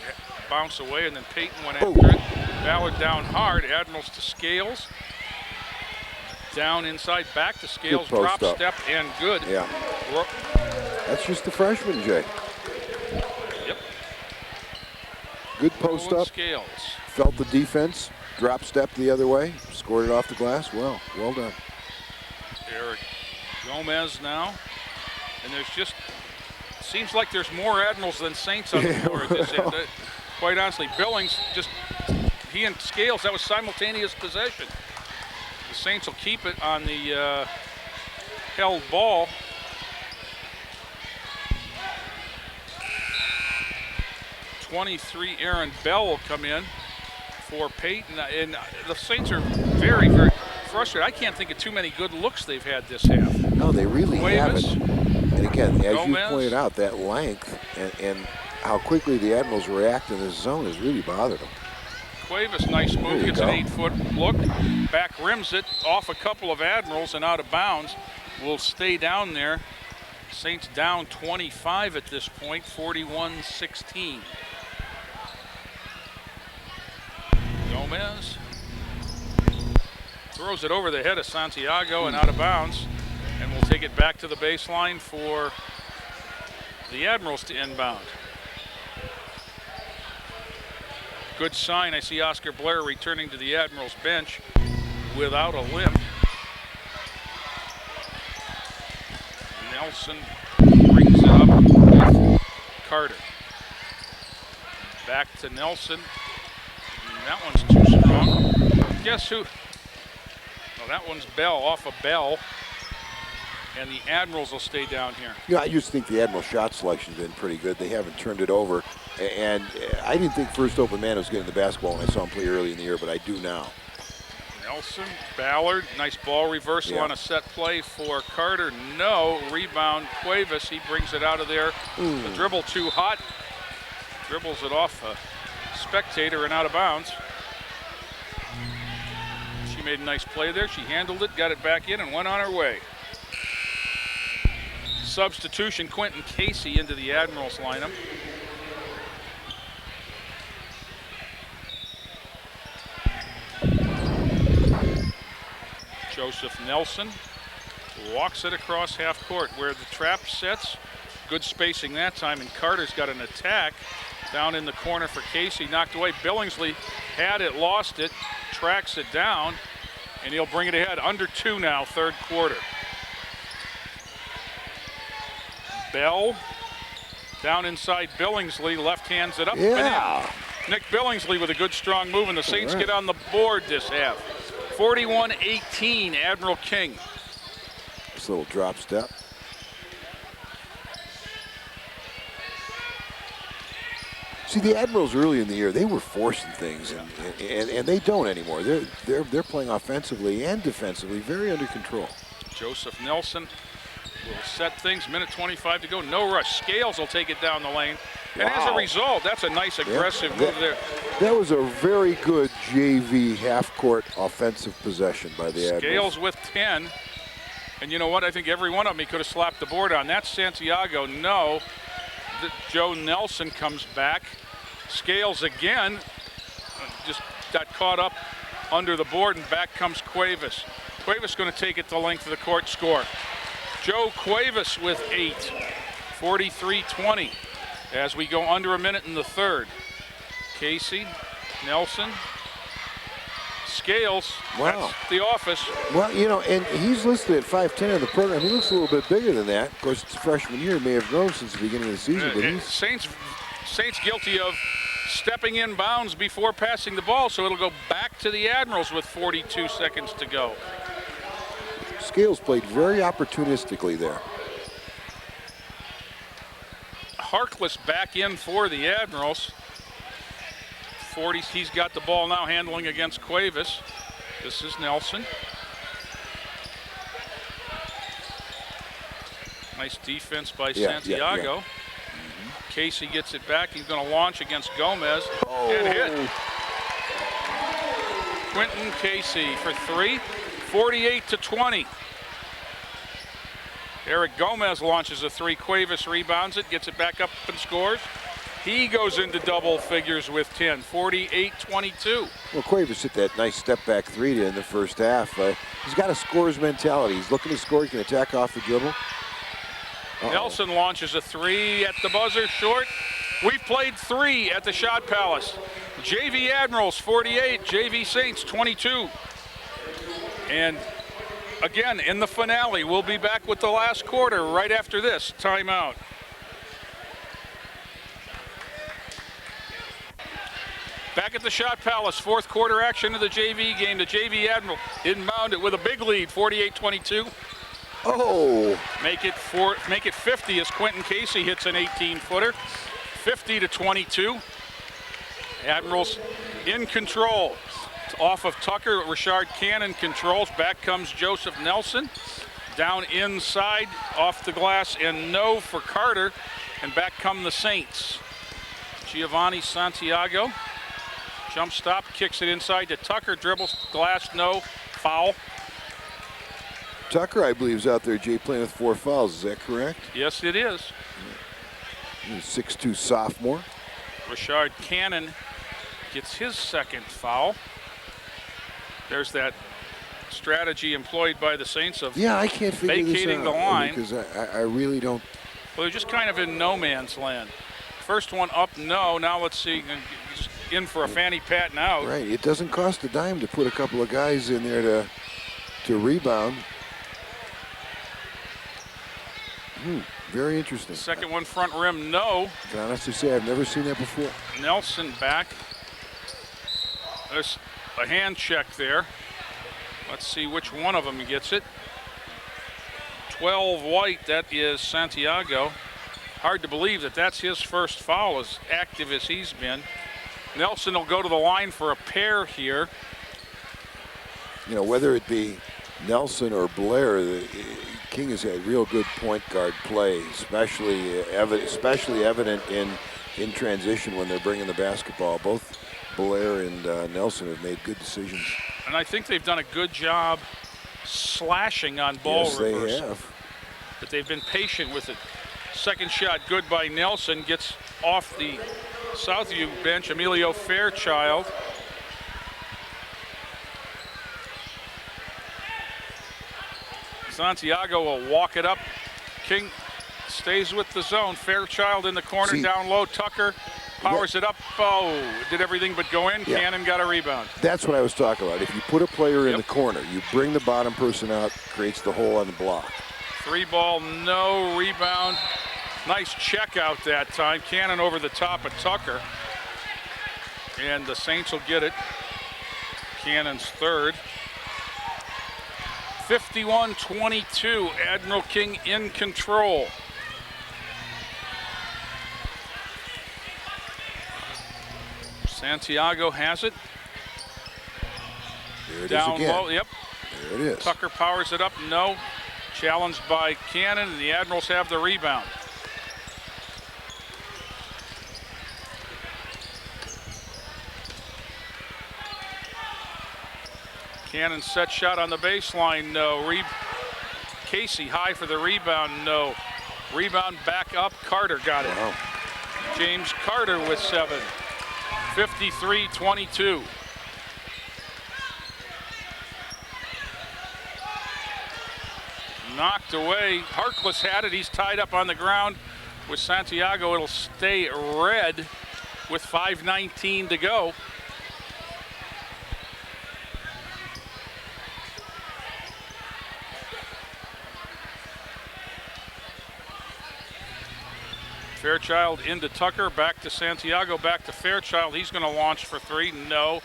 bounced away, and then Payton went after it. Ballard down hard. Admirals to Scales. Down inside, back to Scales, drop step, and good. Yeah. That's just the freshman, Jay. Yep. Good post up. Scales. Felt the defense, drop step the other way, scored it off the glass. Well done. Eric Gomez now. And there's just, seems like there's more Admirals than Saints on the floor at this end. Quite honestly, Billings, just, he and Scales, that was simultaneous possession. The Saints will keep it on the held ball. '23 Aaron Bell will come in for Payton. And the Saints are very, very frustrated. I can't think of too many good looks they've had this half. No, they really haven't. And again, as Gomez. you pointed out, that length and how quickly the Admirals react in this zone has really bothered them. Cuevas, nice move, gets an 8-foot look, back rims it off a couple of Admirals and out of bounds. Will stay down there. Saints down 25 at this point, 41-16. Gomez throws it over the head of Santiago and out of bounds, and we'll take it back to the baseline for the Admirals to inbound. Good sign. I see Oscar Blair returning to the Admirals bench without a limp. Nelson brings it up with Carter. Back to Nelson. That one's too strong. Guess who? Oh, that one's Bell, off of Bell. And the Admirals will stay down here. Yeah, I just think the Admiral shot selection has been pretty good. They haven't turned it over. And I didn't think first open man was getting the basketball when I saw him play early in the year, but I do now. Nelson, Ballard, nice ball reversal on a set play for Carter. No, rebound Cuevas. He brings it out of there. The dribble too hot. Dribbles it off a spectator and out of bounds. She made a nice play there. She handled it, got it back in, and went on her way. Substitution, Quentin Casey into the Admirals lineup. Joseph Nelson walks it across half court where the trap sets. Good spacing that time, and Carter's got an attack down in the corner for Casey. Knocked away. Billingsley had it, lost it, tracks it down, and he'll bring it ahead. Under 2 now, third quarter. Bell down inside Billingsley, left hands it up. Yeah. Nick Billingsley with a good strong move, and the Saints get on the board this half. 41-18, Admiral King. This little drop step. See, the Admirals early in the year, they were forcing things, and they don't anymore. They're playing offensively and defensively, very under control. Joseph Nelson will set things. Minute 25 to go. No rush. Scales will take it down the lane. And as a result, that's a nice aggressive move there. That was a very good JV half-court offensive possession by the Admirals. Scales with 10. And you know what? I think every one of them he could have slapped the board on. That's Santiago. No. Joe Nelson comes back. Scales again. Just got caught up under the board, and back comes Cuevas. Cuevas going to take it the length of the court, score. Joe Cuevas with 8. 43-20 as we go under a minute in the third. Casey, Nelson, Scales. Wow. That's the office. Well, you know, and he's listed at 5'10" in the program. He looks a little bit bigger than that. Of course, it's freshman year. He may have grown since the beginning of the season. But he's... Saints guilty of stepping in bounds before passing the ball, so it'll go back to the Admirals with 42 seconds to go. Scales played very opportunistically there. Harkless back in for the Admirals. 40, he's got the ball now, handling against Cuevas. This is Nelson. Nice defense by Santiago. Yeah. Casey gets it back. He's going to launch against Gomez and hit. Quentin Casey for 3, 48-20. Eric Gomez launches a 3. Cuevas rebounds it, gets it back up and scores. He goes into double figures with 10, 48-22. Well, Cuevas hit that nice step-back 3 in the first half. He's got a scorer's mentality. He's looking to score. He can attack off the dribble. Nelson launches a 3 at the buzzer, short. We've played 3 at the Shot Palace. JV Admirals 48, JV Saints 22. And again, in the finale, we'll be back with the last quarter right after this timeout. Back at the Shot Palace, fourth quarter action of the JV game. The JV Admiral inbound it with a big lead, 48-22. Oh! Make it 50 as Quentin Casey hits an 18-footer. 50-22. Admirals in control. It's off of Tucker. Richard Cannon controls. Back comes Joseph Nelson. Down inside, off the glass, and no for Carter. And back come the Saints. Giovanni Santiago. Jump stop, kicks it inside to Tucker. Dribbles, glass, no, foul. Tucker, I believe, is out there, Jay, playing with 4 fouls. Is that correct? Yes, it is. He's 6'2" sophomore. Richard Cannon gets his second foul. There's that strategy employed by the Saints of I can't figure vacating this out, the line. Because I really don't. Well, they're just kind of in no man's land. First one up, no. Now let's see. Just in for a fanny pat now. Right. It doesn't cost a dime to put a couple of guys in there to rebound. Very interesting. Second one front rim, no. I can honestly say I've never seen that before. Nelson back. There's a hand check there. Let's see which one of them gets it. 12 white, that is Santiago. Hard to believe that that's his first foul, as active as he's been. Nelson will go to the line for a pair here. You know, whether it be Nelson or Blair, King has had real good point guard play, especially evident in transition when they're bringing the basketball. Both Blair and Nelson have made good decisions. And I think they've done a good job slashing on ball reversal. Yes, they have. But they've been patient with it. Second shot good by Nelson, gets off the Southview bench, Emilio Fairchild. Santiago will walk it up. King stays with the zone. Fairchild in the corner, down low. Tucker powers it up. Oh, did everything but go in. Cannon got a rebound. That's what I was talking about. If you put a player in the corner, you bring the bottom person out, creates the hole on the block. 3 ball, no rebound. Nice check out that time. Cannon over the top of Tucker. And the Saints will get it. Cannon's third. 51-22, Admiral King in control. Santiago has it. There it Down is again. low, yep. There it is. Tucker powers it up, no. Challenged by Cannon, and the Admirals have the rebound. Cannon set shot on the baseline, no. Casey high for the rebound, no. Rebound back up, Carter got it. Wow. James Carter with 7, 53-22. Knocked away, Harkless had it, he's tied up on the ground with Santiago. It'll stay red with 5:19 to go. Fairchild into Tucker, back to Santiago, back to Fairchild. He's going to launch for 3, no.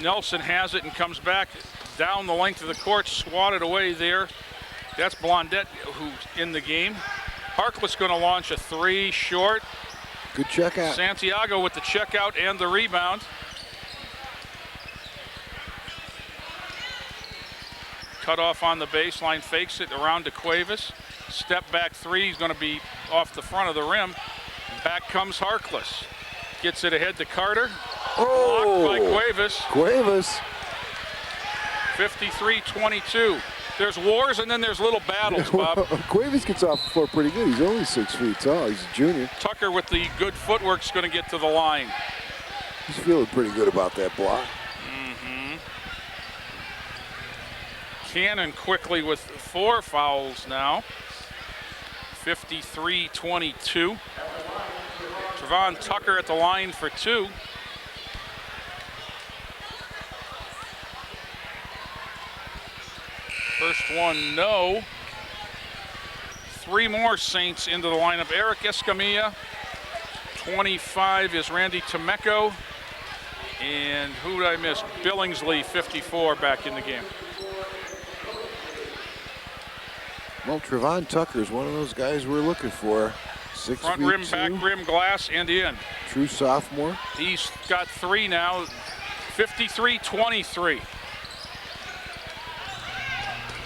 Nelson has it and comes back down the length of the court, swatted away there. That's Blondette who's in the game. Harkless going to launch a 3, short. Good check out. Santiago with the checkout and the rebound. Cut off on the baseline, fakes it around to Cuevas. Step back 3, he's going to be off the front of the rim. Back comes Harkless. Gets it ahead to Carter. Oh! Blocked by Cuevas. Cuevas. 53-22. There's wars and then there's little battles, Bob. Cuevas gets off the floor pretty good. He's only 6 feet tall. He's a junior. Tucker with the good footwork is going to get to the line. He's feeling pretty good about that block. Cannon quickly with 4 fouls now. 53-22. Trevon Tucker at the line for 2. First one, no. 3 more Saints into the lineup. Eric Escamilla. 25 is Randy Temeko. And who did I miss? Billingsley, 54, back in the game. Well, Trevon Tucker is one of those guys we're looking for. 6 Front feet rim, 2. back rim, glass, and in. True sophomore. He's got 3 now. 53-23.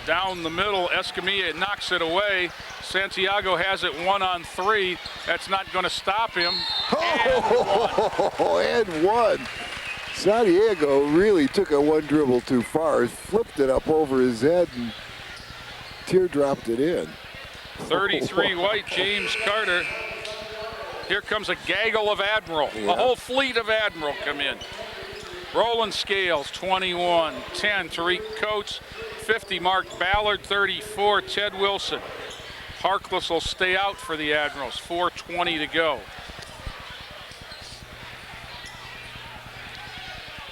Down the middle, Escamilla knocks it away. Santiago has it 1-on-3. That's not going to stop him. And one. Santiago really took a 1 dribble too far. Flipped it up over his head and teardropped it in. 33 white, James Carter. Here comes a gaggle of Admiral. Yeah. A whole fleet of Admiral come in. Roland Scales, 21. 10, Tariq Coates. 50, Mark Ballard. 34, Ted Wilson. Harkless will stay out for the Admirals. 4:20 to go.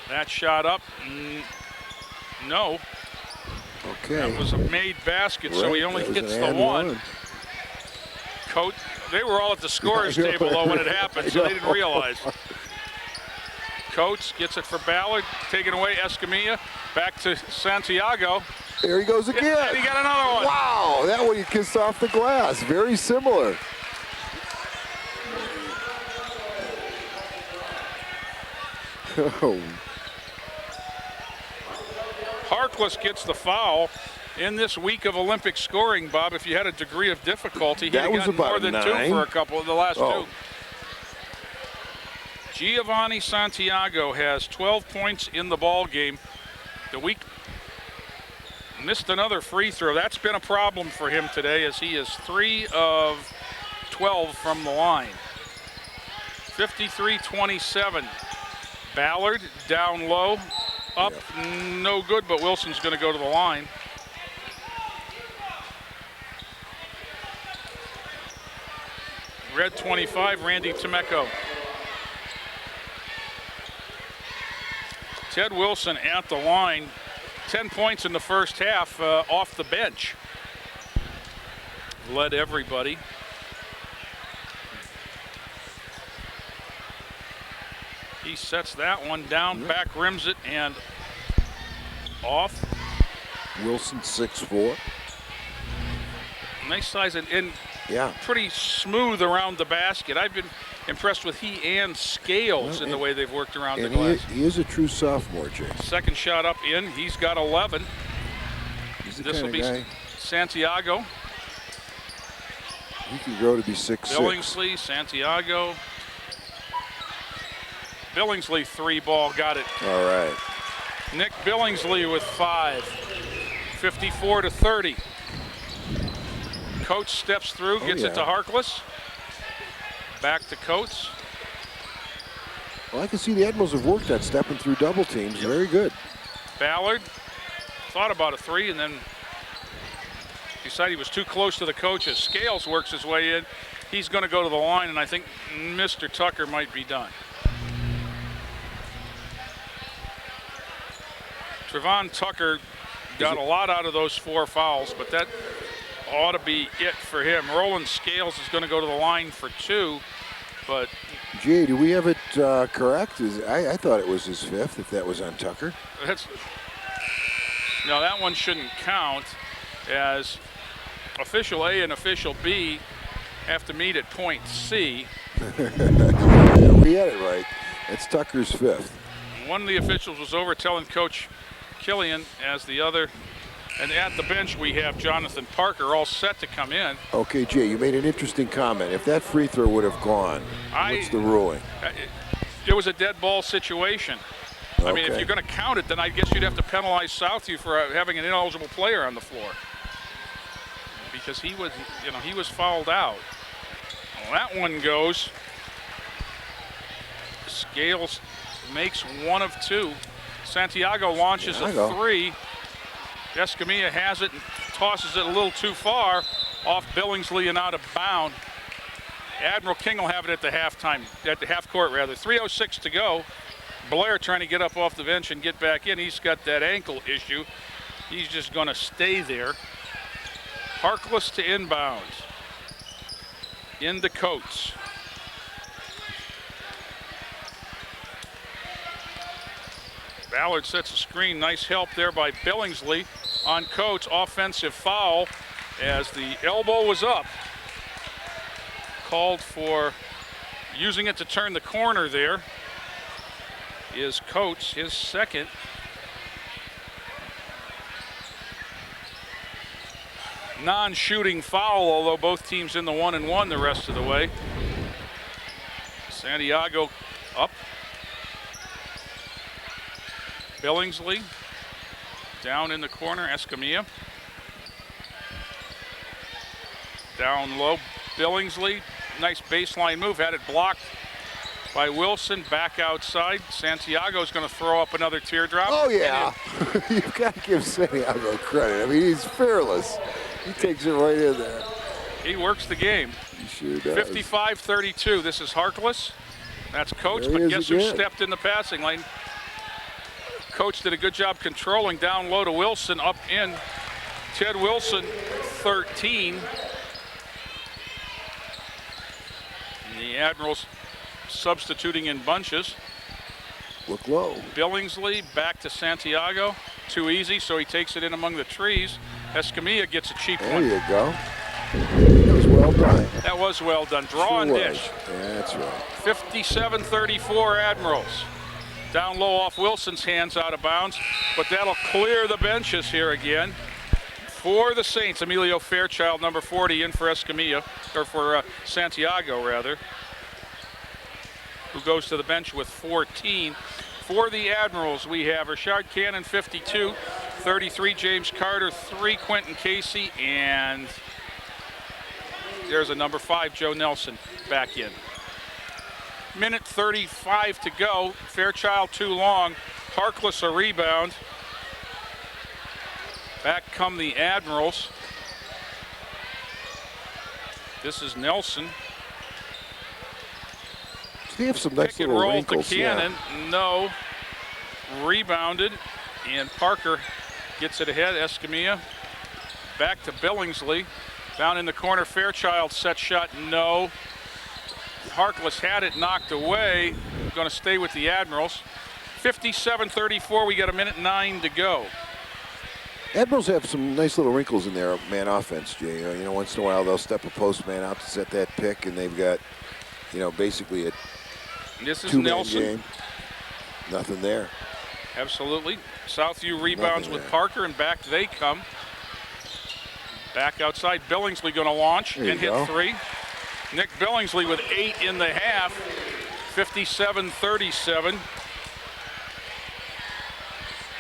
That shot up, no. Okay. That was a made basket, so he only That was hits an the and 1. Coach, they were all at the scorer's table though when it happened, so they didn't realize. Coates gets it for Ballard, taken away Escamilla, back to Santiago. There he goes again. And he got another one. Wow, that one he kissed off the glass. Very similar. Oh. Harkless gets the foul in this week of Olympic scoring, Bob. If you had a degree of difficulty, he'd have gotten more than 2 for a couple of the last 2. Giovanni Santiago has 12 points in the ball game. The week missed another free throw. That's been a problem for him today, as he is 3 of 12 from the line. 53-27. Ballard down low, up, no good, but Wilson's going to go to the line. Red 25, Randy Temeko. Ted Wilson at the line, 10 points in the first half off the bench. Led everybody. He sets that one down, back rims it, and off. Wilson 6'4". Nice size and yeah, pretty smooth around the basket. I've been impressed with he and Scales in the way they've worked around the glass. He is a true sophomore, Jay. Second shot up in. He's got 11. This will be guy. Santiago. He can grow to be 6'6". Billingsley, Santiago. Billingsley, 3-ball, got it. All right. Nick Billingsley with 5. 54-30. Coates steps through, gets it to Harkless. Back to Coates. Well, I can see the Admirals have worked at stepping through double teams. Very good. Ballard thought about a 3 and then decided he was too close to the coaches. Scales works his way in. He's going to go to the line, and I think Mr. Tucker might be done. Trevon Tucker got a lot out of those 4 fouls, but that ought to be it for him. Roland Scales is going to go to the line for 2, but... Jay, do we have it correct? I thought it was his 5th, if that was on Tucker. No, that one shouldn't count, as official A and official B have to meet at point C. We had it right. It's Tucker's 5th. One of the officials was over telling Coach Killian, as the other, and at the bench we have Jonathan Parker all set to come in. Okay, Jay, you made an interesting comment. If that free throw would have gone, what's the ruling? It was a dead ball situation. I mean, if you're going to count it, then I guess you'd have to penalize Southview for having an ineligible player on the floor, because he was, he was fouled out. Well, that one goes. Scales makes 1 of 2. Santiago launches a 3. Escamilla has it and tosses it a little too far off Billingsley and out of bound. Admiral King will have it at the half court rather. 3:06 to go. Blair trying to get up off the bench and get back in. He's got that ankle issue. He's just going to stay there. Harkless to inbound. Into Coates. Ballard sets a screen. Nice help there by Billingsley on Coates. Offensive foul as the elbow was up. Called for using it to turn the corner there is Coates, his 2nd. Non-shooting foul, although both teams in the 1-and-1 the rest of the way. Santiago up. Billingsley down in the corner. Escamilla down low. Billingsley, nice baseline move, had it blocked by Wilson. Back outside. Santiago's going to throw up another teardrop. Oh yeah, you've got to give Santiago credit. I mean, he's fearless. He takes it right in there. He works the game. He sure does. 55-32. This is Harkless. That's Coates, but guess who stepped in the passing lane? Coach did a good job controlling down low to Wilson, up in. Ted Wilson, 13. And the Admirals substituting in bunches. Look low. Billingsley back to Santiago. Too easy, so he takes it in among the trees. Escamilla gets a cheap one. There you go. That was well done. That was well done. Draw and dish. Yeah, that's right. 57-34 Admirals. Down low off Wilson's hands, out of bounds, but that'll clear the benches here again. For the Saints, Emilio Fairchild, number 40, in for Escamilla, or for Santiago, rather, who goes to the bench with 14. For the Admirals, we have Rashard Cannon, 52, 33, James Carter, 3, Quentin Casey, and there's a number 5, Joe Nelson, back in. Minute 35 to go. Fairchild too long. Harkless a rebound. Back come the Admirals. This is Nelson. They have some nice little wrinkles. To Cannon. No. Rebounded. And Parker gets it ahead. Escamilla. Back to Billingsley. Down in the corner. Fairchild set shot. No. Harkless had it knocked away. Going to stay with the Admirals. 57-34. We got 1:09 to go. Admirals have some nice little wrinkles in their man offense, Jay. Once in a while they'll step a post man out to set that pick, and they've got, basically a This is two-man Nelson. game. Nothing there. Absolutely. Southview rebounds with Parker, and back they come. Back outside, Billingsley going to launch and hit 3. Nick Billingsley with 8 in the half, 57-37.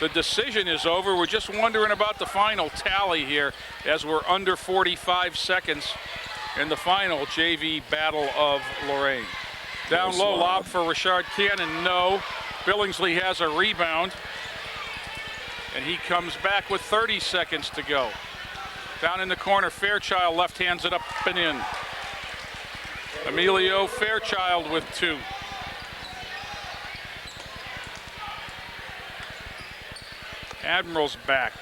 The decision is over. We're just wondering about the final tally here as we're under 45 seconds in the final JV Battle of Lorain. Down low, lob for Richard Cannon, no. Billingsley has a rebound, and he comes back with 30 seconds to go. Down in the corner, Fairchild left hands it up and in. Emilio Fairchild with 2. Admiral's back.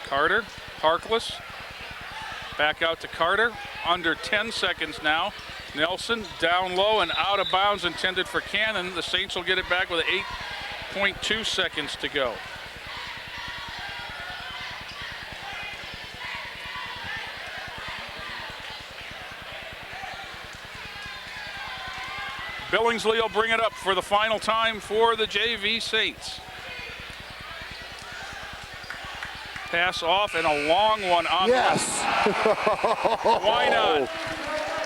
Carter, Harkless, back out to Carter. Under 10 seconds now. Nelson down low and out of bounds, intended for Cannon. The Saints will get it back with 8.2 seconds to go. Billingsley will bring it up for the final time for the JV Saints. Pass off and a long one on. Yes. Why not?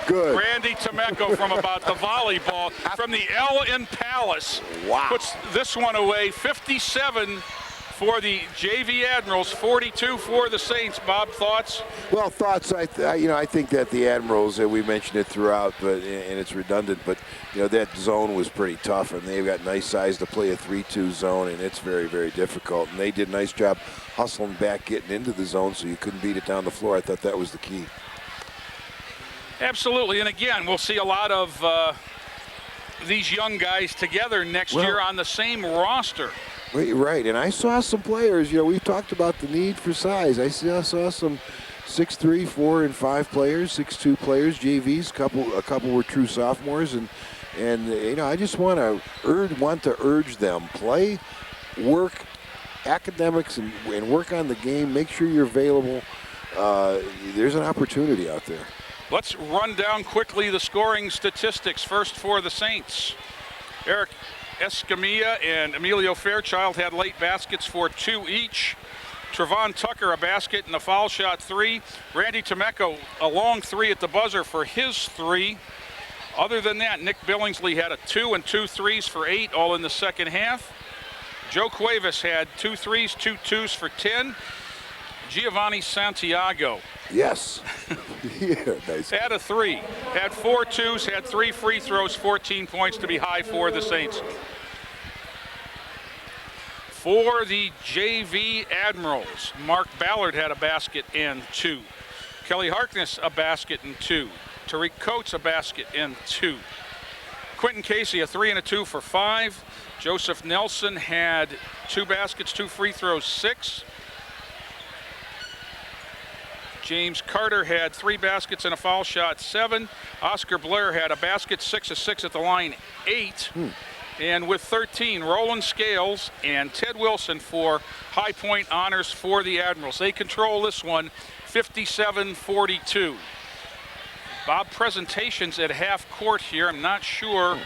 Good. Randy Temeko from about the volleyball from the L in Palace. Wow. Puts this one away. 57 for the JV Admirals, 42 for the Saints. Bob, thoughts? Well, thoughts. I think that the Admirals, we mentioned it throughout, and it's redundant, but that zone was pretty tough, and they've got nice size to play a 3-2 zone, and it's very, very difficult. And they did a nice job hustling back, getting into the zone, so you couldn't beat it down the floor. I thought that was the key. Absolutely, and again, we'll see a lot of these young guys together next year on the same roster. Right, and I saw some players, we've talked about the need for size. I saw some 6'3", 4, and 5 players, 6'2" players, JVs, a couple were true sophomores, and I just want to urge them, play, work, academics, and work on the game, make sure you're available. There's an opportunity out there. Let's run down quickly the scoring statistics. First for the Saints. Eric Escamilla and Emilio Fairchild had late baskets for 2 each. Trevon Tucker a basket and a foul shot 3. Randy Temeko a long 3 at the buzzer for his 3. Other than that, Nick Billingsley had a 2 and 2 threes for 8, all in the second half. Joe Cuevas had 2 threes, 2 twos for 10. Giovanni Santiago. Yes. Yeah, nice. Had a 3, had 4 twos, had 3 free throws, 14 points to be high for the Saints. For the JV Admirals, Mark Ballard had a basket and 2. Kelly Harkness a basket and 2. Tariq Coates a basket and 2. Quentin Casey a 3 and a 2 for 5. Joseph Nelson had 2 baskets, 2 free throws, 6. James Carter had 3 baskets and a foul shot, 7. Oscar Blair had a basket, 6 of 6 at the line, 8. And with 13, Roland Scales and Ted Wilson for high point honors for the Admirals. They control this one, 57-42. Bob, presentations at half court here. I'm not sure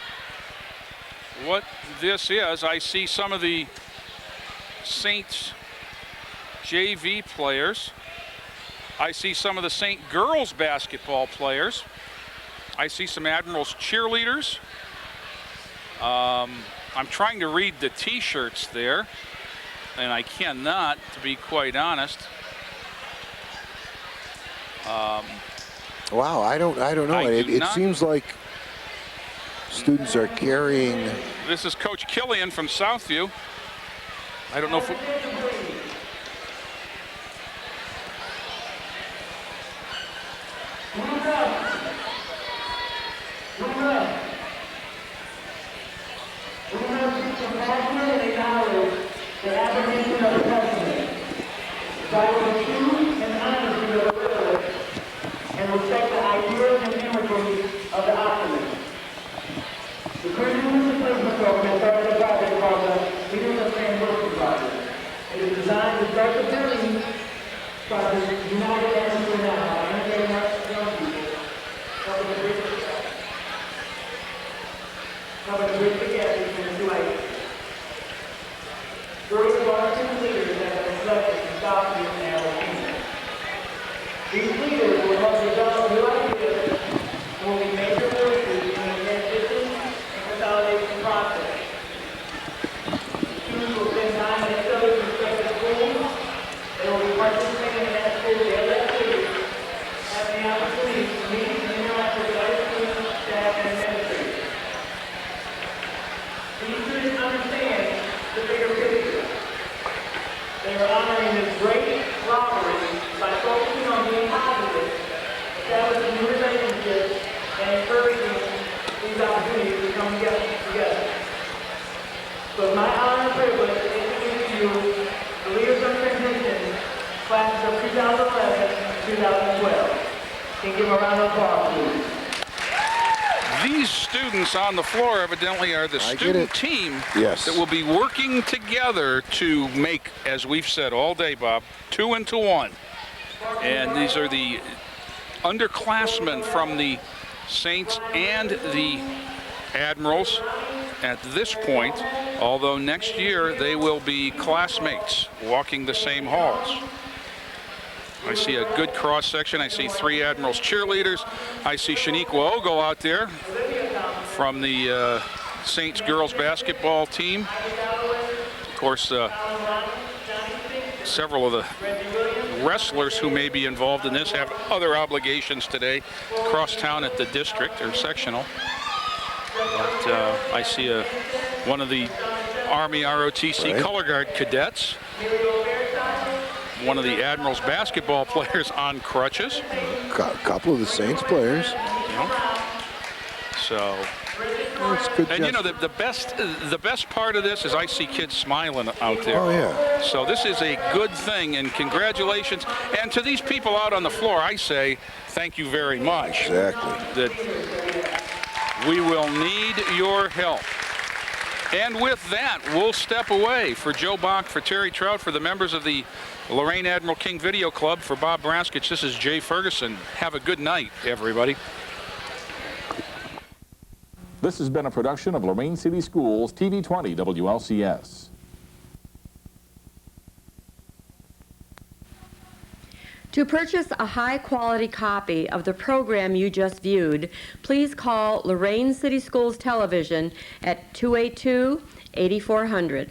what this is. I see some of the Saints JV players. I see some of the Saint girls basketball players. I see some Admirals cheerleaders. I'm trying to read the T-shirts there, and I cannot, to be quite honest. Wow, I don't know. It seems like students are carrying. This is Coach Killian from Southview. I don't know if. And respect the ideas and imagery of the optimist. The curriculum replacement program started a project called the Leaders of Transition Project. It is designed to start the building project united as we now by integrating our young people. 40 volunteer leaders have been selected from Southview and Admiral King. These leaders will help develop new ideas and will be major voices in the transition and consolidation process. Students will spend time in each other's respective schools. They will be participating in that school's daily activities, having the opportunity to meet and interact with other students, staff, and administrators. These students understand the bigger picture. They are honoring this great robbery by focusing on being positive, establishing new relationships, and encouraging these opportunities to come together. So it's my honor and privilege to introduce to you the leaders of transition, classes of 2011 and 2012. Can you give them a round of applause, please? These students on the floor evidently are the student team Yes. that will be working together to make, as we've said all day, Bob, 2 into 1. And these are the underclassmen from the Saints and the Admirals at this point, although next year they will be classmates walking the same halls. I see a good cross-section. I see 3 Admirals cheerleaders. I see Shaniqua Ogo out there from the Saints girls basketball team. Of course, several of the wrestlers who may be involved in this have other obligations today across town at the district or sectional. But I see one of the Army ROTC color guard cadets. One of the Admirals basketball players on crutches. A couple of the Saints players. So, it's good. and you know, the best part of this is I see kids smiling out there. Oh yeah. So this is a good thing, and congratulations. And to these people out on the floor, I say thank you very much. Exactly. That we will need your help. And with that, we'll step away. For Joe Bach, for Terry Trout, for the members of the Lorain Admiral King Video Club, for Bob Braskich, this is Jay Ferguson. Have a good night, everybody. This has been a production of Lorain City Schools, TV20 WLCS. To purchase a high-quality copy of the program you just viewed, please call Lorain City Schools Television at 282-8400.